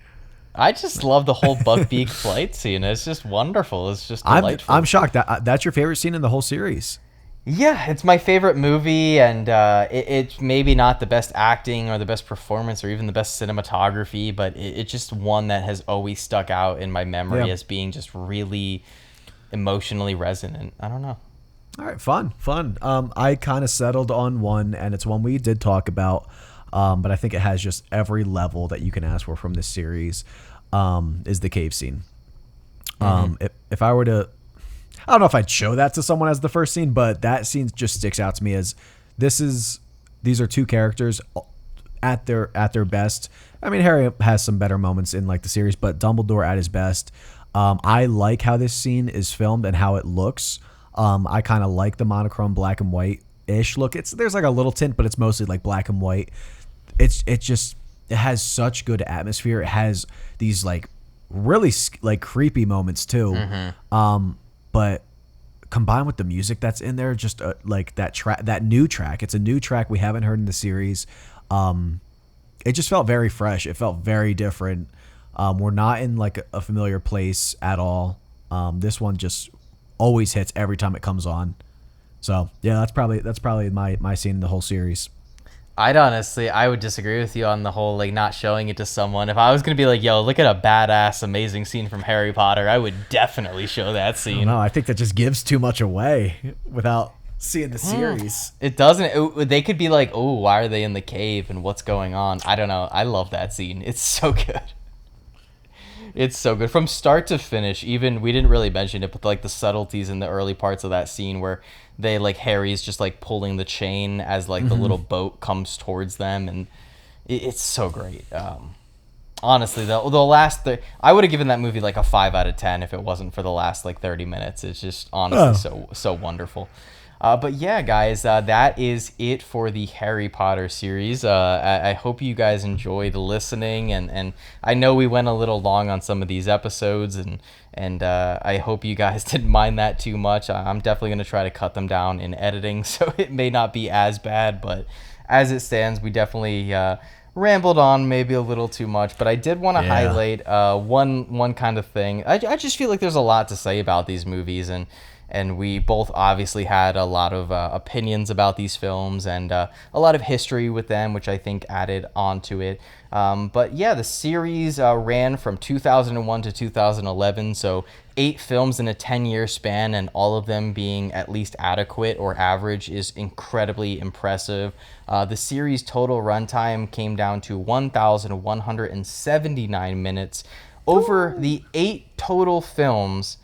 I just love the whole Buckbeak flight scene. It's just wonderful. It's just delightful. I'm shocked that's your favorite scene in the whole series. Yeah, it's my favorite movie, and it's maybe not the best acting or the best performance or even the best cinematography, but it's just one that has always stuck out in my memory as being just really emotionally resonant. I don't know. All right, fun. I kind of settled on one, and it's one we did talk about, but I think it has just every level that you can ask for from this series. Is the cave scene. If I were to, I don't know if I'd show that to someone as the first scene, but that scene just sticks out to me as these are two characters at their best. I mean, Harry has some better moments in like the series, but Dumbledore at his best. I like how this scene is filmed and how it looks. I kind of like the monochrome black and white ish look. There's like a little tint, but it's mostly like black and white. It has such good atmosphere. It has these like really like creepy moments too. But combined with the music that's in there, just like that new track. It's a new track we haven't heard in the series. It just felt very fresh. It felt very different. We're not in like a familiar place at all. This one just always hits every time it comes on. So yeah, that's probably my scene in the whole series. I would disagree with you on the whole like not showing it to someone. If I was gonna be like, yo, look at a badass, amazing scene from Harry Potter, I would definitely show that scene. No, I think that just gives too much away without seeing the series. It doesn't. They could be like, oh, why are they in the cave and what's going on? I don't know. I love that scene. It's so good. It's so good from start to finish. Even we didn't really mention it, but like the subtleties in the early parts of that scene where they like Harry's just like pulling the chain as like the little boat comes towards them, and it's so great. Honestly, the last I would have given that movie like a 5 out of 10 if it wasn't for the last like 30 minutes. It's just honestly so wonderful. But yeah, guys, that is it for the Harry Potter series. I hope you guys enjoyed listening, and I know we went a little long on some of these episodes, and I hope you guys didn't mind that too much. I'm definitely going to try to cut them down in editing, so it may not be as bad, but as it stands, we definitely rambled on maybe a little too much, but I did want to highlight one kind of thing. I just feel like there's a lot to say about these movies, and we both obviously had a lot of opinions about these films and a lot of history with them, which I think added on to it. But yeah, the series ran from 2001 to 2011, so 8 films in a 10-year span, and all of them being at least adequate or average is incredibly impressive. The series' total runtime came down to 1,179 minutes. Over the 8 total films,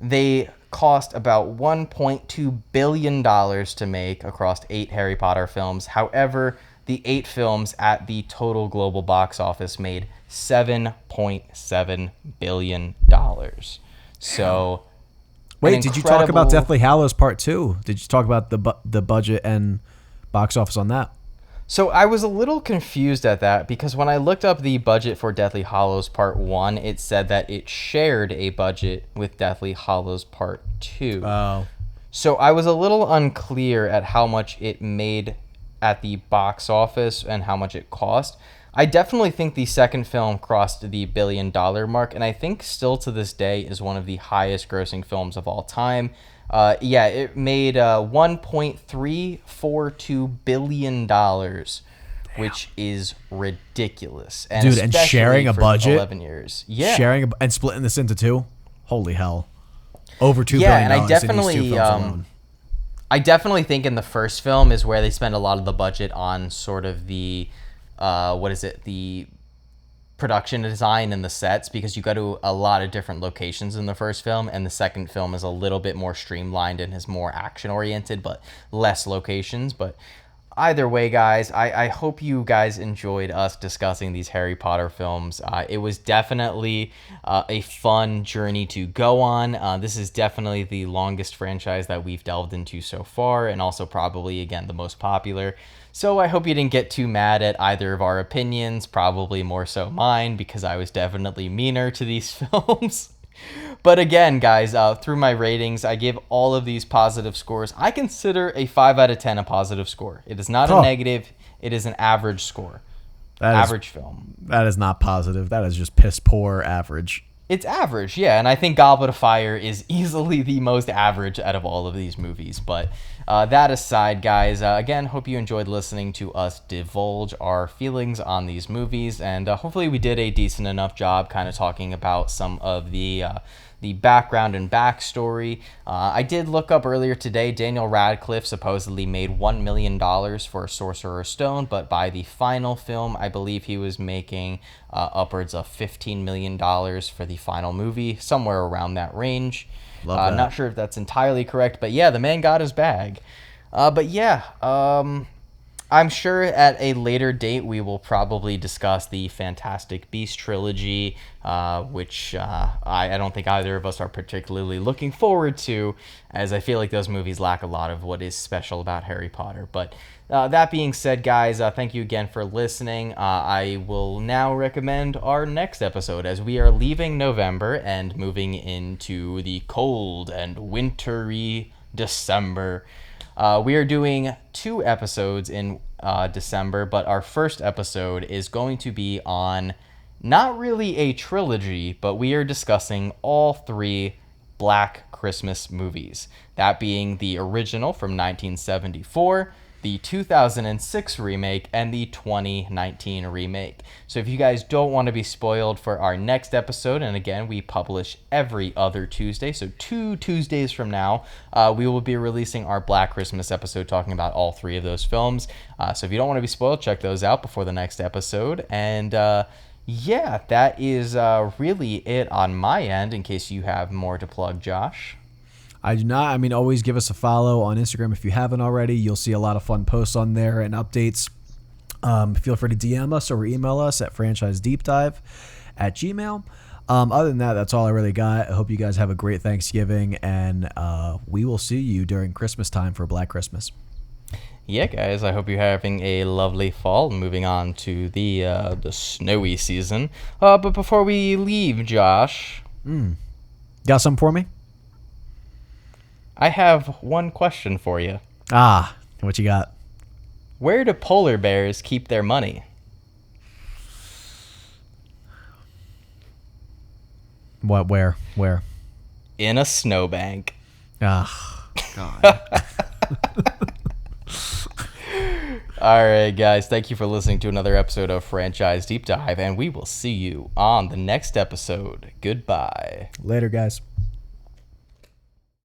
they cost about $1.2 billion to make across 8 Harry Potter films. However, the 8 films at the total global box office made $7.7 billion. So, wait, did you talk about Deathly Hallows Part 2? Did you talk about the budget and box office on that? So I was a little confused at that because when I looked up the budget for Deathly Hallows Part 1, it said that it shared a budget with Deathly Hallows Part 2. Oh. So I was a little unclear at how much it made at the box office and how much it cost. I definitely think the second film crossed the $1 billion mark, and I think still to this day is one of the highest grossing films of all time. It made $1.342 billion, which is ridiculous. And dude, and sharing a budget, 11 years, yeah, and splitting this into 2, holy hell, over $2 billion. Yeah, and I definitely think in the first film is where they spend a lot of the budget on sort of the the production design and the sets, because you go to a lot of different locations in the first film, and the second film is a little bit more streamlined and is more action oriented but less locations. But either way, guys, I hope you guys enjoyed us discussing these Harry Potter films. It was definitely a fun journey to go on. This is definitely the longest franchise that we've delved into so far, and also probably, again, the most popular. So I hope you didn't get too mad at either of our opinions, probably more so mine, because I was definitely meaner to these films. But again, guys, through my ratings, I give all of these positive scores. I consider a 5 out of 10 a positive score. It is not a negative. It is an average score. Average film. That is not positive. That is just piss poor average. It's average, yeah, and I think Goblet of Fire is easily the most average out of all of these movies. But that aside, guys, again, hope you enjoyed listening to us divulge our feelings on these movies, and hopefully we did a decent enough job kind of talking about some of the the background and backstory. I did look up earlier today, Daniel Radcliffe supposedly made $1 million for Sorcerer's Stone, but by the final film, I believe he was making upwards of $15 million for the final movie, somewhere around that range. Not sure if that's entirely correct, but yeah, the man got his bag. I'm sure at a later date we will probably discuss the Fantastic Beasts trilogy, which I don't think either of us are particularly looking forward to, as I feel like those movies lack a lot of what is special about Harry Potter. But that being said, guys, thank you again for listening. I will now recommend our next episode, as we are leaving November and moving into the cold and wintry December. We are doing 2 episodes in December, but our first episode is going to be on not really a trilogy, but we are discussing all 3 Black Christmas movies. That being the original from 1974, the 2006 remake, and the 2019 remake. So if you guys don't want to be spoiled for our next episode, and again, we publish every other Tuesday, so 2 Tuesdays from now, we will be releasing our Black Christmas episode talking about all 3 of those films. So if you don't want to be spoiled, check those out before the next episode. And yeah, that is really it on my end, in case you have more to plug, Josh. I do not. I mean, always give us a follow on Instagram if you haven't already. You'll see a lot of fun posts on there and updates. Feel free to DM us or email us at franchisedeepdive@gmail.com. Other than that, that's all I really got. I hope you guys have a great Thanksgiving, and we will see you during Christmas time for Black Christmas. Yeah, guys, I hope you're having a lovely fall. Moving on to the snowy season. But before we leave, Josh. Got something for me? I have one question for you. What you got? Where do polar bears keep their money? What? Where? In a snowbank. God. All right, guys. Thank you for listening to another episode of Franchise Deep Dive, and we will see you on the next episode. Goodbye. Later, guys.